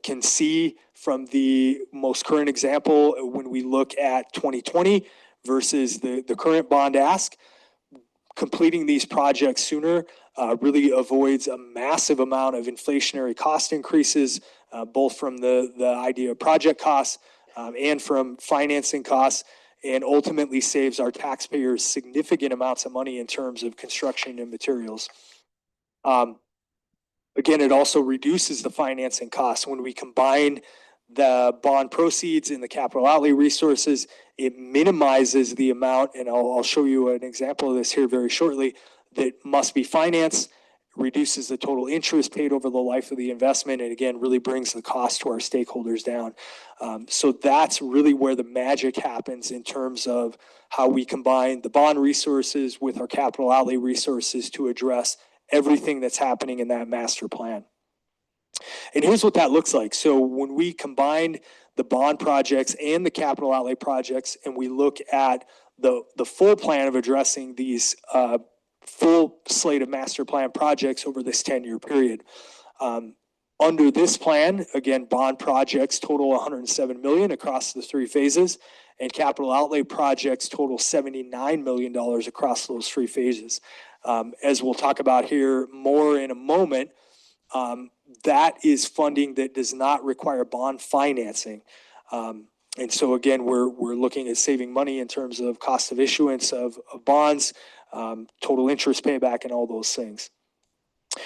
can see from the most current example when we look at 2020 versus the current bond ask. Completing these projects sooner really avoids a massive amount of inflationary cost increases, both from the idea of project costs and from financing costs, and ultimately saves our taxpayers significant amounts of money in terms of construction and materials. Again, it also reduces the financing costs. When we combine the bond proceeds and the capital outlay resources, it minimizes the amount, and I'll show you an example of this here very shortly, that must be financed, reduces the total interest paid over the life of the investment, and again, really brings the cost to our stakeholders down. So that's really where the magic happens in terms of how we combine the bond resources with our capital outlay resources to address everything that's happening in that master plan. And here's what that looks like. So when we combine the bond projects and the capital outlay projects, and we look at the full plan of addressing these full slate of master plan projects over this 10-year period. Under this plan, again, bond projects total 107 million across the 3 phases, and capital outlay projects total $79 million across those 3 phases. As we'll talk about here more in a moment, that is funding that does not require bond financing. And so again, we're looking at saving money in terms of cost of issuance of bonds, total interest payback, and all those things.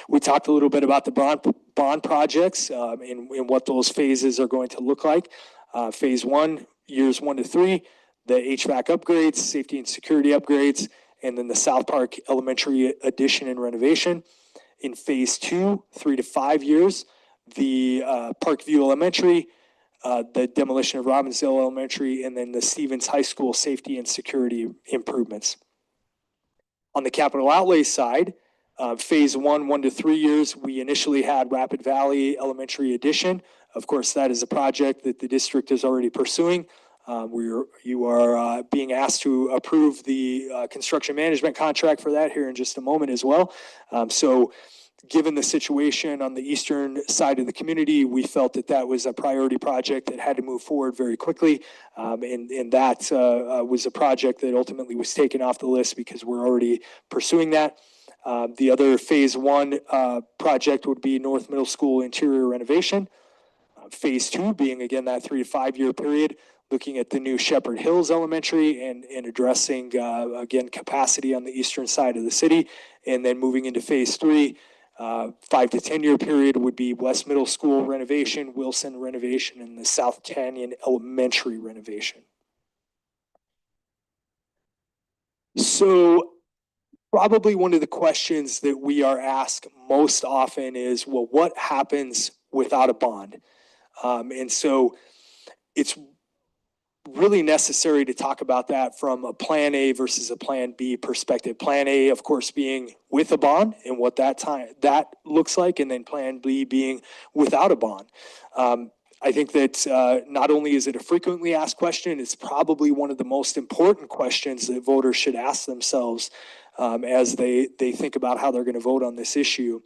We talked a little bit about the bond projects and what those phases are going to look like. Phase 1, years 1 to 3, the HVAC upgrades, safety and security upgrades, and then the South Park Elementary addition and renovation. In phase 2, 3 to 5 years, the Parkview Elementary, the demolition of Robbinsdale Elementary, and then the Stevens High School safety and security improvements. On the capital outlay side, phase 1, 1 to 3 years, we initially had Rapid Valley Elementary addition. Of course, that is a project that the district is already pursuing. You are being asked to approve the construction management contract for that here in just a moment as well. So given the situation on the eastern side of the community, we felt that that was a priority project that had to move forward very quickly. And that was a project that ultimately was taken off the list because we're already pursuing that. The other phase 1 project would be North Middle School interior renovation. Phase 2 being, again, that 3 to 5 year period, looking at the new Shepherd Hills Elementary and addressing, again, capacity on the eastern side of the city. And then moving into phase 3, 5 to 10 year period would be West Middle School renovation, Wilson renovation, and the South Canyon Elementary renovation. So probably one of the questions that we are asked most often is, well, what happens without a bond? And so it's really necessary to talk about that from a plan A versus a plan B perspective. Plan A, of course, being with a bond and what that looks like, and then plan B being without a bond. I think that not only is it a frequently asked question, it's probably one of the most important questions that voters should ask themselves as they think about how they're going to vote on this issue.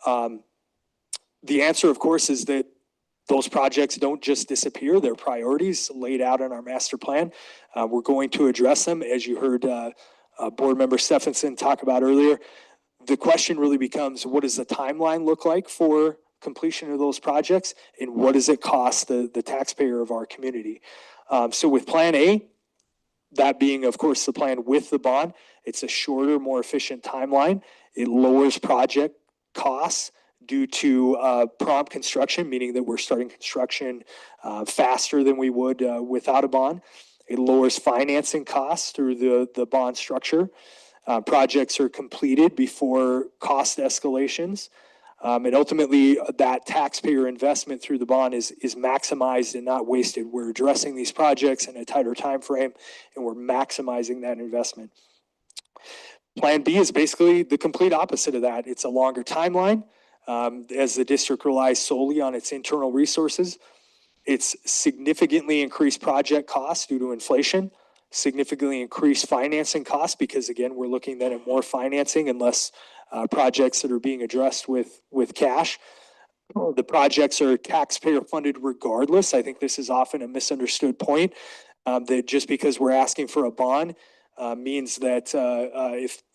The answer, of course, is that those projects don't just disappear. They're priorities laid out in our master plan. We're going to address them, as you heard Board Member Stephenson talk about earlier. The question really becomes, what does the timeline look like for completion of those projects, and what does it cost the taxpayer of our community? So with Plan A, that being, of course, the plan with the bond, it's a shorter, more efficient timeline. It lowers project costs due to prompt construction, meaning that we're starting construction faster than we would without a bond. It lowers financing costs through the bond structure. Projects are completed before cost escalations. And ultimately, that taxpayer investment through the bond is maximized and not wasted. We're addressing these projects in a tighter time frame, and we're maximizing that investment. Plan B is basically the complete opposite of that. It's a longer timeline. As the district relies solely on its internal resources, it's significantly increased project costs due to inflation, significantly increased financing costs because, again, we're looking then at more financing and less projects that are being addressed with cash. The projects are taxpayer funded regardless. I think this is often a misunderstood point, that just because we're asking for a bond, means that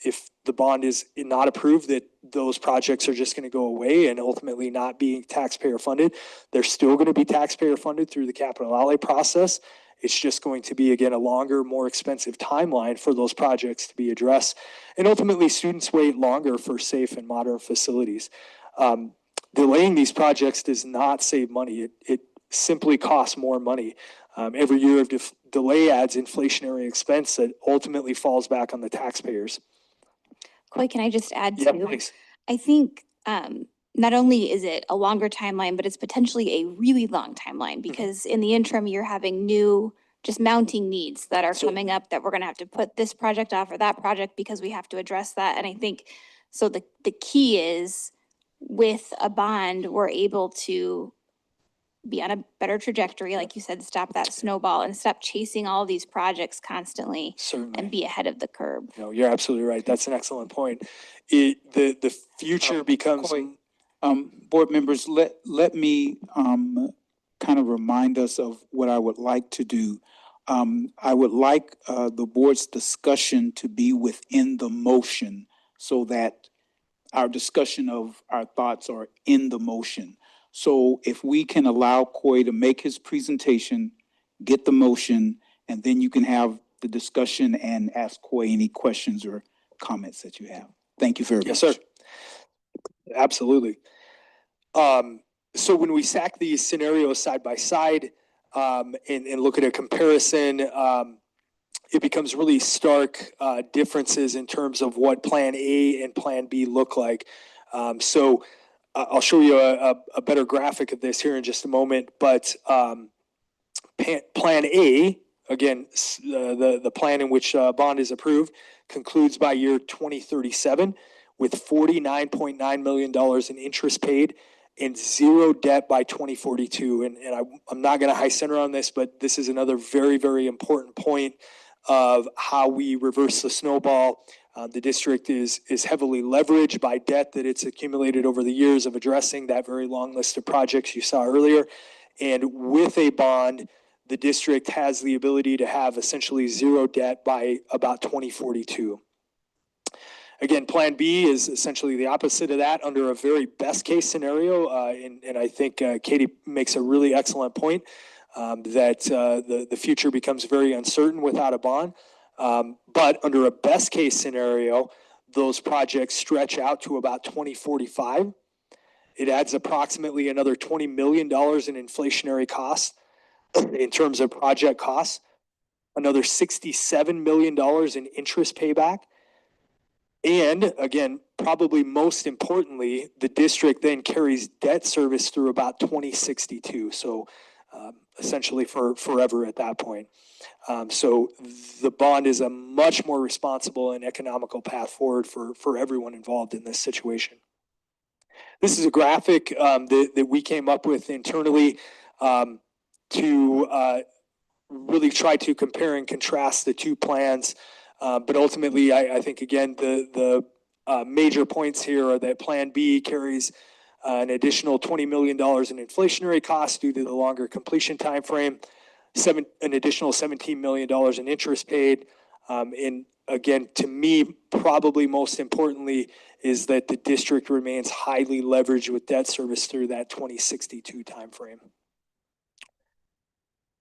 if the bond is not approved, that those projects are just going to go away and ultimately not being taxpayer funded. They're still going to be taxpayer funded through the capital outlay process. It's just going to be, again, a longer, more expensive timeline for those projects to be addressed. And ultimately, students wait longer for safe and modern facilities. Delaying these projects does not save money. It simply costs more money. Every year of delay adds inflationary expense that ultimately falls back on the taxpayers. Coy, can I just add Yeah, too? please. I think not only is it a longer timeline, but it's potentially a really long timeline because in the interim, you're having new, just mounting needs that are coming up that we're gonna have to put this project off or that project because we have to address that. And I think, so the key is with a bond, we're able to be on a better trajectory, like you said, stop that snowball and stop chasing all these projects constantly Certainly. and be ahead of the curve. No, you're absolutely right. That's an excellent point. The future becomes. Coy, board members, let me kind of remind us of what I would like to do. I would like the board's discussion to be within the motion so that our discussion of our thoughts are in the motion. So if we can allow Coy to make his presentation, get the motion, and then you can have the discussion and ask Coy any questions or comments that you have. Thank you very much. Yes, sir. Absolutely. So when we stack these scenarios side by side and look at a comparison, it becomes really stark differences in terms of what Plan A and Plan B look like. So I'll show you a better graphic of this here in just a moment, but Plan A, again, the plan in which bond is approved, concludes by year 2037 with $49.9 million in interest paid and zero debt by 2042. And I'm not going to high center on this, but this is another very, very important point of how we reverse the snowball. The district is heavily leveraged by debt that it's accumulated over the years of addressing that very long list of projects you saw earlier. And with a bond, the district has the ability to have essentially zero debt by about 2042. Again, Plan B is essentially the opposite of that under a very best case scenario. And I think Katie makes a really excellent point that the future becomes very uncertain without a bond. But under a best case scenario, those projects stretch out to about 2045. It adds approximately another $20 million in inflationary costs in terms of project costs, another $67 million in interest payback. And again, probably most importantly, the district then carries debt service through about 2062. So essentially for forever at that point. So the bond is a much more responsible and economical path forward for everyone involved in this situation. This is a graphic that we came up with internally to really try to compare and contrast the two plans. But ultimately, I think, again, the major points here are that Plan B carries an additional $20 million in inflationary costs due to the longer completion timeframe, an additional $17 million in interest paid. And again, to me, probably most importantly, is that the district remains highly leveraged with debt service through that 2062 timeframe.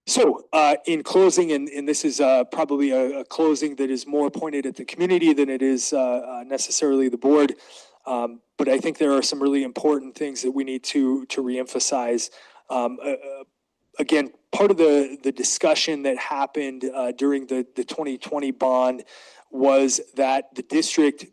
So in closing, and this is probably a closing that is more pointed at the community than it is necessarily the board, but I think there are some really important things that we need to reemphasize. Again, part of the discussion that happened during the 2020 bond was that the district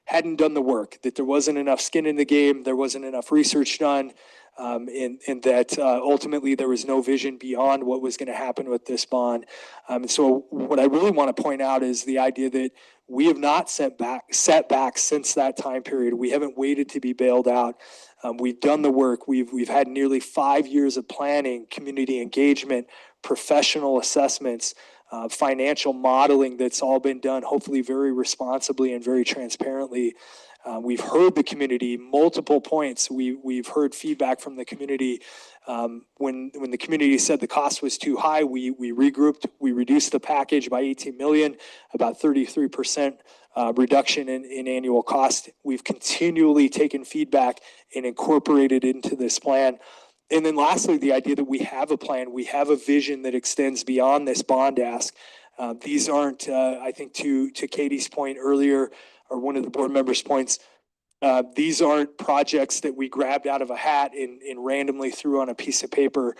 hadn't done the work, that there wasn't enough skin in the game, there wasn't enough research done, and that ultimately there was no vision beyond what was going to happen with this bond. And so what I really want to point out is the idea that we have not set back since that time period. We haven't waited to be bailed out. We've done the work. We've had nearly 5 years of planning, community engagement, professional assessments, financial modeling that's all been done, hopefully very responsibly and very transparently. We've heard the community, multiple points. We've heard feedback from the community. When the community said the cost was too high, we regrouped, we reduced the package by 18 million, about 33% reduction in annual cost. We've continually taken feedback and incorporated into this plan. And then lastly, the idea that we have a plan, we have a vision that extends beyond this bond ask. These aren't, I think to Katie's point earlier, or one of the board members' points, these aren't projects that we grabbed out of a hat and randomly threw on a piece of paper.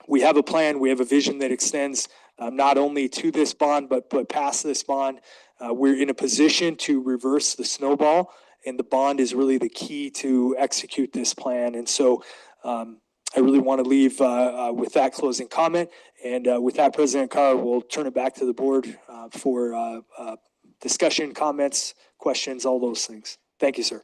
We have a plan, we have a vision that extends not only to this bond, but past this bond. We're in a position to reverse the snowball, and the bond is really the key to execute this plan. And so I really want to leave with that closing comment. And with that, President Carr, we'll turn it back to the board for discussion, comments, questions, all those things. Thank you, sir.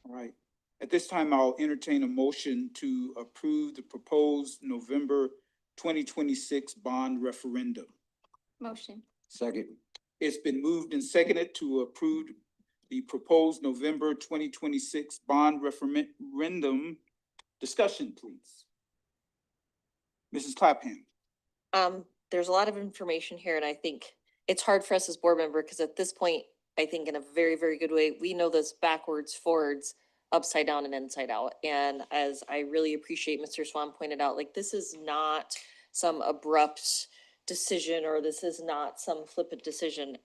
All right. At this time, I'll entertain a motion to approve the proposed November 2026 bond referendum. Motion. Second. It's been moved and seconded to approve the proposed November 2026 bond referendum. Discussion, please. Mrs. Clapham. There's a lot of information here, and I think it's hard for us as board member, because at this point, I think in a very, very good way, we know this backwards, forwards, upside down, and inside out. And as I really appreciate Mr. Swan pointed out, like, this is not some abrupt decision, or this is not some flippant decision.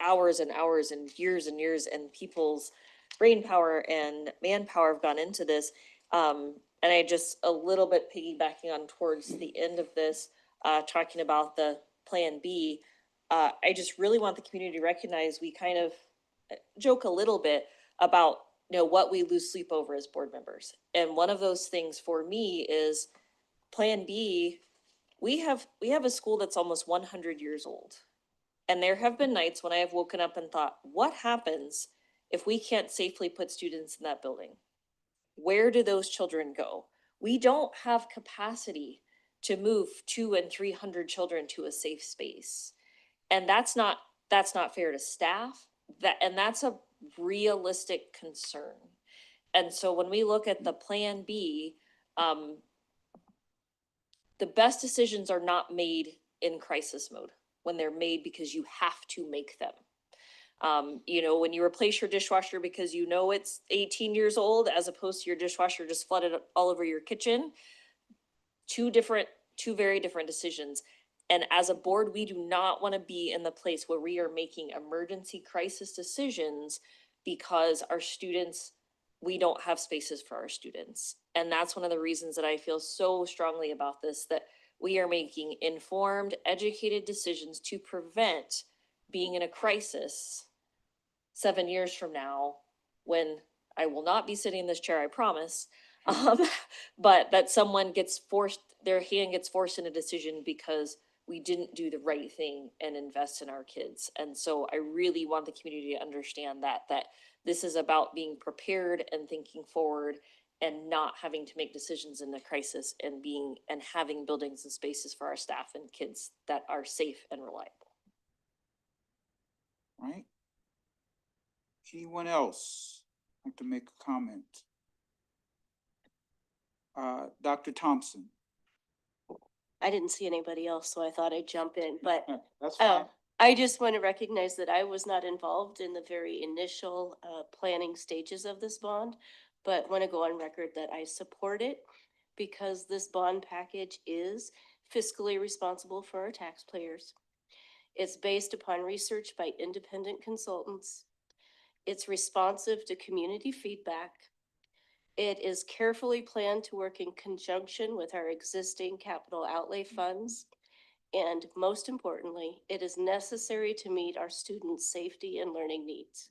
Hours and hours and years and people's brain power and manpower have gone into this. And I just a little bit piggybacking on towards the end of this, talking about the Plan B. I just really want the community to recognize we kind of joke a little bit about, what we lose sleep over as board members. And one of those things for me is Plan B. We have a school that's almost 100 years old. And there have been nights when I have woken up and thought, what happens if we can't safely put students in that building? Where do those children go? We don't have capacity to move 200 and 300 children to a safe space. And that's not fair to staff. That's a realistic concern. And so when we look at the Plan B, the best decisions are not made in crisis mode, when they're made because you have to make them. When you replace your dishwasher because it's 18 years old, as opposed to your dishwasher just flooded all over your kitchen, two very different decisions. And as a board, we do not want to be in the place where we are making emergency crisis decisions because we don't have spaces for our students. And that's one of the reasons that I feel so strongly about this, that we are making informed, educated decisions to prevent being in a crisis 7 years from now, when I will not be sitting in this chair, I promise. But that their hand gets forced in a decision because we didn't do the right thing and invest in our kids. And so I really want the community to understand that this is about being prepared and thinking forward, and not having to make decisions in a crisis, and having buildings and spaces for our staff and kids that are safe and reliable. Right? Anyone else like to make a comment? Dr. Thompson. I didn't see anybody else, so I thought I'd jump in, but That's fine. I just want to recognize that I was not involved in the very initial planning stages of this bond, but want to go on record that I support it because this bond package is fiscally responsible for our taxpayers. It's based upon research by independent consultants. It's responsive to community feedback. It is carefully planned to work in conjunction with our existing capital outlay funds. And most importantly, it is necessary to meet our students' safety and learning needs.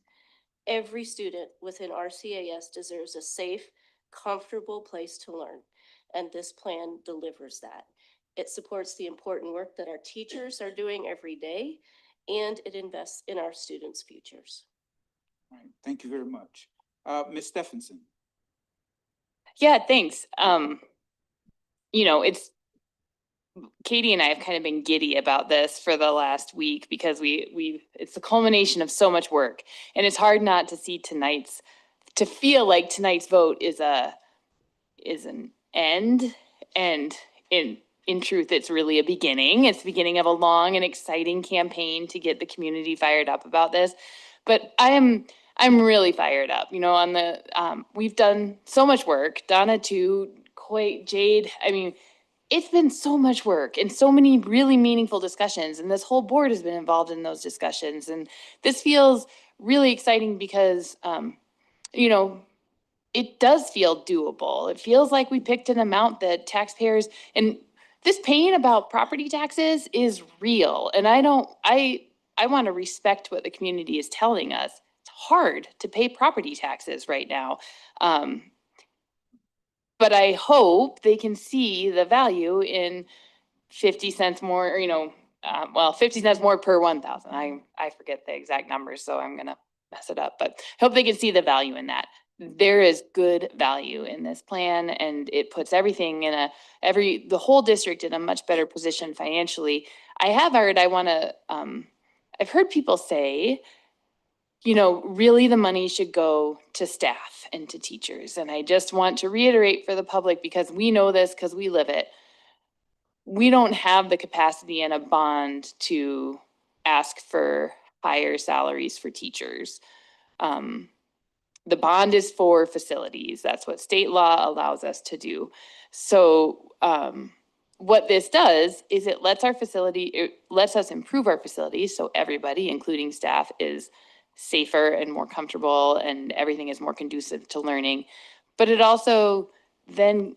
Every student within RCAS deserves a safe, comfortable place to learn, and this plan delivers that. It supports the important work that our teachers are doing every day, and it invests in our students' futures. All right, thank you very much. Ms. Stephenson. Yeah, thanks. Katie and I have kind of been giddy about this for the last week because it's the culmination of so much work. And it's hard not to see to feel like tonight's vote is an end. And in truth, it's really a beginning. It's the beginning of a long and exciting campaign to get the community fired up about this. But I'm really fired up, on the, we've done so much work, Donna too, Coy, Jade, it's been so much work and so many really meaningful discussions, and this whole board has been involved in those discussions. And this feels really exciting because, it does feel doable. It feels like we picked an amount that taxpayers, and this pain about property taxes is real. And I want to respect what the community is telling us. It's hard to pay property taxes right now. But I hope they can see the value in 50 cents more, 50 cents more per 1,000. I forget the exact numbers, so I'm gonna mess it up, but I hope they can see the value in that. There is good value in this plan, and it puts everything in the whole district in a much better position financially. I've heard people say, really the money should go to staff and to teachers. And I just want to reiterate for the public, because we know this, because we live it. We don't have the capacity in a bond to ask for higher salaries for teachers. The bond is for facilities. That's what state law allows us to do. So what this does is it lets us improve our facilities so everybody, including staff, is safer and more comfortable and everything is more conducive to learning. But it also then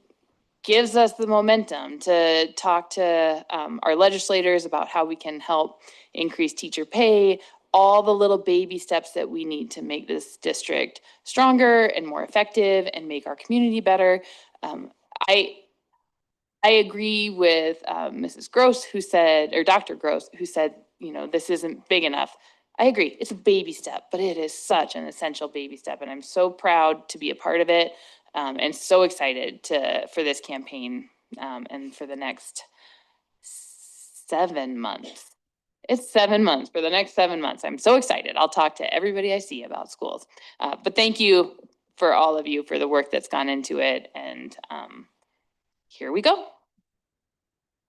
gives us the momentum to talk to our legislators about how we can help increase teacher pay, all the little baby steps that we need to make this district stronger and more effective and make our community better. I agree with Mrs. Gross, or Dr. Gross, who said, this isn't big enough. I agree, it's a baby step, but it is such an essential baby step, and I'm so proud to be a part of it, and so excited for this campaign and for the next 7 months. It's 7 months, for the next 7 months. I'm so excited. I'll talk to everybody I see about schools. But thank you for all of you for the work that's gone into it, and here we go. All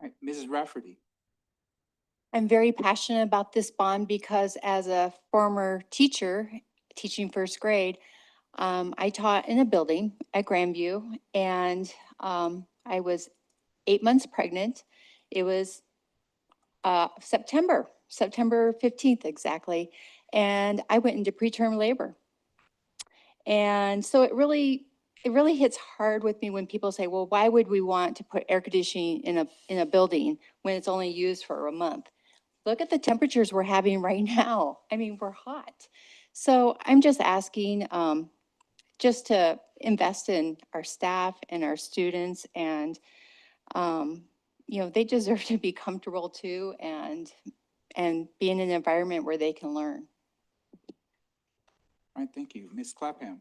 right, Mrs. Rafferty. I'm very passionate about this bond because as a former teacher, teaching first grade, I taught in a building at Grandview, and I was 8 months pregnant. It was September 15th exactly, and I went into preterm labor. And so it really hits hard with me when people say, well, why would we want to put air conditioning in a building when it's only used for a month? Look at the temperatures we're having right now. We're hot. So I'm just asking just to invest in our staff and our students, and they deserve to be comfortable too, and be in an environment where they can learn. All right, thank you. Ms. Clapham.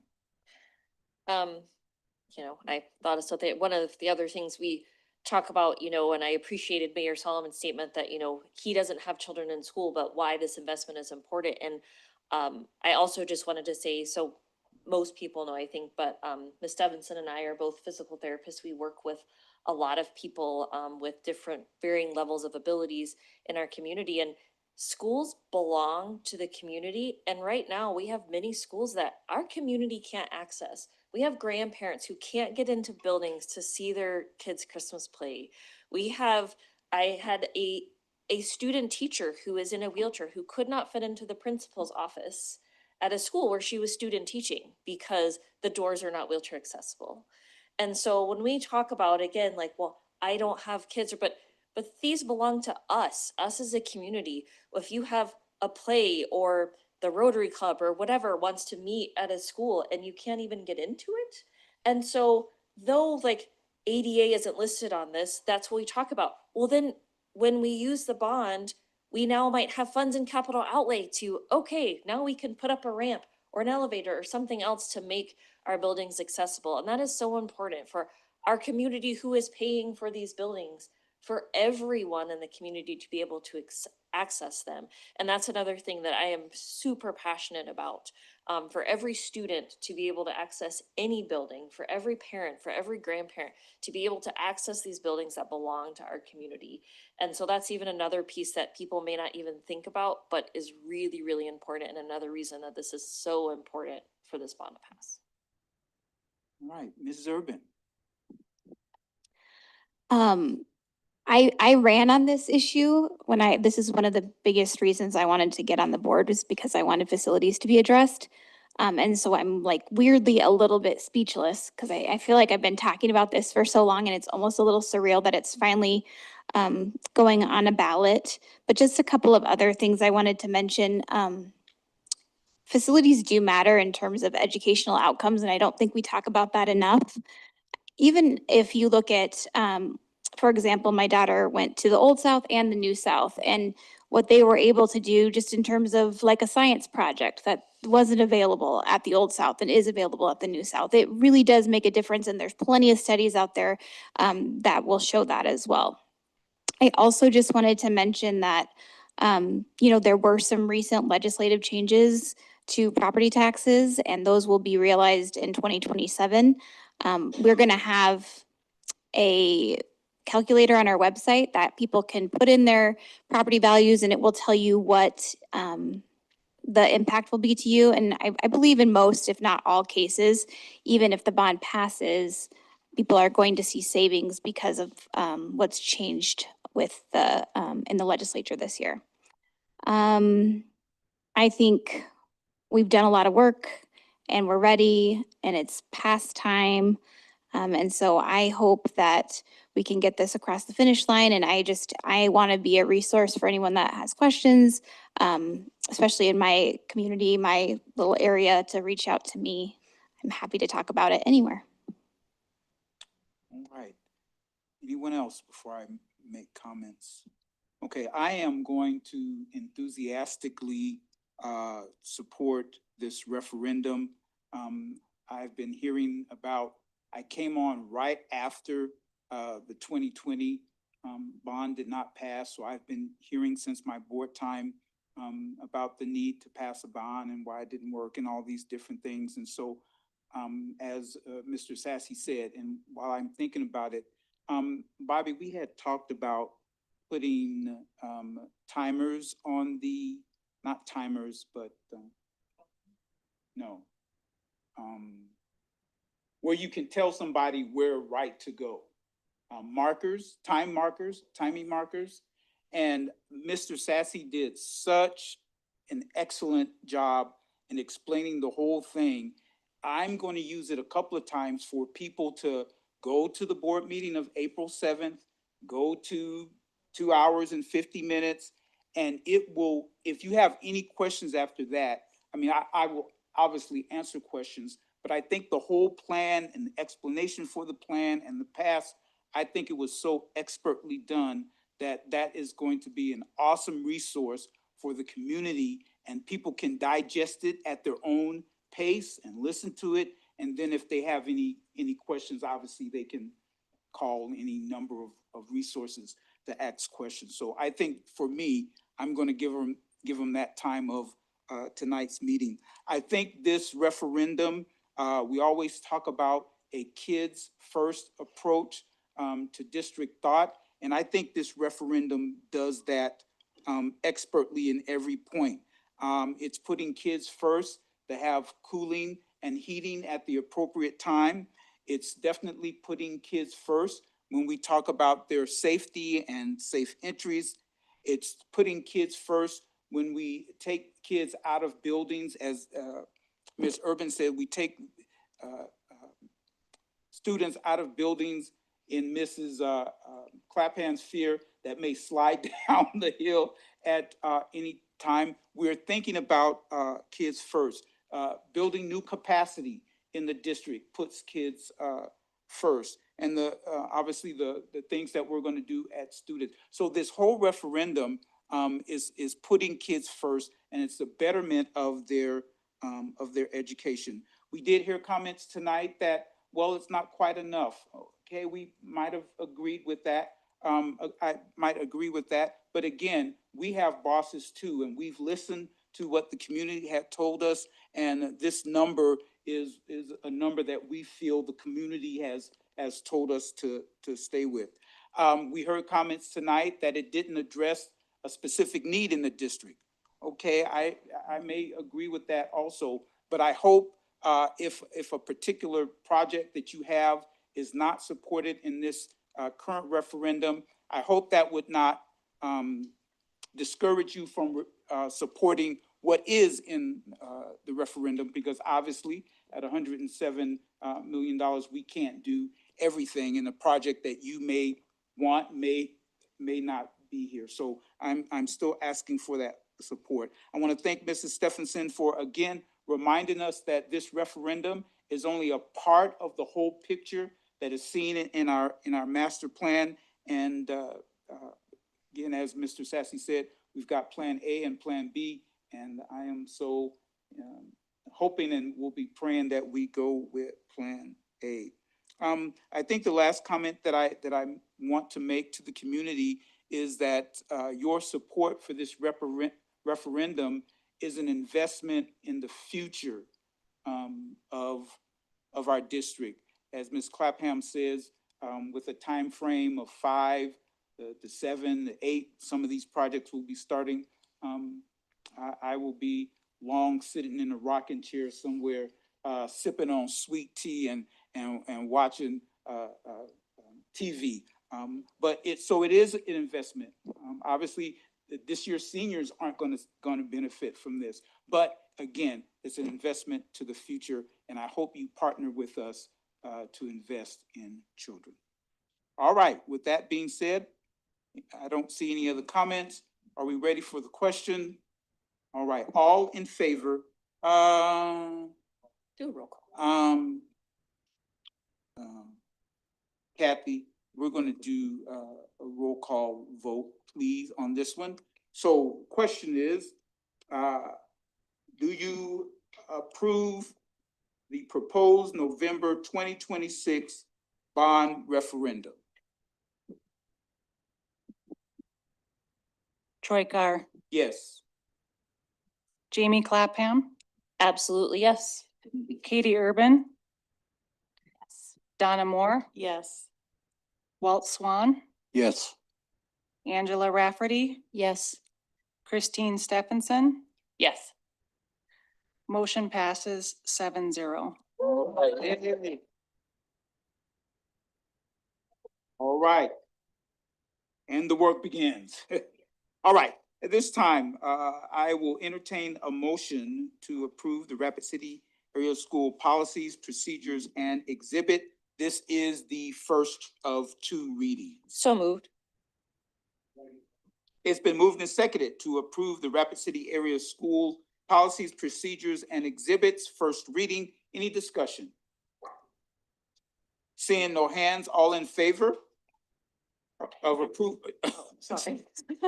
I thought of something. One of the other things we talk about, and I appreciated Mayor Solomon's statement that, he doesn't have children in school, but why this investment is important. And I also just wanted to say, so most people know, I think, but Ms. Stevenson and I are both physical therapists. We work with a lot of people with different varying levels of abilities in our community, and schools belong to the community. And right now we have many schools that our community can't access. We have grandparents who can't get into buildings to see their kids' Christmas play. I had a student teacher who is in a wheelchair who could not fit into the principal's office at a school where she was student teaching because the doors are not wheelchair accessible. And so when we talk about, again, like, well, I don't have kids, but these belong to us as a community. If you have a play or the Rotary Club or whatever wants to meet at a school and you can't even get into it. And so though like ADA isn't listed on this, that's what we talk about. Well, then when we use the bond, we now might have funds in capital outlay to, okay, now we can put up a ramp or an elevator or something else to make our buildings accessible. And that is so important for our community who is paying for these buildings. for everyone in the community to be able to access them. And that's another thing that I am super passionate about. For every student to be able to access any building, for every parent, for every grandparent, to be able to access these buildings that belong to our community. And so that's even another piece that people may not even think about, but is really, really important, and another reason that this is so important for this bond to pass. All right, Mrs. Urban. I ran on this issue when this is one of the biggest reasons I wanted to get on the board, was because I wanted facilities to be addressed. And so I'm like weirdly a little bit speechless, because I feel like I've been talking about this for so long, and it's almost a little surreal that it's finally going on a ballot. But just a couple of other things I wanted to mention. Facilities do matter in terms of educational outcomes, and I don't think we talk about that enough. Even if you look at, for example, my daughter went to the Old South and the New South, and what they were able to do just in terms of like a science project that wasn't available at the Old South and is available at the New South. It really does make a difference, and there's plenty of studies out there that will show that as well. I also just wanted to mention that, there were some recent legislative changes to property taxes, and those will be realized in 2027. We're going to have a calculator on our website that people can put in their property values, and it will tell you what the impact will be to you. And I believe in most, if not all cases, even if the bond passes, people are going to see savings because of what's changed with the in the legislature this year. I think we've done a lot of work, and we're ready, and it's past time. And so I hope that we can get this across the finish line. And I want to be a resource for anyone that has questions, especially in my community, my little area, to reach out to me. I'm happy to talk about it anywhere. All right. Anyone else before I make comments? Okay, I am going to enthusiastically support this referendum. I've been hearing about, I came on right after the 2020 bond did not pass. So I've been hearing since my board time about the need to pass a bond and why it didn't work and all these different things. And so as Mr. Sassy said, and while I'm thinking about it, Bobby, we had talked about putting timers on the, not timers, but where you can tell somebody where right to go. Markers, timing markers. And Mr. Sassy did such an excellent job in explaining the whole thing. I'm going to use it a couple of times for people to go to the board meeting of April 7th, go to 2 hours and 50 minutes. And it will, if you have any questions after that, I mean, I will obviously answer questions, but I think the whole plan and the explanation for the plan and the past, I think it was so expertly done that that is going to be an awesome resource for the community, and people can digest it at their own pace and listen to it. And then if they have any questions, obviously they can call any number of resources to ask questions. So I think for me, I'm going to give them that time of tonight's meeting. I think this referendum, we always talk about a kids first approach to district thought. And I think this referendum does that expertly in every point. It's putting kids first to have cooling and heating at the appropriate time. It's definitely putting kids first when we talk about their safety and safe entries. It's putting kids first when we take kids out of buildings, as Ms. Urban said, we take students out of buildings in Mrs. Claphan's fear that may slide down the hill at any time. We're thinking about kids first. Building new capacity in the district puts kids first. And obviously the things that we're going to do at students. So this whole referendum is putting kids first, and it's the betterment of their education. We did hear comments tonight that, well, it's not quite enough. Okay, we might have agreed with that. I might agree with that. But again, we have bosses too, and we've listened to what the community had told us. And this number is a number that we feel the community has told us to stay with. We heard comments tonight that it didn't address a specific need in the district. Okay, I may agree with that also, but I hope if a particular project that you have is not supported in this current referendum, I hope that would not discourage you from supporting what is in the referendum, because obviously at $107 million, we can't do everything in a project that you may want, may not be here. So I'm still asking for that support. I want to thank Mrs. Stephenson for again reminding us that this referendum is only a part of the whole picture that is seen in our master plan. And again, as Mr. Sassy said, we've got Plan A and Plan B, and I am so hoping and will be praying that we go with Plan A. I think the last comment that I want to make to the community is that your support for this referendum is an investment in the future of our district. As Ms. Clapham says, with a time frame of 5 to 7 to 8, some of these projects will be starting. I will be long sitting in a rocking chair somewhere, sipping on sweet tea and watching TV. But it is an investment. Obviously, this year's seniors aren't going to benefit from this. But again, it's an investment to the future, and I hope you partner with us to invest in children. All right, with that being said, I don't see any other comments. Are we ready for the question? All right, all in favor? Do a roll call. Kathy, we're going to do a roll call vote, please, on this one. So question is, do you approve the proposed November 2026 bond referendum? Troy Carr, Yes. Jamie Clapham, Absolutely, yes. Katie Urban. Yes. Donna Moore, Yes. Walt Swan, Yes. Angela Rafferty, Yes. Christine Stephenson. Yes. Motion passes 7-0. All right. And the work begins. All right. At this time, I will entertain a motion to approve the Rapid City Area School policies, procedures, and exhibit. This is the first of 2 readings. So moved. It's been moved and seconded to approve the Rapid City Area School policies, procedures, and exhibits, first reading. Any discussion? Seeing no hands, all in favor of approval? Sorry.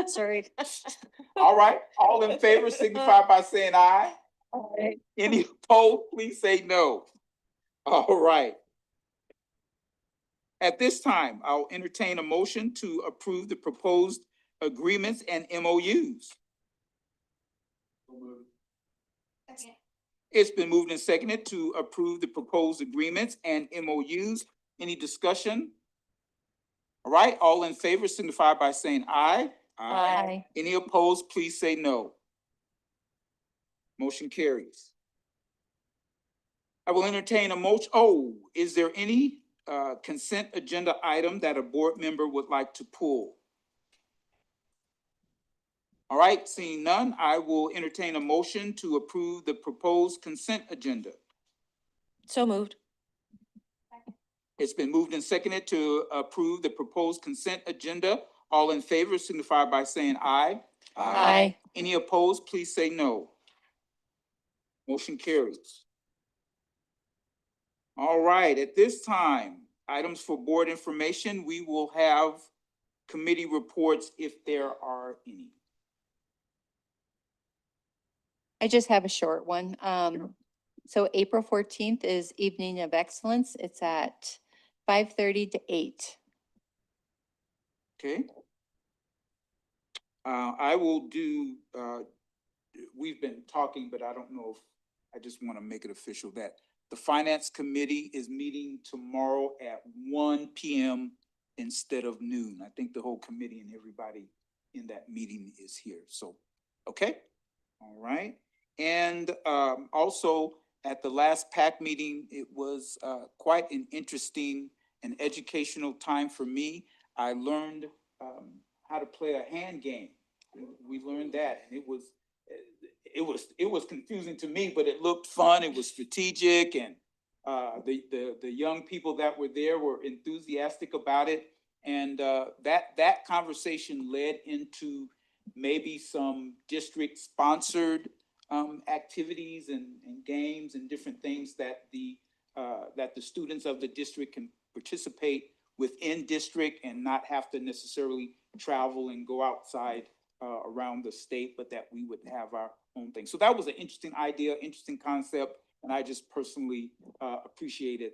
Sorry. All right, all in favor signify by saying aye. Aye. Any opposed, please say no. All right. At this time, I'll entertain a motion to approve the proposed agreements and MOUs. It's been moved and seconded to approve the proposed agreements and MOUs. Any discussion? All right, all in favor signify by saying aye. Aye. Any opposed, please say no. Motion carries. I will entertain a motion. Oh, is there any consent agenda item that a board member would like to pull? All right, seeing none, I will entertain a motion to approve the proposed consent agenda. So moved. It's been moved and seconded to approve the proposed consent agenda. All in favor signify by saying aye. Aye. Any opposed, please say no. Motion carries. All right, at this time, items for board information, we will have committee reports if there are any. I just have a short one. So April 14th is Evening of Excellence. It's at 5:30 to 8. Okay. I will do, we've been talking, but I don't know if, I just want to make it official that the Finance Committee is meeting tomorrow at 1 p.m. instead of noon. I think the whole committee and everybody in that meeting is here. So, okay. All right. And also at the last PAC meeting, it was quite an interesting and educational time for me. I learned how to play a hand game. We learned that, and it was confusing to me, but it looked fun. It was strategic, and the young people that were there were enthusiastic about it. And that conversation led into maybe some district sponsored activities and games and different things that the students of the district can participate within district and not have to necessarily travel and go outside around the state, but that we would have our own thing. So that was an interesting idea, interesting concept, and I just personally appreciated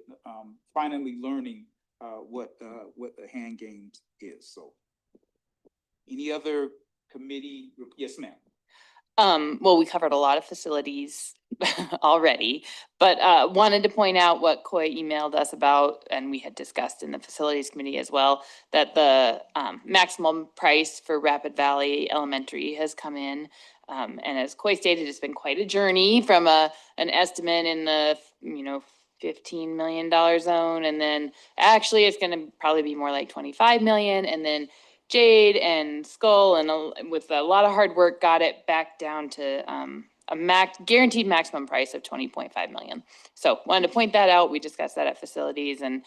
finally learning what the hand games is. So, any other committee? Yes, ma'am. Well, we covered a lot of facilities already, but wanted to point out what Coy emailed us about, and we had discussed in the facilities committee as well, that the maximum price for Rapid Valley Elementary has come in. And as Coy stated, it's been quite a journey from an estimate in the, $15 million zone. And then actually it's going to probably be more like 25 million. And then Jade and Skull and with a lot of hard work got it back down to a guaranteed maximum price of 20.5 million. So wanted to point that out. We discussed that at facilities and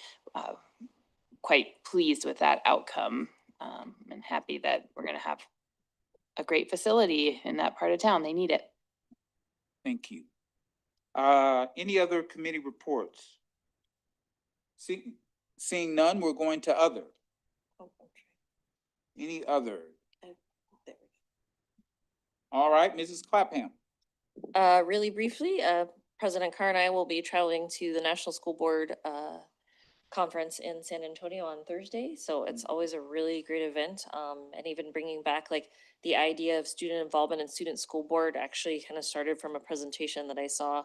quite pleased with that outcome and happy that we're going to have a great facility in that part of town. They need it. Thank you. Any other committee reports? Seeing none, we're going to other. Any other? All right, Mrs. Clapham. Really briefly, President Carr and I will be traveling to the National School Board conference in San Antonio on Thursday. So it's always a really great event. And even bringing back like the idea of student involvement in student school board actually kind of started from a presentation that I saw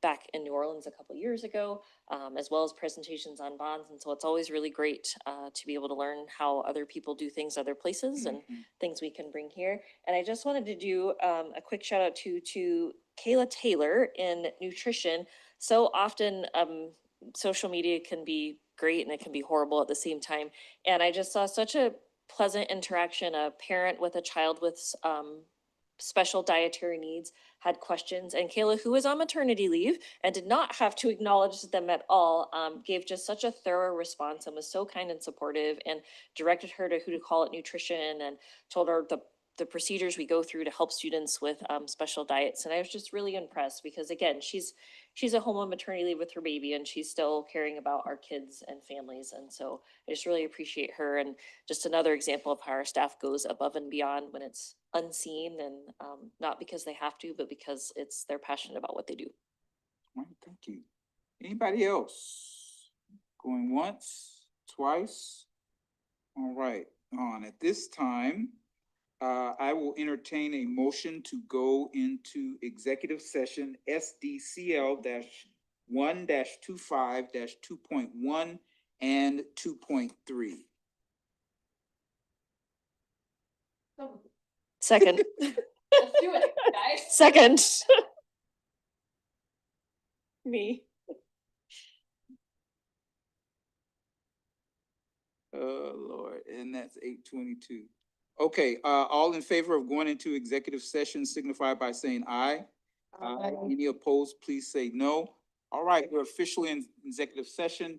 back in New Orleans a couple years ago, as well as presentations on bonds. And so it's always really great to be able to learn how other people do things other places and things we can bring here. And I just wanted to do a quick shout out to Kayla Taylor in nutrition. So often social media can be great and it can be horrible at the same time. And I just saw such a pleasant interaction. A parent with a child with special dietary needs had questions, and Kayla, who was on maternity leave and did not have to acknowledge them at all, gave just such a thorough response and was so kind and supportive and directed her to who to call at nutrition and told her the procedures we go through to help students with special diets. And I was just really impressed because again, she's at home on maternity leave with her baby and she's still caring about our kids and families. And so I just really appreciate her, and just another example of how our staff goes above and beyond when it's unseen and not because they have to, but because they're passionate about what they do. All right, thank you. Anybody else? Going once, twice? All right, at this time, I will entertain a motion to go into executive session SDCL -1-25 -2.1 and 2.3. Second. Let's do it, guys. Second. Me. Oh, Lord, and that's 8:22. Okay, all in favor of going into executive session signify by saying aye. Aye. Any opposed, please say no. All right, we're officially in executive session.